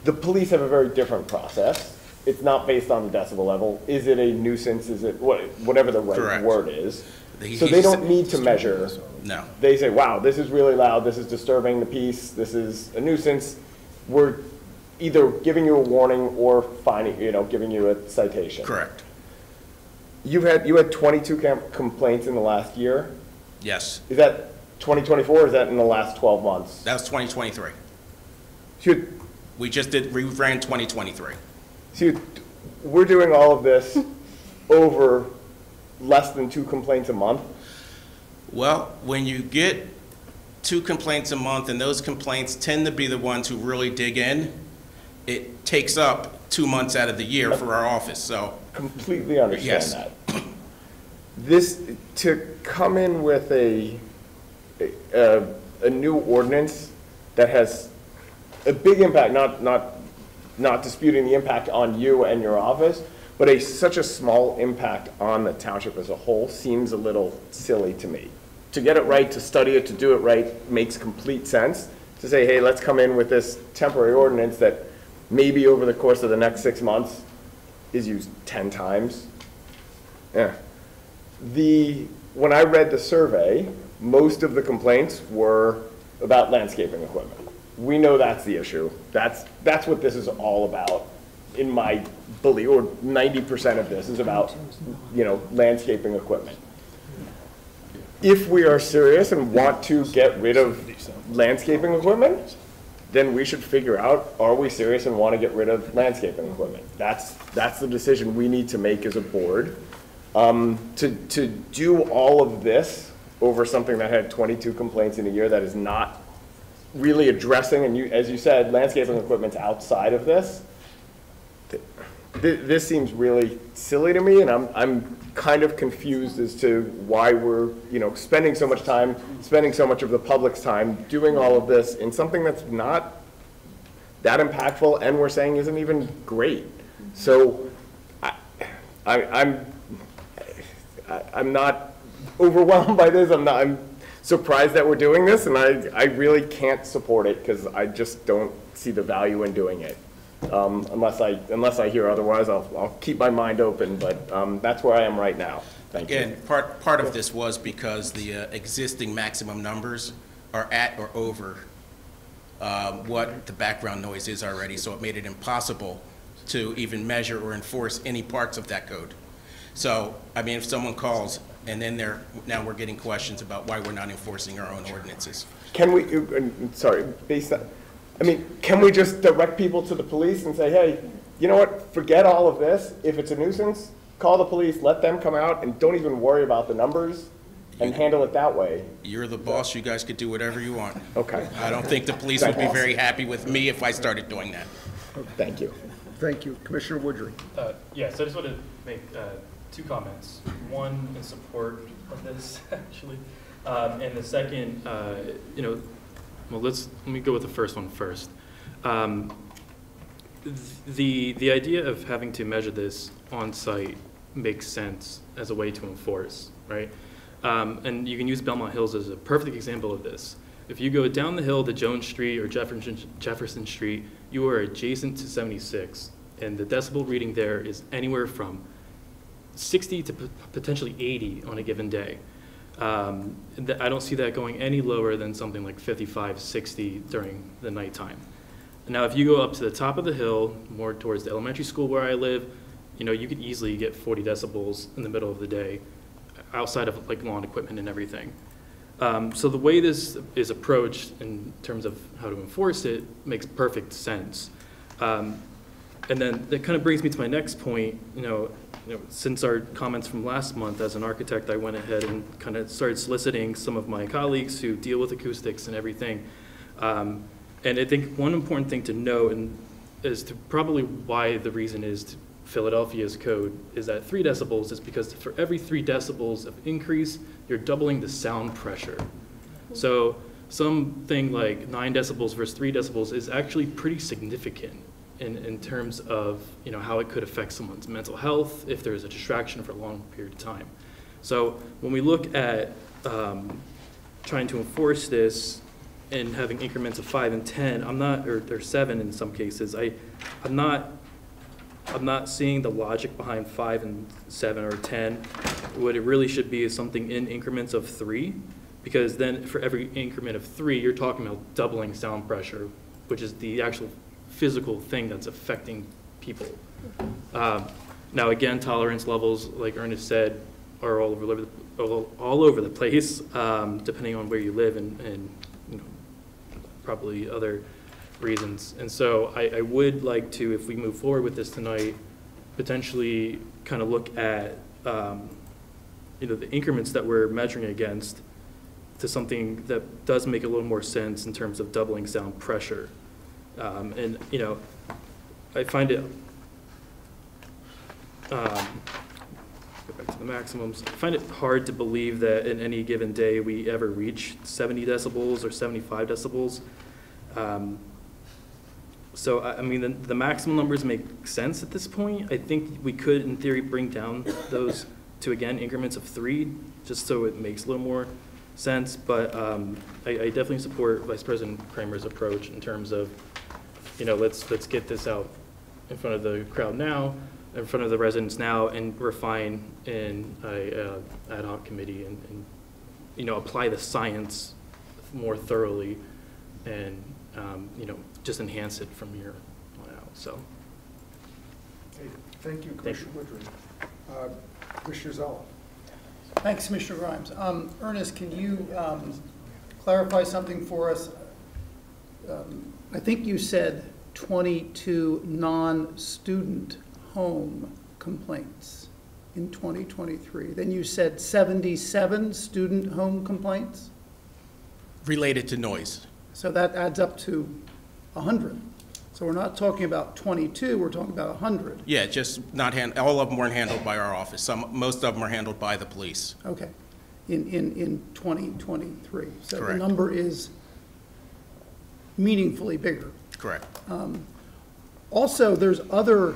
the police have a very different process. It's not based on the decibel level. Is it a nuisance? Is it whatever the right Correct. word is? So they don't need to measure. No. They say, wow, this is really loud. This is disturbing the peace. This is a nuisance. We're either giving you a warning or fining, giving you a citation. Correct. You had 22 complaints in the last year? Yes. Is that 2024 or is that in the last 12 months? That was 2023. We ran 2023. So we're doing all of this over less than 2 complaints a month? Well, when you get 2 complaints a month, and those complaints tend to be the ones who really dig in, it takes up 2 months out of the year for our office, so. Completely understand yes. that. This, to come in with a new ordinance that has a big impact, not disputing the impact on you and your office, but such a small impact on the township as a whole seems a little silly to me. To get it right, to study it, to do it right makes complete sense. To say, hey, let's come in with this temporary ordinance that maybe over the course of the next 6 months is used 10 times. Yeah. When I read the survey, most of the complaints were about landscaping equipment. We know that's the issue. That's what this is all about, in my belief, or 90% of this is about, landscaping equipment. If we are serious and want to get rid of landscaping equipment, then we should figure out, are we serious and want to get rid of landscaping equipment? That's the decision we need to make as a board. To do all of this over something that had 22 complaints in a year that is not really addressing, and as you said, landscaping equipment's outside of this. This seems really silly to me, and I'm kind of confused as to why we're spending so much time, spending so much of the public's time doing all of this in something that's not that impactful, and we're saying isn't even great. So I'm not overwhelmed by this. I'm surprised that we're doing this, and I really can't support it because I just don't see the value in doing it. Unless I hear otherwise, I'll keep my mind open, but that's where I am right now. Thank you. Again, part of this was because the existing maximum numbers are at or over what the background noise is already, so it made it impossible to even measure or enforce any parts of that code. So, I mean, if someone calls and then now we're getting questions about why we're not enforcing our own ordinances. Can we, sorry, can we just direct people to the police and say, hey, you know what, forget all of this. If it's a nuisance, call the police, let them come out, and don't even worry about the numbers and handle it that way. You're the boss. You guys could do whatever you want. Okay. I don't think the police would be very happy with me if I started doing that. Thank you. Thank you. Commissioner Woodring. Yes, I just want to make two comments. One in support of this, actually, and the second, well, let me go with the first one first. The idea of having to measure this on site makes sense as a way to enforce, right? And you can use Belmont Hills as a perfect example of this. If you go down the hill to Jones Street or Jefferson Street, you are adjacent to 76, and the decibel reading there is anywhere from 60 to potentially 80 on a given day. I don't see that going any lower than something like 55, 60 during the nighttime. Now, if you go up to the top of the hill, more towards the elementary school where I live, you could easily get 40 decibels in the middle of the day, outside of like lawn equipment and everything. So the way this is approached in terms of how to enforce it makes perfect sense. And then that kind of brings me to my next point. Since our comments from last month, as an architect, I went ahead and kind of started soliciting some of my colleagues who deal with acoustics and everything. And I think one important thing to know, and as to probably why the reason is to Philadelphia's code, is that 3 decibels is because for every 3 decibels of increase, you're doubling the sound pressure. So something like 9 decibels versus 3 decibels is actually pretty significant in terms of how it could affect someone's mental health if there's a distraction for a long period of time. So when we look at trying to enforce this and having increments of 5 and 10, or 7 in some cases, I'm not seeing the logic behind 5 and 7 or 10. What it really should be is something in increments of 3, because then for every increment of 3, you're talking about doubling sound pressure, which is the actual physical thing that's affecting people. Now again, tolerance levels, like Ernest said, are all over the place, depending on where you live and probably other reasons. And so I would like to, if we move forward with this tonight, potentially kind of look at the increments that we're measuring against to something that does make a little more sense in terms of doubling sound pressure. And I find it, go back to the maximums, I find it hard to believe that in any given day we ever reach 70 decibels or 75 decibels. So, I mean, the maximum numbers make sense at this point. I think we could, in theory, bring down those to, again, increments of 3, just so it makes a little more sense. But I definitely support Vice President Kramer's approach in terms of, let's get this out in front of the crowd now, in front of the residents now, and refine in a ad hoc committee and apply the science more thoroughly and, just enhance it from here on out, so. Okay, thank you, Commissioner Woodring. Commissioner Zella. Thanks, Commissioner Grimes. Ernest, can you clarify something for us? I think you said 22 non-student home complaints in 2023. Then you said 77 student home complaints? Related to noise. So that adds up to 100. So we're not talking about 22, we're talking about 100. Yeah, just not all of them weren't handled by our office. Most of them are handled by the police. Okay, in 2023. So Correct. the number is meaningfully bigger. Correct. Also, there's other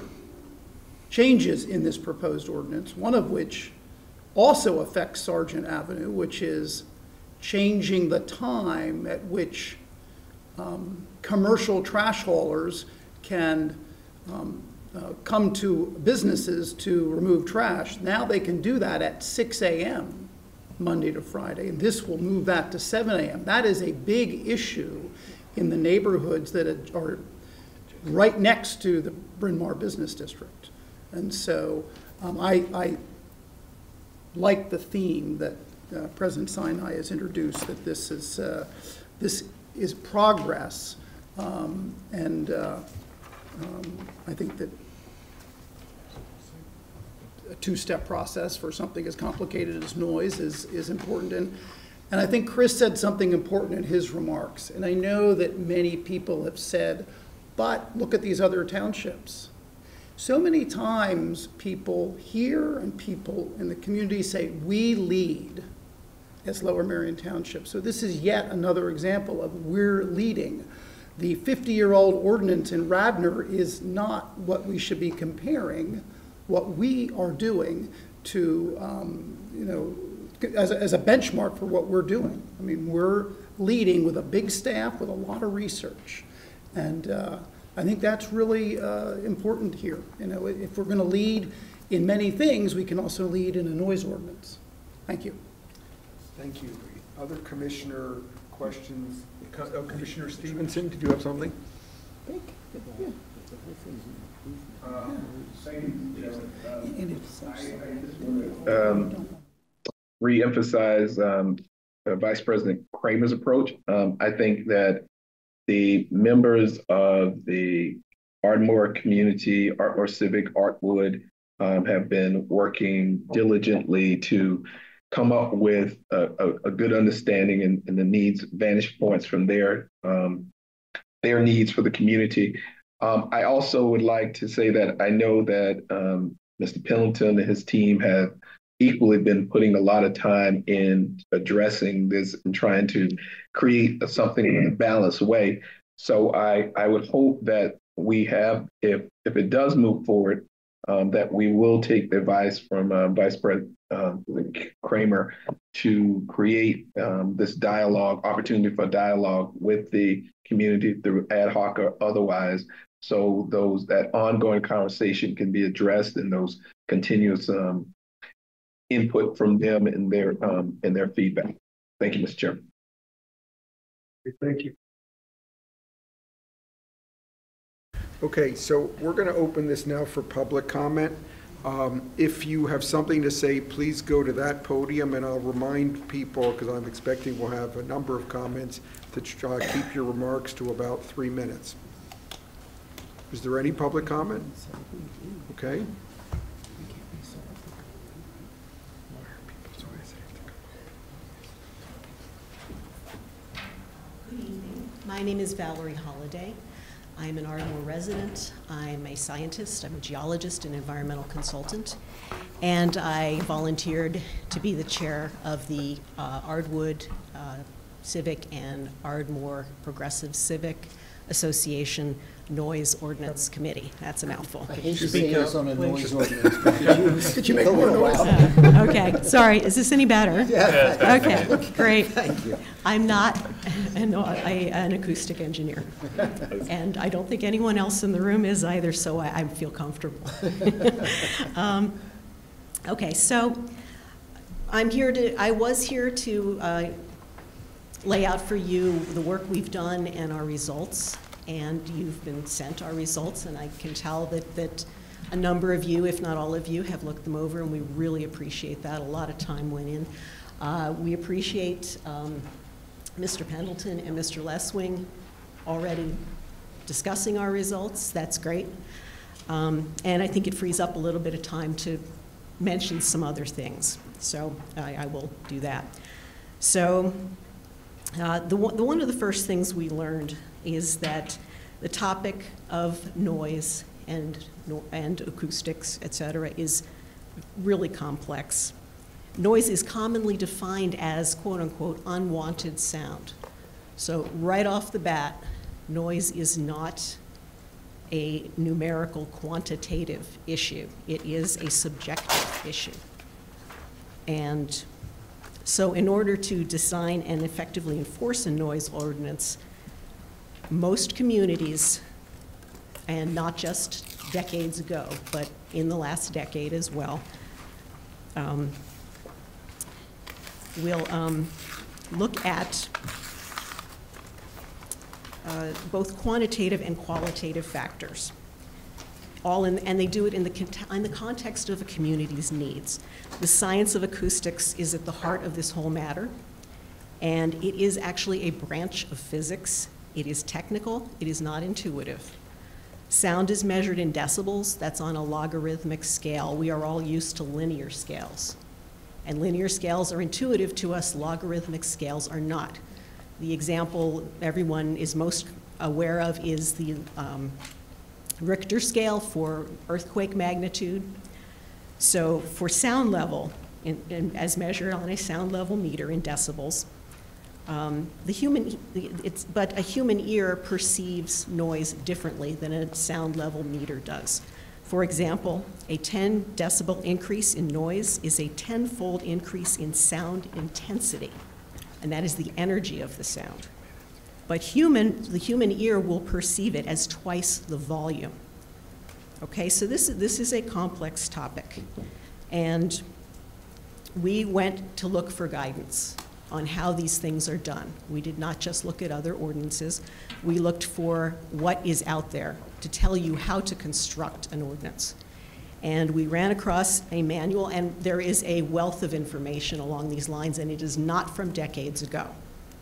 changes in this proposed ordinance, one of which also affects Sargent Avenue, which is changing the time at which commercial trash haulers can come to businesses to remove trash. Now they can do that at 6 a.m. Monday to Friday, and this will move that to 7 a.m. That is a big issue in the neighborhoods that are right next to the Bryn Mawr Business District. And so I like the theme that President Sinai has introduced, that this is progress, and I think that a two-step process for something as complicated as noise is important. And I think Chris said something important in his remarks, and I know that many people have said, but look at these other townships. So many times people here and people in the community say, we lead as Lower Merion Township. So this is yet another example of we're leading. The 50-year-old ordinance in Radnor is not what we should be comparing. What we are doing to, as a benchmark for what we're doing. I mean, we're leading with a big staff, with a lot of research. And I think that's really important here. If we're going to lead in many things, we can also lead in a noise ordinance. Thank you. Thank you. Other commissioner questions? Commissioner Stevenson, did you have something? Re-emphasize Vice President Kramer's approach. I think that the members of the Ardmore community, Ardmore Civic, Artwood, have been working diligently to come up with a good understanding and the needs, vantage points from their needs for the community. I also would like to say that I know that Mr. Pillington and his team have equally been putting a lot of time in addressing this and trying to create something in a balanced way. So I would hope that we have, if it does move forward, that we will take the advice from Vice President Kramer to create this dialogue, opportunity for dialogue with the community through ad hoc or otherwise, so that ongoing conversation can be addressed and those continuous input from them and their feedback. Thank you, Mr. Chairman. Thank you. Okay, so we're going to open this now for public comment. If you have something to say, please go to that podium, and I'll remind people, because I'm expecting we'll have a number of comments, to keep your remarks to about 3 minutes. Is there any public comment? Okay. Good evening. My name is Valerie Holliday. I'm an Ardmore resident. I'm a scientist. I'm a geologist and environmental consultant. And I volunteered to be the chair of the Ardwood Civic and Ardmore Progressive Civic Association Noise Ordinance Committee. That's a mouthful. I hate to say this on a noise ordinance. Could you make more noise? Okay, sorry. Is this any better? Yeah. Okay, great. Thank you. I'm not an acoustic engineer, and I don't think anyone else in the room is either, so I feel comfortable. Okay, so I was here to lay out for you the work we've done and our results. And you've been sent our results, and I can tell that a number of you, if not all of you, have looked them over, and we really appreciate that. A lot of time went in. We appreciate Mr. Pendleton and Mr. Leswing already discussing our results. That's great. And I think it frees up a little bit of time to mention some other things. So I will do that. So one of the first things we learned is that the topic of noise and acoustics, et cetera, is really complex. Noise is commonly defined as, quote unquote, unwanted sound. So right off the bat, noise is not a numerical quantitative issue. It is a subjective issue. And so in order to design and effectively enforce a noise ordinance, most communities, and not just decades ago, but in the last decade as well, will look at both quantitative and qualitative factors. And they do it in the context of a community's needs. The science of acoustics is at the heart of this whole matter, and it is actually a branch of physics. It is technical, it is not intuitive. Sound is measured in decibels, that's on a logarithmic scale. We are all used to linear scales. And linear scales are intuitive to us, logarithmic scales are not. The example everyone is most aware of is the Richter scale for earthquake magnitude. So for sound level, as measured on a sound level meter in decibels, but a human ear perceives noise differently than a sound level meter does. For example, a 10 decibel increase in noise is a 10-fold increase in sound intensity, and that is the energy of the sound. But the human ear will perceive it as twice the volume. Okay, so this is a complex topic, and we went to look for guidance on how these things are done. We did not just look at other ordinances. We looked for what is out there to tell you how to construct an ordinance. And we ran across a manual, and there is a wealth of information along these lines, and it is not from decades ago.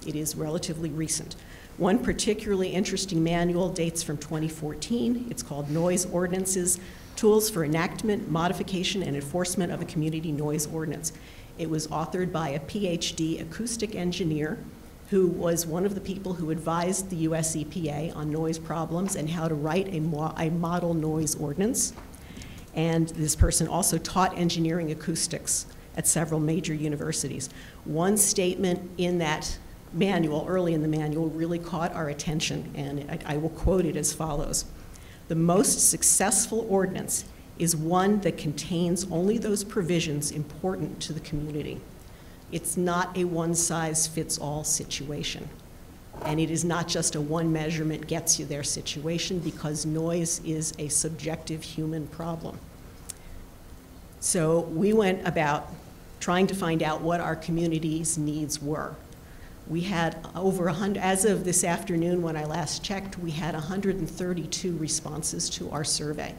It is relatively recent. One particularly interesting manual dates from 2014. It's called Noise Ordinances, Tools for Enactment, Modification, and Enforcement of a Community Noise Ordinance. It was authored by a PhD acoustic engineer who was one of the people who advised the US EPA on noise problems and how to write a model noise ordinance. And this person also taught engineering acoustics at several major universities. One statement in that manual, early in the manual, really caught our attention, and I will quote it as follows. The most successful ordinance is one that contains only those provisions important to the community. It's not a one-size-fits-all situation. And it is not just a one measurement gets you there situation, because noise is a subjective human problem. So we went about trying to find out what our community's needs were. We had over 100, as of this afternoon when I last checked, we had 132 responses to our survey.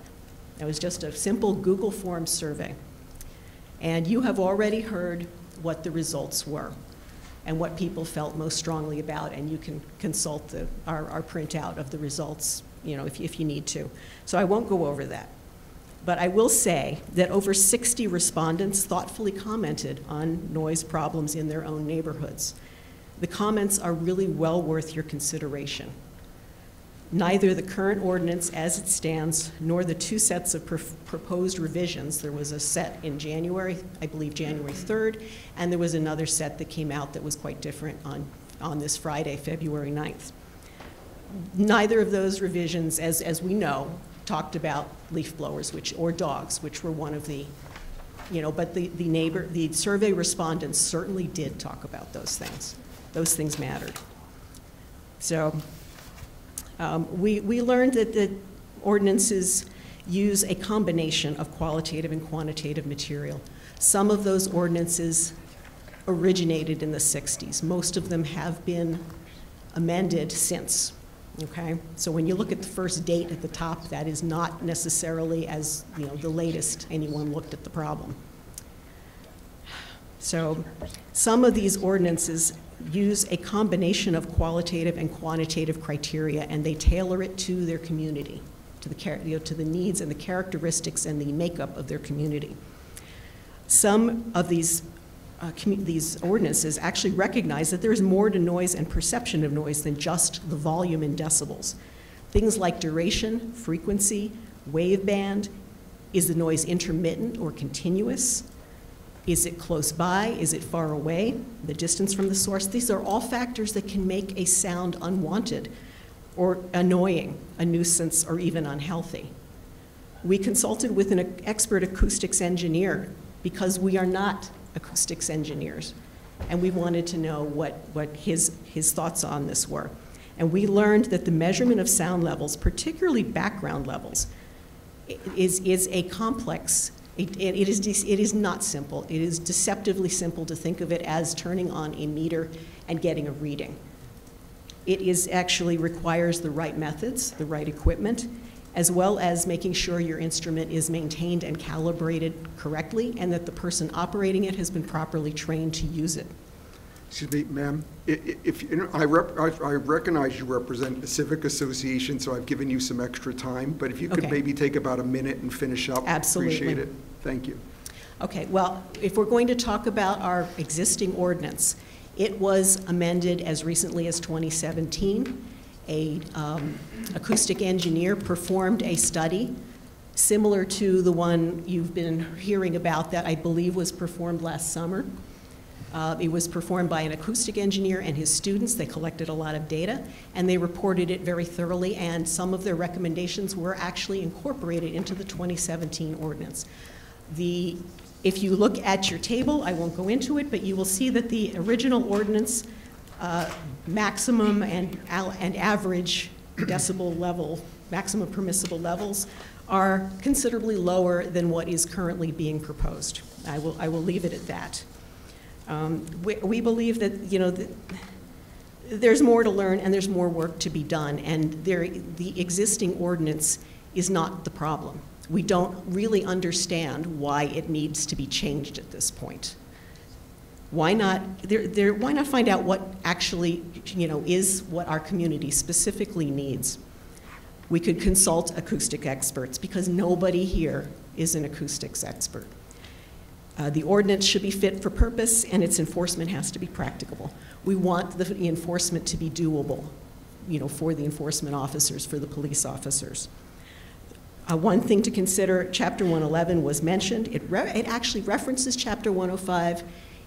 It was just a simple Google Forms survey. And you have already heard what the results were and what people felt most strongly about, and you can consult our printout of the results, if you need to. So I won't go over that. But I will say that over 60 respondents thoughtfully commented on noise problems in their own neighborhoods. The comments are really well worth your consideration. Neither the current ordinance as it stands, nor the two sets of proposed revisions. There was a set in January, I believe January 3rd, and there was another set that came out that was quite different on this Friday, February 9th. Neither of those revisions, as we know, talked about leaf blowers, or dogs, which were one of the, but the survey respondents certainly did talk about those things. Those things mattered. So we learned that the ordinances use a combination of qualitative and quantitative material. Some of those ordinances originated in the 60s. Most of them have been amended since, okay? So when you look at the first date at the top, that is not necessarily as, the latest anyone looked at the problem. So some of these ordinances use a combination of qualitative and quantitative criteria, and they tailor it to their community, to the needs and the characteristics and the makeup of their community. Some of these ordinances actually recognize that there is more to noise and perception of noise than just the volume in decibels. Things like duration, frequency, wave band, is the noise intermittent or continuous? Is it close by? Is it far away? The distance from the source? These are all factors that can make a sound unwanted or annoying, a nuisance, or even unhealthy. We consulted with an expert acoustics engineer because we are not acoustics engineers, and we wanted to know what his thoughts on this were. And we learned that the measurement of sound levels, particularly background levels, is a complex. It is not simple. It is deceptively simple to think of it as turning on a meter and getting a reading. It actually requires the right methods, the right equipment, as well as making sure your instrument is maintained and calibrated correctly, and that the person operating it has been properly trained to use it. Excuse me, ma'am. I recognize you represent a civic association, so I've given you some extra time, but if you could maybe take about a minute and finish up. Absolutely. Appreciate it. Thank you. Okay, well, if we're going to talk about our existing ordinance, it was amended as recently as 2017. A acoustic engineer performed a study similar to the one you've been hearing about that I believe was performed last summer. It was performed by an acoustic engineer and his students. They collected a lot of data, and they reported it very thoroughly, and some of their recommendations were actually incorporated into the 2017 ordinance. If you look at your table, I won't go into it, but you will see that the original ordinance maximum and average decibel level, maximum permissible levels, are considerably lower than what is currently being proposed. I will leave it at that. We believe that there's more to learn and there's more work to be done, and the existing ordinance is not the problem. We don't really understand why it needs to be changed at this point. Why not find out what actually is what our community specifically needs? We could consult acoustic experts, because nobody here is an acoustics expert. The ordinance should be fit for purpose, and its enforcement has to be practicable. We want the enforcement to be doable, for the enforcement officers, for the police officers. One thing to consider, Chapter 111 was mentioned. It actually references Chapter 105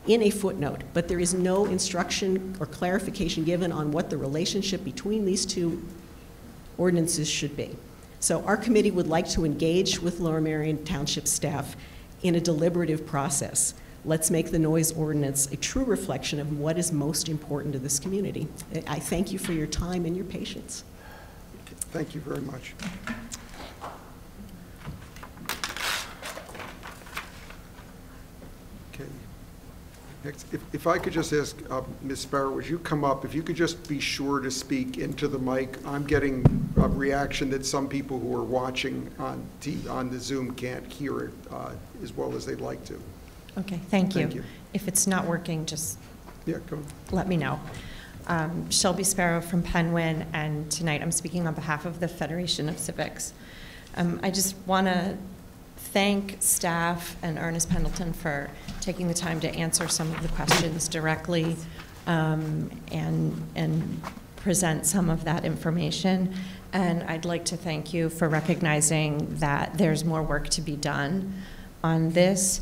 in a footnote, but there is no instruction or clarification given on what the relationship between these two ordinances should be. So our committee would like to engage with Lower Merion Township staff in a deliberative process. Let's make the noise ordinance a true reflection of what is most important to this community. I thank you for your time and your patience. Thank you very much. Okay. Next, if I could just ask Ms. Sparrow, would you come up? If you could just be sure to speak into the mic. I'm getting a reaction that some people who are watching on the Zoom can't hear it as well as they'd like to. Okay, thank you. If it's not working, just let me know. Shelby Sparrow from Penwyn, and tonight I'm speaking on behalf of the Federation of Civics. I just want to thank staff and Ernest Pendleton for taking the time to answer some of the questions directly and present some of that information. And I'd like to thank you for recognizing that there's more work to be done on this.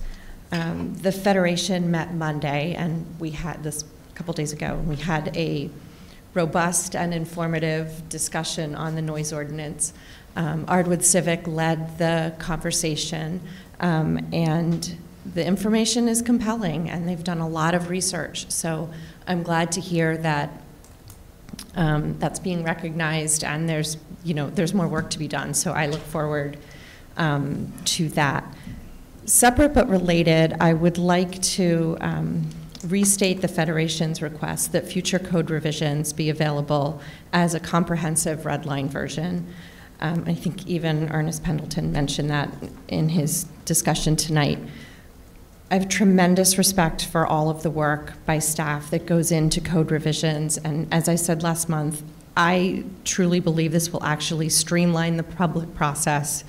The Federation met Monday, and we had this a couple days ago, and we had a robust and informative discussion on the noise ordinance. Ardwood Civic led the conversation, and the information is compelling, and they've done a lot of research. So I'm glad to hear that that's being recognized, and there's more work to be done. So I look forward to that. Separate but related, I would like to restate the Federation's request that future code revisions be available as a comprehensive red line version. I think even Ernest Pendleton mentioned that in his discussion tonight. I have tremendous respect for all of the work by staff that goes into code revisions, and as I said last month, I truly believe this will actually streamline the public process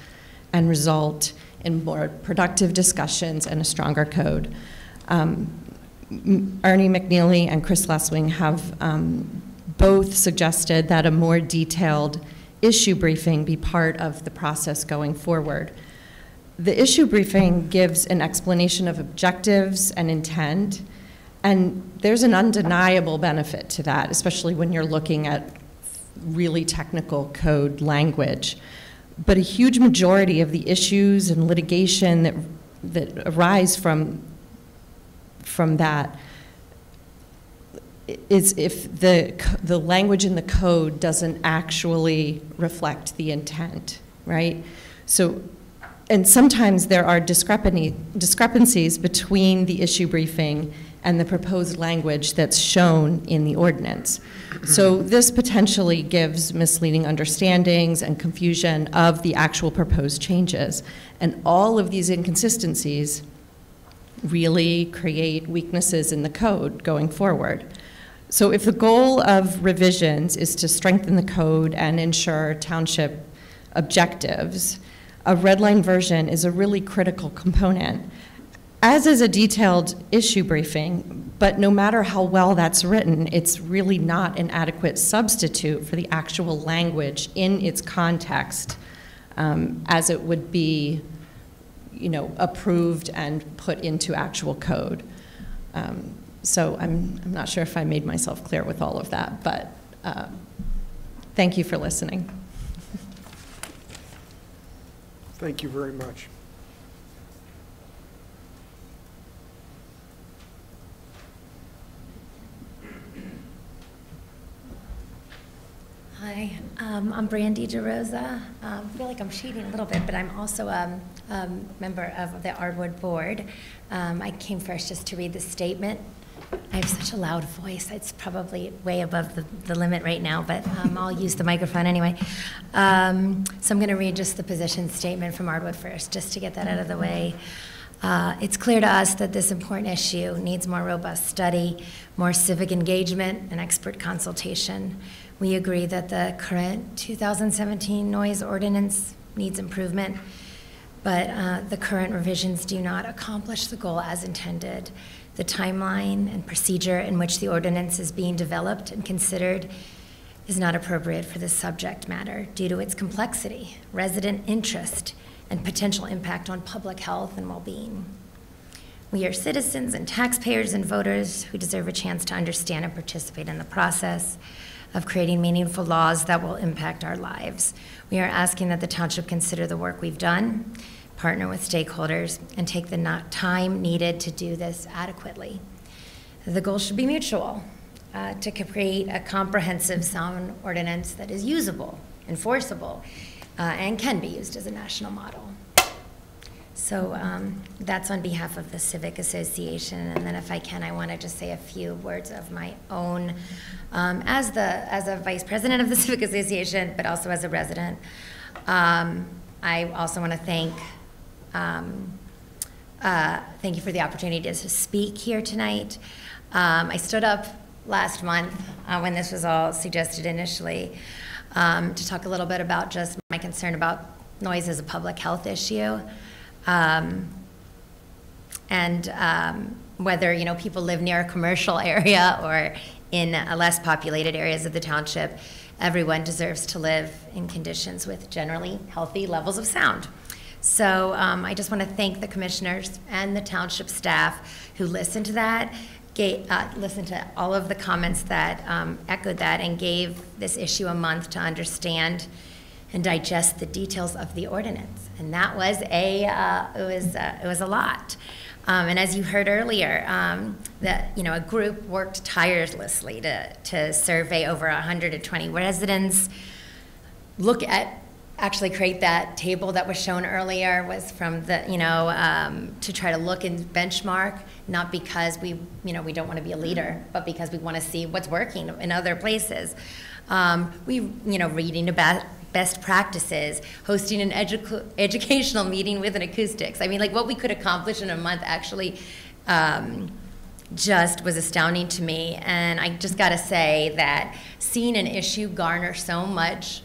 and result in more productive discussions and a stronger code. Ernie McNeely and Chris Leswing have both suggested that a more detailed issue briefing be part of the process going forward. The issue briefing gives an explanation of objectives and intent, and there's an undeniable benefit to that, especially when you're looking at really technical code language. But a huge majority of the issues and litigation that arise from that is if the language in the code doesn't actually reflect the intent, right? So, and sometimes there are discrepancies between the issue briefing and the proposed language that's shown in the ordinance. So this potentially gives misleading understandings and confusion of the actual proposed changes. And all of these inconsistencies really create weaknesses in the code going forward. So if the goal of revisions is to strengthen the code and ensure township objectives, a red line version is a really critical component, as is a detailed issue briefing, but no matter how well that's written, it's really not an adequate substitute for the actual language in its context as it would be, approved and put into actual code. So I'm not sure if I made myself clear with all of that, but thank you for listening. Thank you very much. Hi, I'm Brandy DeRosa. I feel like I'm cheating a little bit, but I'm also a member of the Ardwood Board. I came first just to read the statement. I have such a loud voice. It's probably way above the limit right now, but I'll use the microphone anyway. So I'm going to read just the position statement from Ardwood first, just to get that out of the way. It's clear to us that this important issue needs more robust study, more civic engagement, and expert consultation. We agree that the current 2017 noise ordinance needs improvement, but the current revisions do not accomplish the goal as intended. The timeline and procedure in which the ordinance is being developed and considered is not appropriate for this subject matter due to its complexity, resident interest, and potential impact on public health and well-being. We are citizens and taxpayers and voters who deserve a chance to understand and participate in the process of creating meaningful laws that will impact our lives. We are asking that the township consider the work we've done, partner with stakeholders, and take the time needed to do this adequately. The goal should be mutual, to create a comprehensive sound ordinance that is usable, enforceable, and can be used as a national model. So that's on behalf of the Civic Association, and then if I can, I want to just say a few words of my own as a vice president of the Civic Association, but also as a resident. I also want to thank you for the opportunity to speak here tonight. I stood up last month when this was all suggested initially to talk a little bit about just my concern about noise as a public health issue. Whether people live near a commercial area or in less populated areas of the township, everyone deserves to live in conditions with generally healthy levels of sound. So I just want to thank the commissioners and the township staff who listened to that, listened to all of the comments that echoed that, and gave this issue a month to understand and digest the details of the ordinance. And that was it was a lot. And as you heard earlier, that a group worked tirelessly to survey over 120 residents, look at actually create that table that was shown earlier was from the, to try to look and benchmark, not because we don't want to be a leader, but because we want to see what's working in other places. Reading about best practices, hosting an educational meeting with an acoustics. I mean, like what we could accomplish in a month actually just was astounding to me. And I just got to say that seeing an issue garner so much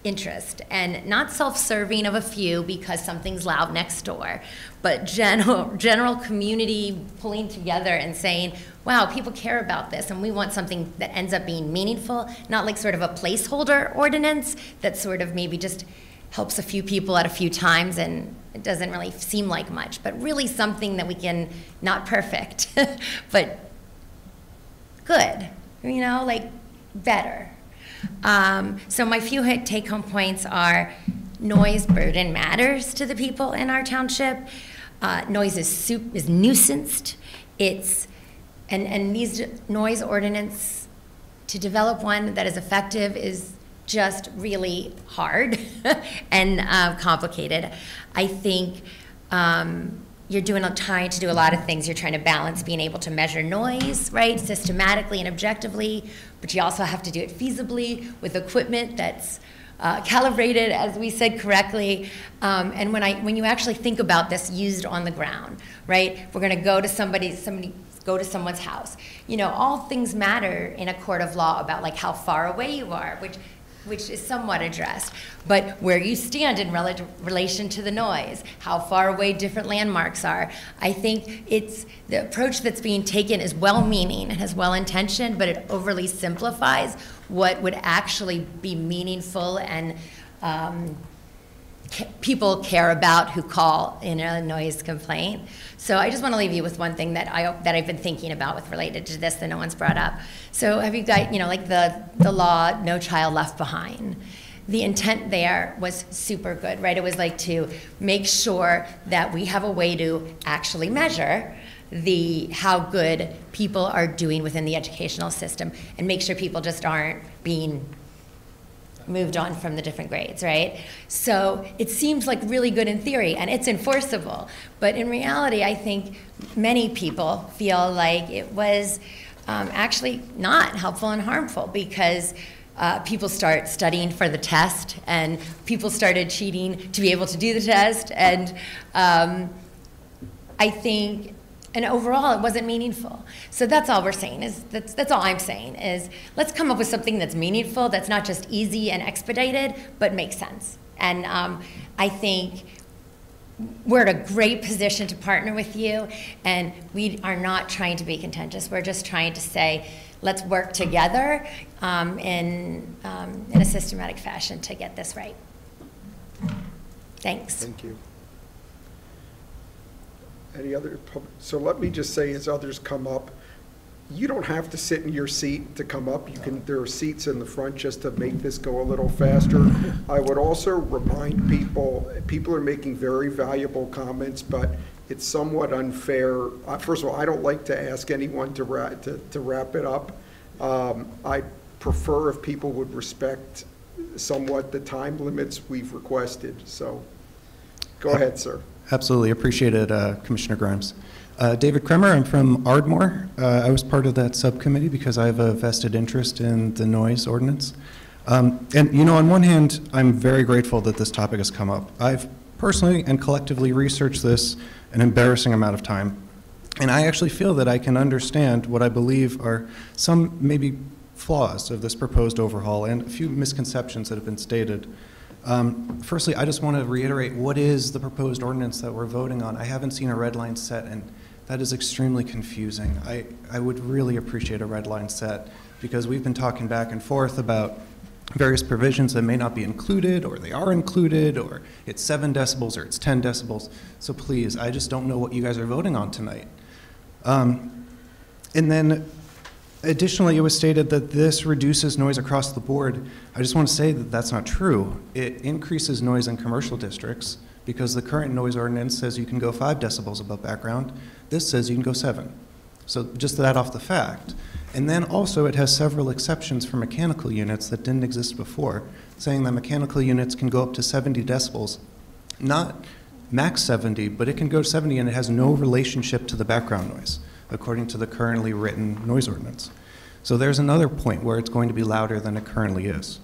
interest, and not self-serving of a few because something's loud next door, but general community pulling together and saying, wow, people care about this and we want something that ends up being meaningful, not like sort of a placeholder ordinance that sort of maybe just helps a few people at a few times and it doesn't really seem like much, but really something that we can, not perfect, but good, like better. So my few take-home points are noise burden matters to the people in our township. Noise is nuisanced. And these noise ordinance, to develop one that is effective is just really hard and complicated. I think you're trying to do a lot of things. You're trying to balance being able to measure noise, right, systematically and objectively, but you also have to do it feasibly with equipment that's calibrated, as we said correctly. And when you actually think about this used on the ground, right, we're going to go to go to someone's house. All things matter in a court of law about like how far away you are, which is somewhat addressed, but where you stand in relation to the noise, how far away different landmarks are. I think the approach that's being taken is well-meaning and is well-intentioned, but it overly simplifies what would actually be meaningful and people care about who call in a noise complaint. So I just want to leave you with one thing that I've been thinking about with related to this that no one's brought up. So have you got, like the law, No Child Left Behind. The intent there was super good, right? It was like to make sure that we have a way to actually measure how good people are doing within the educational system and make sure people just aren't being moved on from the different grades, right? So it seems like really good in theory and it's enforceable, but in reality I think many people feel like it was actually not helpful and harmful because people start studying for the test and people started cheating to be able to do the test, and I think, and overall it wasn't meaningful. So that's all we're saying, that's all I'm saying is let's come up with something that's meaningful, that's not just easy and expedited, but makes sense. And I think we're in a great position to partner with you, and we are not trying to be contentious. We're just trying to say, let's work together in a systematic fashion to get this right. Thanks. Thank you. Any other so let me just say, as others come up, you don't have to sit in your seat to come up. There are seats in the front just to make this go a little faster. I would also remind people are making very valuable comments, but it's somewhat unfair. First of all, I don't like to ask anyone to wrap it up. I prefer if people would respect somewhat the time limits we've requested. So go ahead, sir. Absolutely, appreciate it, Commissioner Grimes. David Kremer, I'm from Ardmore. I was part of that subcommittee because I have a vested interest in the noise ordinance. And on one hand, I'm very grateful that this topic has come up. I've personally and collectively researched this an embarrassing amount of time. And I actually feel that I can understand what I believe are some maybe flaws of this proposed overhaul and a few misconceptions that have been stated. Firstly, I just want to reiterate what is the proposed ordinance that we're voting on. I haven't seen a red line set, and that is extremely confusing. I would really appreciate a red line set because we've been talking back and forth about various provisions that may not be included, or they are included, or it's 7 decibels or it's 10 decibels. So please, I just don't know what you guys are voting on tonight. And then additionally, it was stated that this reduces noise across the board. I just want to say that that's not true. It increases noise in commercial districts because the current noise ordinance says you can go 5 decibels above background. This says you can go 7. So just that off the fact. And then also it has several exceptions for mechanical units that didn't exist before, saying that mechanical units can go up to 70 decibels, not max 70, but it can go to 70 and it has no relationship to the background noise, according to the currently written noise ordinance. So there's another point where it's going to be louder than it currently is.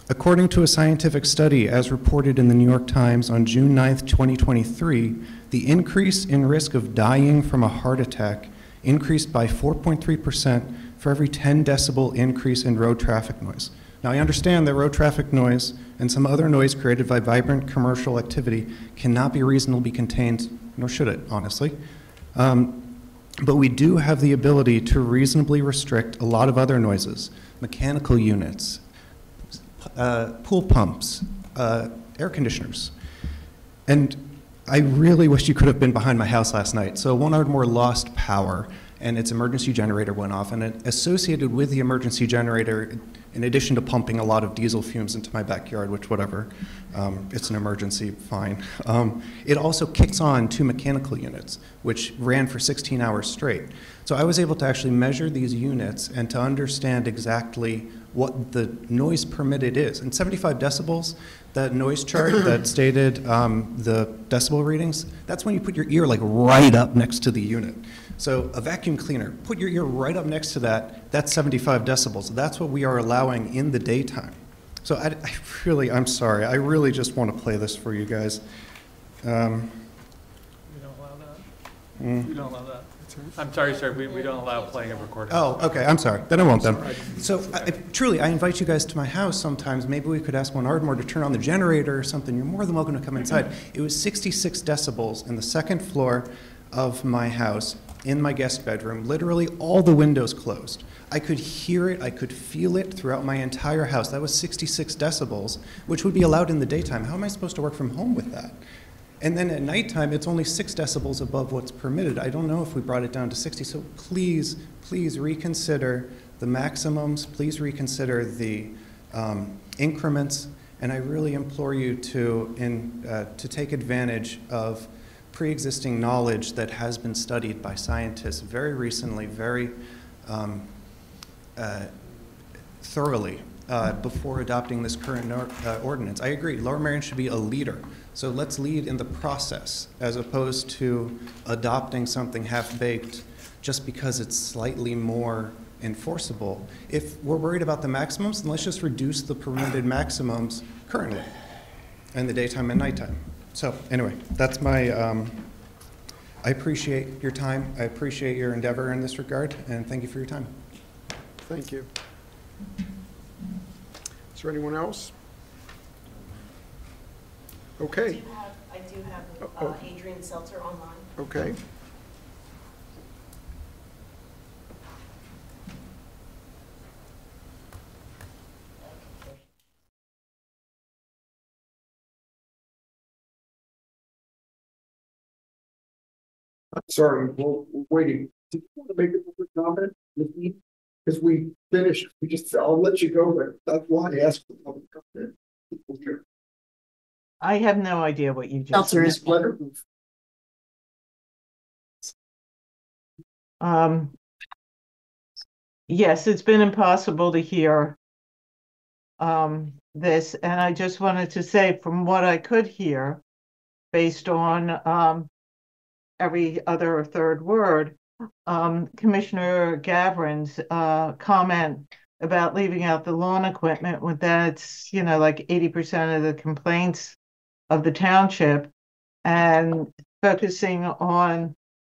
According to a scientific study as reported in the New York Times on June 9th, 2023, the increase in risk of dying from a heart attack increased by 4.3% for every 10 decibel increase in road traffic noise. Now, I understand that road traffic noise and some other noise created by vibrant commercial activity cannot be reasonably contained, nor should it, honestly. But we do have the ability to reasonably restrict a lot of other noises, mechanical units, pool pumps, air conditioners. And I really wish you could have been behind my house last night. So one Ardmore lost power and its emergency generator went off, and it associated with the emergency generator, in addition to pumping a lot of diesel fumes into my backyard, which whatever, it's an emergency, fine. It also kicks on 2 mechanical units, which ran for 16 hours straight. So I was able to actually measure these units and to understand exactly what the noise permitted is. And 75 decibels, that noise chart that stated the decibel readings, that's when you put your ear like right up next to the unit. So a vacuum cleaner, put your ear right up next to that, that's 75 decibels. That's what we are allowing in the daytime. So I'm sorry, I really just want to play this for you guys. We don't allow that. We don't allow that. I'm sorry, sir, we don't allow playing of recordings. Oh, okay, I'm sorry, then I won't then. So truly, I invite you guys to my house sometimes. Maybe we could ask one Ardmore to turn on the generator or something. You're more than welcome to come inside. It was 66 decibels in the second floor of my house, in my guest bedroom, literally all the windows closed. I could hear it, I could feel it throughout my entire house. That was 66 decibels, which would be allowed in the daytime. How am I supposed to work from home with that? And then at nighttime, it's only 6 decibels above what's permitted. I don't know if we brought it down to 60, so please, please reconsider the maximums, please reconsider the increments, and I really implore you to take advantage of pre-existing knowledge that has been studied by scientists very recently, very thoroughly before adopting this current ordinance. I agree, Lower Merion should be a leader. So let's lead in the process as opposed to adopting something half-baked just because it's slightly more enforceable. If we're worried about the maximums, then let's just reduce the permitted maximums currently in the daytime and nighttime. So anyway, that's my, I appreciate your time. I appreciate your endeavor in this regard, and thank you for your time. Thank you. Is there anyone else? Okay. I do have Adrian Seltzer online. Okay. Sorry, we're waiting. Did you want to make a quick comment? Because we finished, I'll let you go there. That's why I asked for public comment. I have no idea what you just Seltzer is letter. Yes, it's been impossible to hear this, and I just wanted to say from what I could hear, based on every other or third word, Commissioner Gavrin's comment about leaving out the lawn equipment when that's, like 80% of the complaints of the township, and focusing on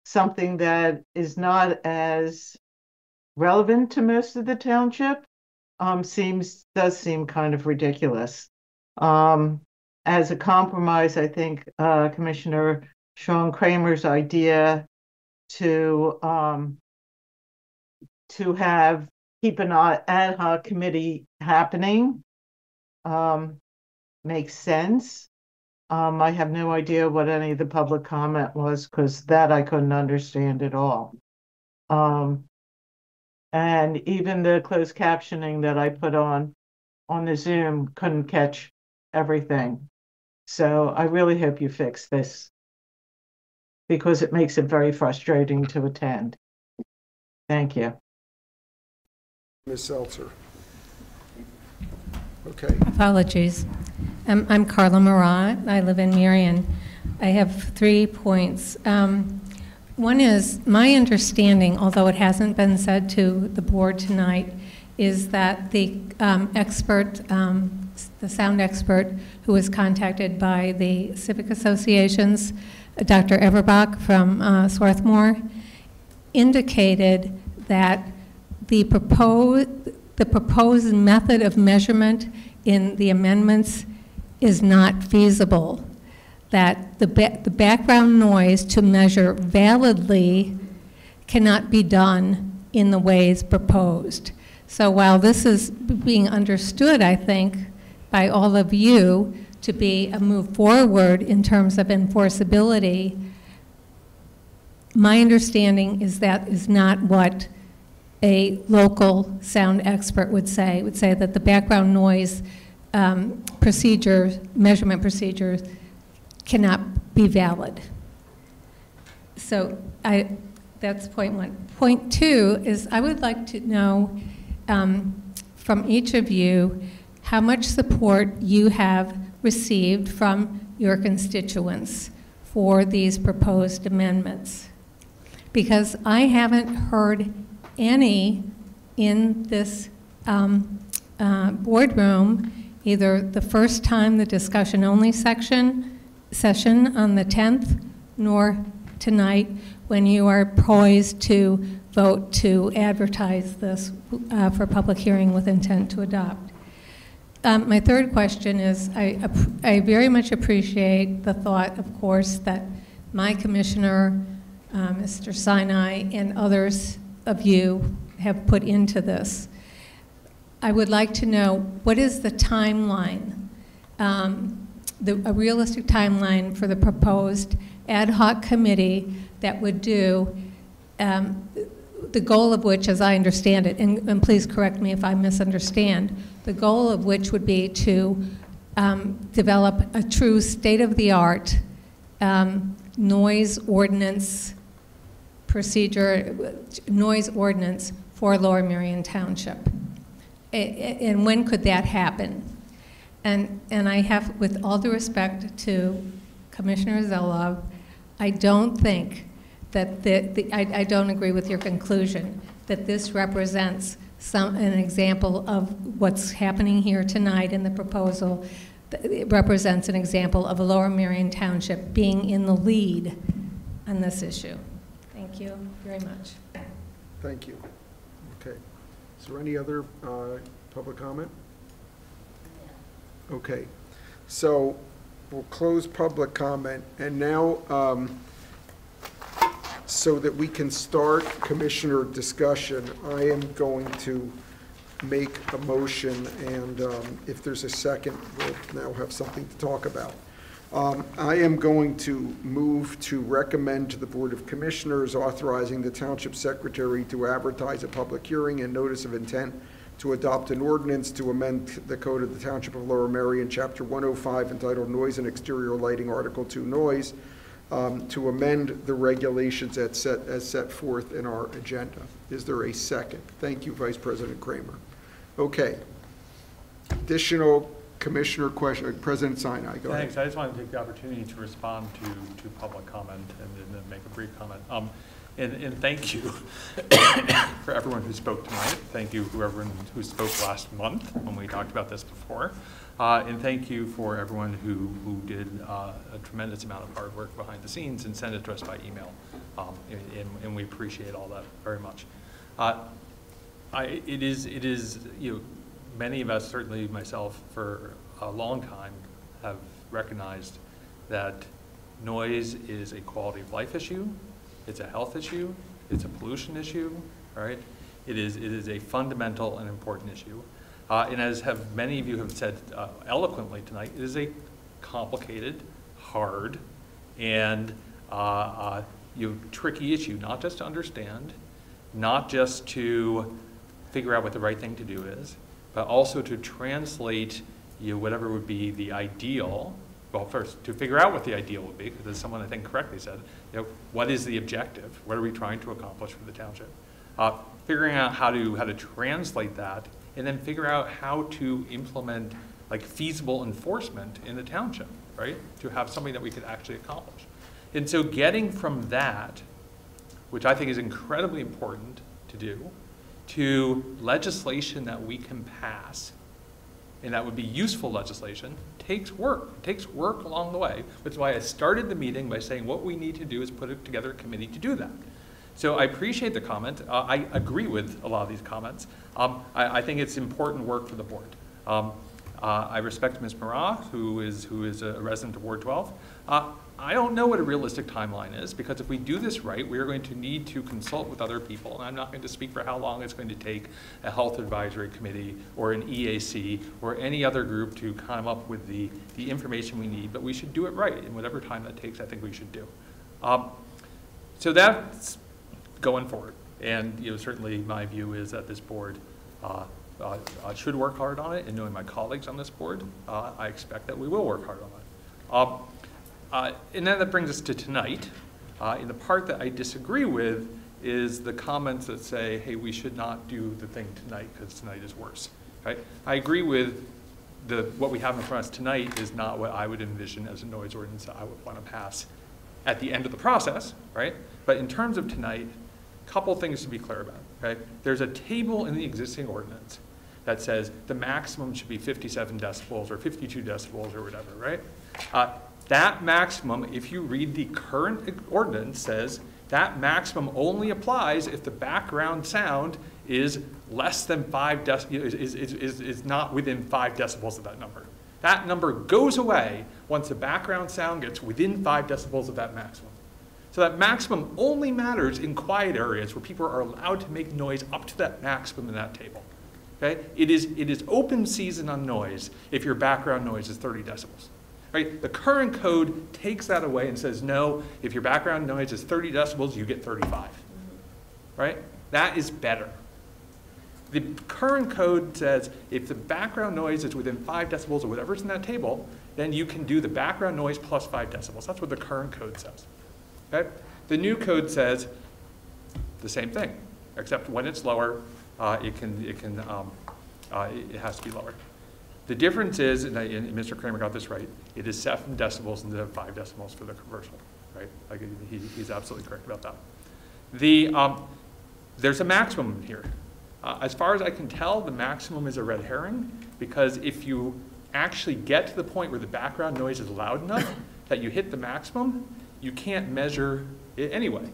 something that is not as relevant to most of the township does seem kind of ridiculous. As a compromise, I think Commissioner Sean Kramer's idea to keep an ad hoc committee happening makes sense. I have no idea what any of the public comment was, because that I couldn't understand at all. And even the closed captioning that I put on the Zoom couldn't catch everything. So I really hope you fix this, because it makes it very frustrating to attend. Thank you. Ms. Seltzer. Okay. Apologies. I'm Carla Marat. I live in Marion. I have 3 points. One is my understanding, although it hasn't been said to the board tonight, is that the the sound expert who was contacted by the civic associations, Dr. Everbach from Swarthmore, indicated that the proposed method of measurement in the amendments is not feasible, that the background noise to measure validly cannot be done in the ways proposed. So while this is being understood, I think, by all of you to be a move forward in terms of enforceability, my understanding is that is not what a local sound expert would say. Would say that the background noise measurement procedures cannot be valid. So that's point one. Point two is I would like to know from each of you how much support you have received from your constituents for these proposed amendments. Because I haven't heard any in this boardroom, either the first time the discussion only session on the 10th, nor tonight when you are poised to vote to advertise this for public hearing with intent to adopt. My third question is, I very much appreciate the thought, of course, that my commissioner, Mr. Sinai, and others of you have put into this. I would like to know, what is the timeline, a realistic timeline for the proposed ad hoc committee that would do, the goal of which, as I understand it, and please correct me if I misunderstand, the goal of which would be to develop a true state-of-the-art noise ordinance procedure, noise ordinance for Lower Merion Township. And when could that happen? And I have, with all due respect to Commissioner Zelov, I don't think that I don't agree with your conclusion that this represents an example of what's happening here tonight in the proposal. It represents an example of a Lower Merion Township being in the lead on this issue. Thank you very much. Thank you. Okay. Is there any other public comment? Okay. So we'll close public comment, and now so that we can start commissioner discussion, I am going to make a motion, and if there's a second, we'll now have something to talk about. I am going to move to recommend to the Board of Commissioners authorizing the Township Secretary to advertise a public hearing and notice of intent to adopt an ordinance to amend the Code of the Township of Lower Merion, Chapter 105, entitled Noise and Exterior Lighting, Article 2, Noise, to amend the regulations as set forth in our agenda. Is there a second? Thank you, Vice President Kramer. Okay. Additional Commissioner question, President Sinai, go ahead. Thanks. I just wanted to take the opportunity to respond to public comment and then make a brief comment. And thank you for everyone who spoke tonight. Thank you to everyone who spoke last month when we talked about this before. And thank you for everyone who did a tremendous amount of hard work behind the scenes and sent it to us by email. And we appreciate all that very much. It is, you know, many of us, certainly myself, for a long time have recognized that noise is a quality of life issue, it's a health issue, it's a pollution issue, right? It is a fundamental and important issue. And as have many of you have said eloquently tonight, it is a complicated, hard, and tricky issue, not just to understand, not just to figure out what the right thing to do is, but also to translate whatever would be the ideal. Well, first, to figure out what the ideal would be, because as someone I think correctly said, what is the objective? What are we trying to accomplish for the township? figuring out how to translate that, and then figure out how to implement like feasible enforcement in the township, right? To have something that we could actually accomplish. And so getting from that, which I think is incredibly important to do, to legislation that we can pass, and that would be useful legislation, takes work. It takes work along the way, which is why I started the meeting by saying what we need to do is put together a committee to do that. So I appreciate the comment. I agree with a lot of these comments. I think it's important work for the board. I respect Ms. Marat, who is a resident of Ward 12. I don't know what a realistic timeline is, because if we do this right, we are going to need to consult with other people, and I'm not going to speak for how long it's going to take a health advisory committee or an EAC or any other group to come up with the information we need, but we should do it right, and whatever time that takes, I think we should do. So that's going forward, and certainly my view is that this board should work hard on it, and knowing my colleagues on this board, I expect that we will work hard on it. And then that brings us to tonight. And the part that I disagree with is the comments that say, hey, we should not do the thing tonight because tonight is worse. Right? I agree with what we have in front of us tonight is not what I would envision as a noise ordinance that I would want to pass at the end of the process, right? But in terms of tonight, a couple things to be clear about, right? There's a table in the existing ordinance that says the maximum should be 57 decibels or 52 decibels or whatever, right? That maximum, if you read the current ordinance, says that maximum only applies if the background sound is less than 5 decibels, is not within 5 decibels of that number. That number goes away once the background sound gets within 5 decibels of that maximum. So that maximum only matters in quiet areas where people are allowed to make noise up to that maximum in that table. Okay? It is open season on noise if your background noise is 30 decibels. Right? The current code takes that away and says, no, if your background noise is 30 decibels, you get 35. Right? That is better. The current code says if the background noise is within 5 decibels or whatever's in that table, then you can do the background noise plus 5 decibels. That's what the current code says. Okay? The new code says the same thing, except when it's lower, it has to be lower. The difference is, and Mr. Kramer got this right, it is 7 decibels instead of 5 decibels for the commercial, right? Like he's absolutely correct about that. There's a maximum here. As far as I can tell, the maximum is a red herring, because if you actually get to the point where the background noise is loud enough that you hit the maximum, you can't measure it anyway.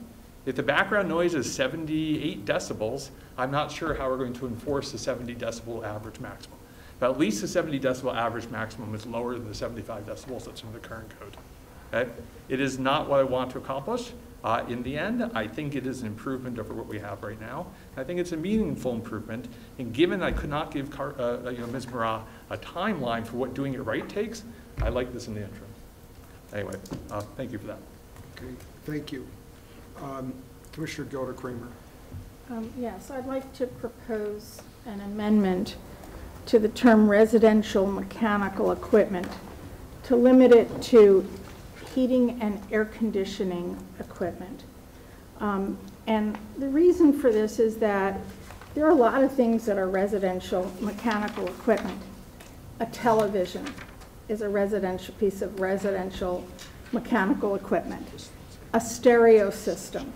If the background noise is 78 decibels, I'm not sure how we're going to enforce the 70 decibel average maximum. But at least the 70 decibel average maximum is lower than the 75 decibels that's in the current code. Okay? It is not what I want to accomplish. In the end, I think it is an improvement over what we have right now. I think it's a meaningful improvement. And given I could not give Ms. Marat a timeline for what doing it right takes, I like this in the interim. Anyway, thank you for that. Okay, thank you. Commissioner Gilder-Kramer. Yes, I'd like to propose an amendment to the term residential mechanical equipment to limit it to heating and air conditioning equipment. And the reason for this is that there are a lot of things that are residential mechanical equipment. A television is a residential piece of residential mechanical equipment. A stereo system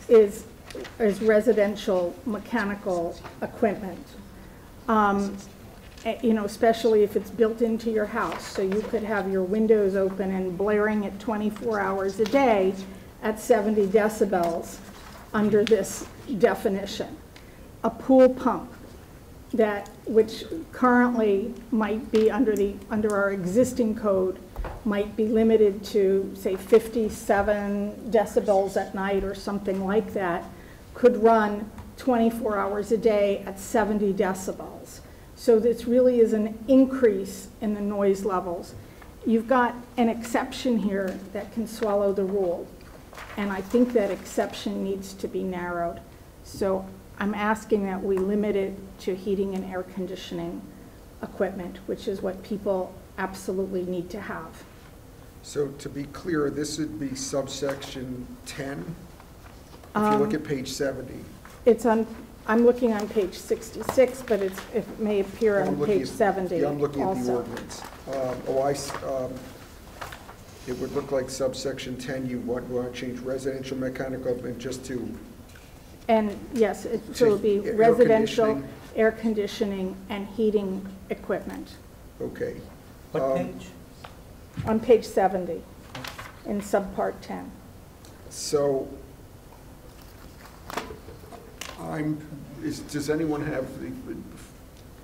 is residential mechanical equipment. Especially if it's built into your house. So you could have your windows open and blaring it 24 hours a day at 70 decibels under this definition. A pool pump which currently might be under our existing code might be limited to, say, 57 decibels at night or something like that, could run 24 hours a day at 70 decibels. So this really is an increase in the noise levels. You've got an exception here that can swallow the rule, and I think that exception needs to be narrowed. So I'm asking that we limit it to heating and air conditioning equipment, which is what people absolutely need to have. So to be clear, this would be subsection 10? If you look at page 70. It's on, I'm looking on page 66, but it may appear I'm on looking page at- 70 Yeah, I'm looking at the also. ordinance. It would look like subsection 10, you want to change residential mechanical equipment just to, And yes, so it'll be Air residential, conditioning. air conditioning, and heating equipment okay. What page? on page 70 in subpart 10. So, does anyone have,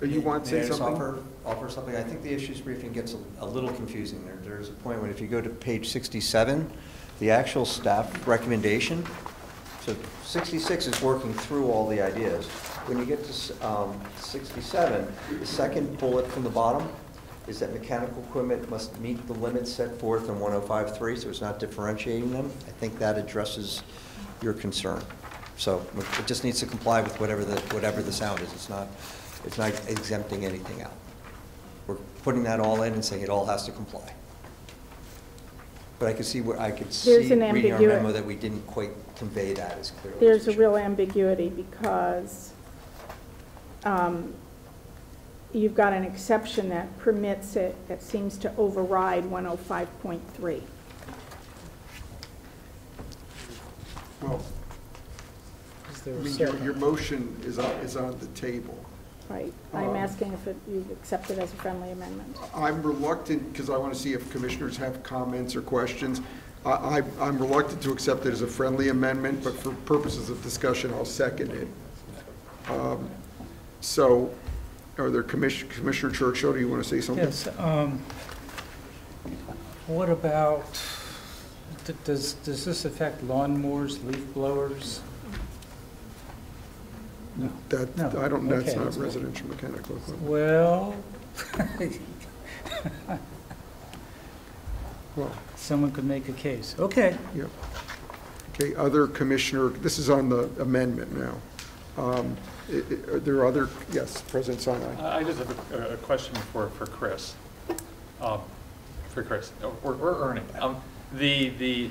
you want to say May I just something? offer something? I think the issues briefing gets a little confusing there. There's a point when if you go to page 67, the actual staff recommendation, so 66 is working through all the ideas. When you get to 67, the second bullet from the bottom is that mechanical equipment must meet the limits set forth in 105.3, so it's not differentiating them. I think that addresses your concern. So it just needs to comply with whatever the sound is. It's not exempting anything out. We're putting that all in and saying it all has to comply. But I could see There's an reading our ambiguity. memo that we didn't quite convey that as clearly. There's as a we real ambiguity because you've got an exception that permits it, that seems to override 105.3. Well, I mean, your motion is on the table. Right. I'm asking if you accept it as a friendly amendment. I'm reluctant, because I want to see if commissioners have comments or questions. I'm reluctant to accept it as a friendly amendment, but for purposes of discussion, I'll second it. So, are there, Commissioner Churchill, do you want to say something? Yes. What about, does this affect lawnmowers, leaf blowers? No. That, No. I don't, that's Okay. not residential mechanical equipment. Well, Well, someone could make a case. Okay. yeah. Okay, other commissioner, this is on the amendment now. Are there other, yes, President Sinai. I just have a question for Chris. For Chris, or Ernie.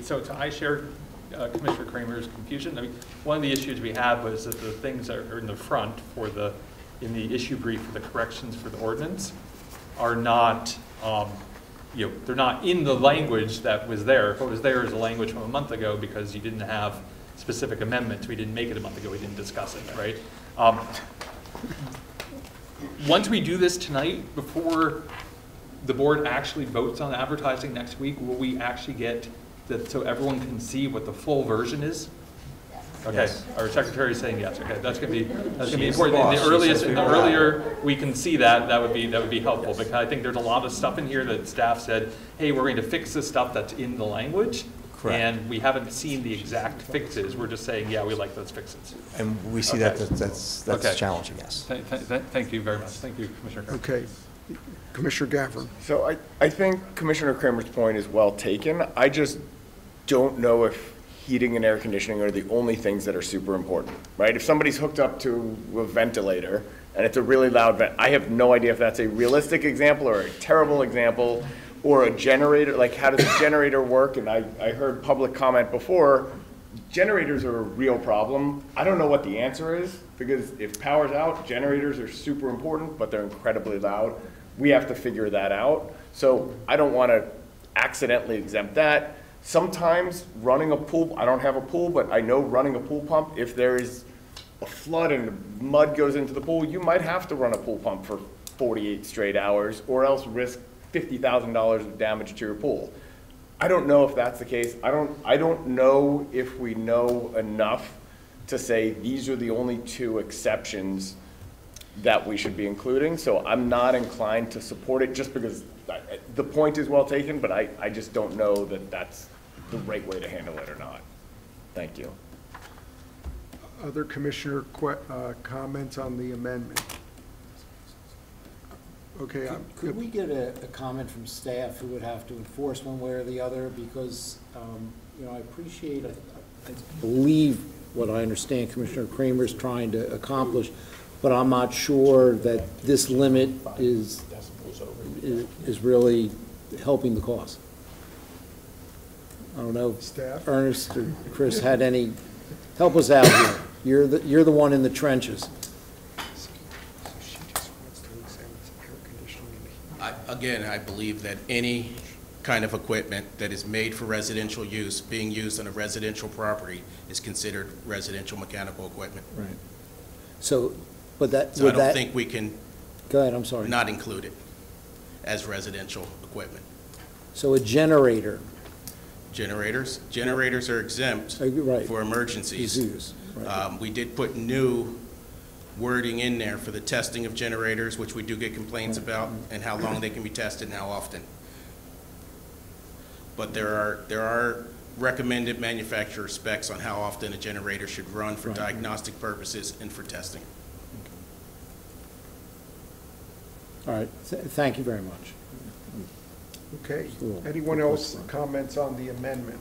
So I shared Commissioner Kramer's confusion. I mean, one of the issues we had was that the things that are in the front in the issue brief for the corrections for the ordinance are not, they're not in the language that was there. What was there is a language from a month ago because you didn't have specific amendments. We didn't make it a month ago. We didn't discuss it, right? Once we do this tonight, before the board actually votes on advertising next week, will we actually get that so everyone can see what the full version is? Okay, Yes. our secretary is saying yes. Okay, that's going to be She is important. boss. The She earliest, says we the will have earlier we can see that would be helpful, Yes. because I think there's a lot of stuff in here that staff said, hey, we're going to fix the stuff that's in the language. Correct. And we haven't seen the exact fixes. We're just saying, yeah, we like those fixes. And we see Okay. that's Okay. challenging, yes. Thank you very much. Thank you, Commissioner Kramer. Okay. Commissioner Gavin. So I think Commissioner Kramer's point is well taken. I just don't know if heating and air conditioning are the only things that are super important, right? If somebody's hooked up to a ventilator and it's a really loud vent, I have no idea if that's a realistic example or a terrible example, or a generator, like how does a generator work? And I heard public comment before, generators are a real problem. I don't know what the answer is, because if power's out, generators are super important, but they're incredibly loud. We have to figure that out. So I don't want to accidentally exempt that. Sometimes running a pool, I don't have a pool, but I know running a pool pump, if there is a flood and mud goes into the pool, you might have to run a pool pump for 48 straight hours, or else risk $50,000 of damage to your pool. I don't know if that's the case. I don't know if we know enough to say these are the only two exceptions that we should be including. So I'm not inclined to support it just because the point is well taken, but I just don't know that that's the right way to handle it or not. Thank you. Other commissioner comments on the amendment? Okay. Could we get a comment from staff who would have to enforce one way or the other? Because, I appreciate, I believe what I understand Commissioner Kramer's trying to accomplish, but I'm not sure that this limit is really helping the cause. I don't know if Staff? Ernest or Chris had any Help us out here. You're the one in the trenches. Again, I believe that any kind of equipment that is made for residential use, being used on a residential property, is considered residential mechanical equipment. Right. So, but that, So I don't think we can go ahead, I'm sorry. not include it as residential equipment. So a generator. Generators are exempt Right. for emergencies. Use, right. We did put new wording in there for the testing of generators, which we do get complaints about, and how long they can be tested and how often. But there are recommended manufacturer specs on how often a generator should run for diagnostic purposes and for testing. All right, thank you very much. Okay. Anyone else comments on the amendment?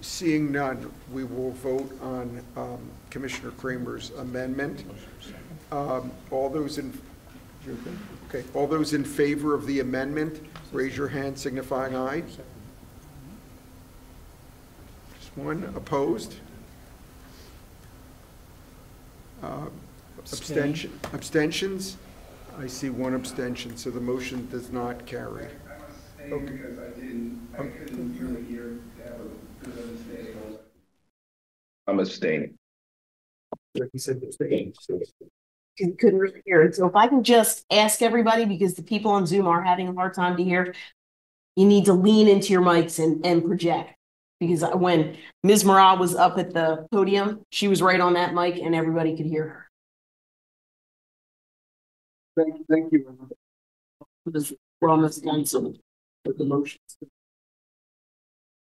Seeing none, we will vote on Commissioner Kramer's amendment. All those in favor of the amendment, raise your hand signifying aye. Just one. Opposed? Abstentions? I see one abstention, so the motion does not carry. Okay. Because I couldn't really hear to have a good understanding. I'm abstaining. He said abstain. Couldn't really hear it. So if I can just ask everybody, because the people on Zoom are having a hard time to hear, you need to lean into your mics and project. Because when Ms. Morale was up at the podium, she was right on that mic and everybody could hear her. Thank you. We're almost done some of the motions.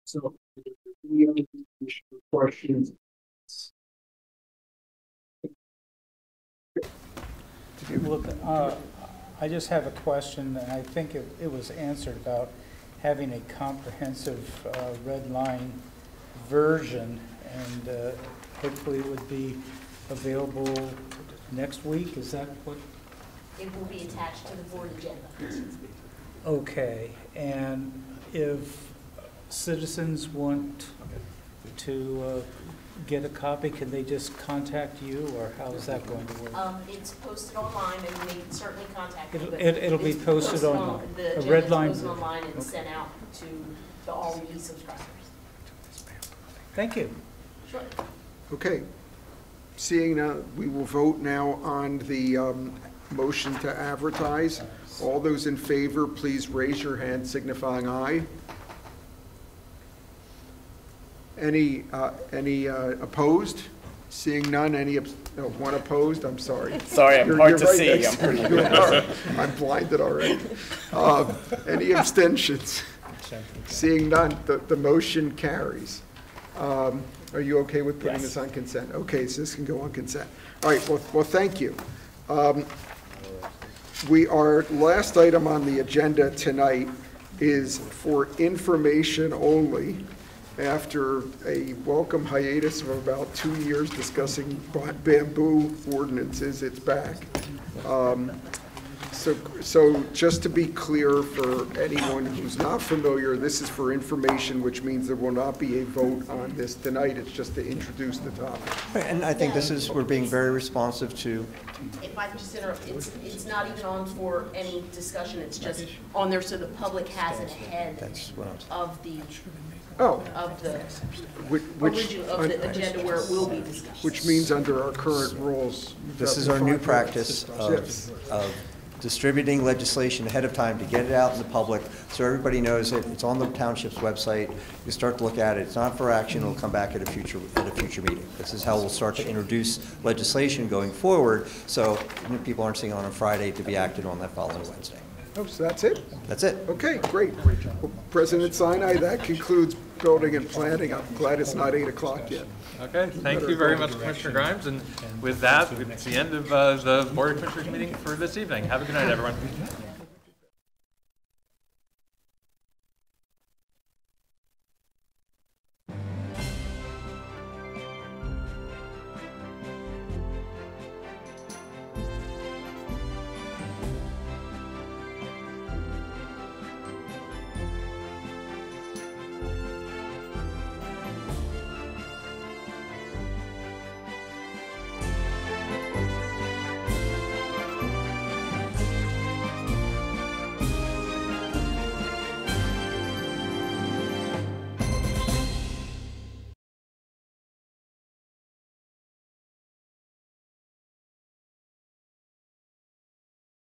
So, any other questions? Look, I just have a question, and I think it was answered about having a comprehensive red line version, and hopefully it would be available next week. Is that what? It will be attached to the board agenda. Okay, and if citizens want to get a copy, can they just contact you, or how is that going to work? It's posted online, and they can certainly contact me. It'll be posted online. The A red line. posted online and sent out to the all subscribers. Thank you. Sure. Okay. Seeing we will vote now on the motion to advertise. All those in favor, please raise your hand signifying aye. Any opposed? Seeing none, one opposed? I'm sorry. Sorry, I'm hard to see. I'm blinded already. Any abstentions? Seeing none, the motion carries. Are you okay with putting this on consent? Okay, so this can go on consent. All right, well, thank you. Our last item on the agenda tonight is for information only. After a welcome hiatus of about 2 years discussing bamboo ordinances, it's back. So just to be clear for anyone who's not familiar, this is for information, which means there will not be a vote on this tonight. It's just to introduce the topic. Right, and I think we're being very responsive to. If I could just interrupt, it's not even on for any discussion, it's just on there so the public has it ahead of the agenda where it will be discussed. Which means under our current rules. This is our new practice of distributing legislation ahead of time to get it out in the public so everybody knows it. It's on the township's website. You start to look at it. It's not for action. It'll come back at a future meeting. This is how we'll start to introduce legislation going forward, so people aren't seeing it on a Friday to be acted on that following Wednesday. Oh, so that's it? That's it. Okay, great. Well, President Sinai, that concludes building and planning. I'm glad it's not 8 o'clock yet. Okay, thank you very much, Commissioner Grimes. And with that, it's the end of the Board of Commissioners meeting for this evening. Have a good night, everyone.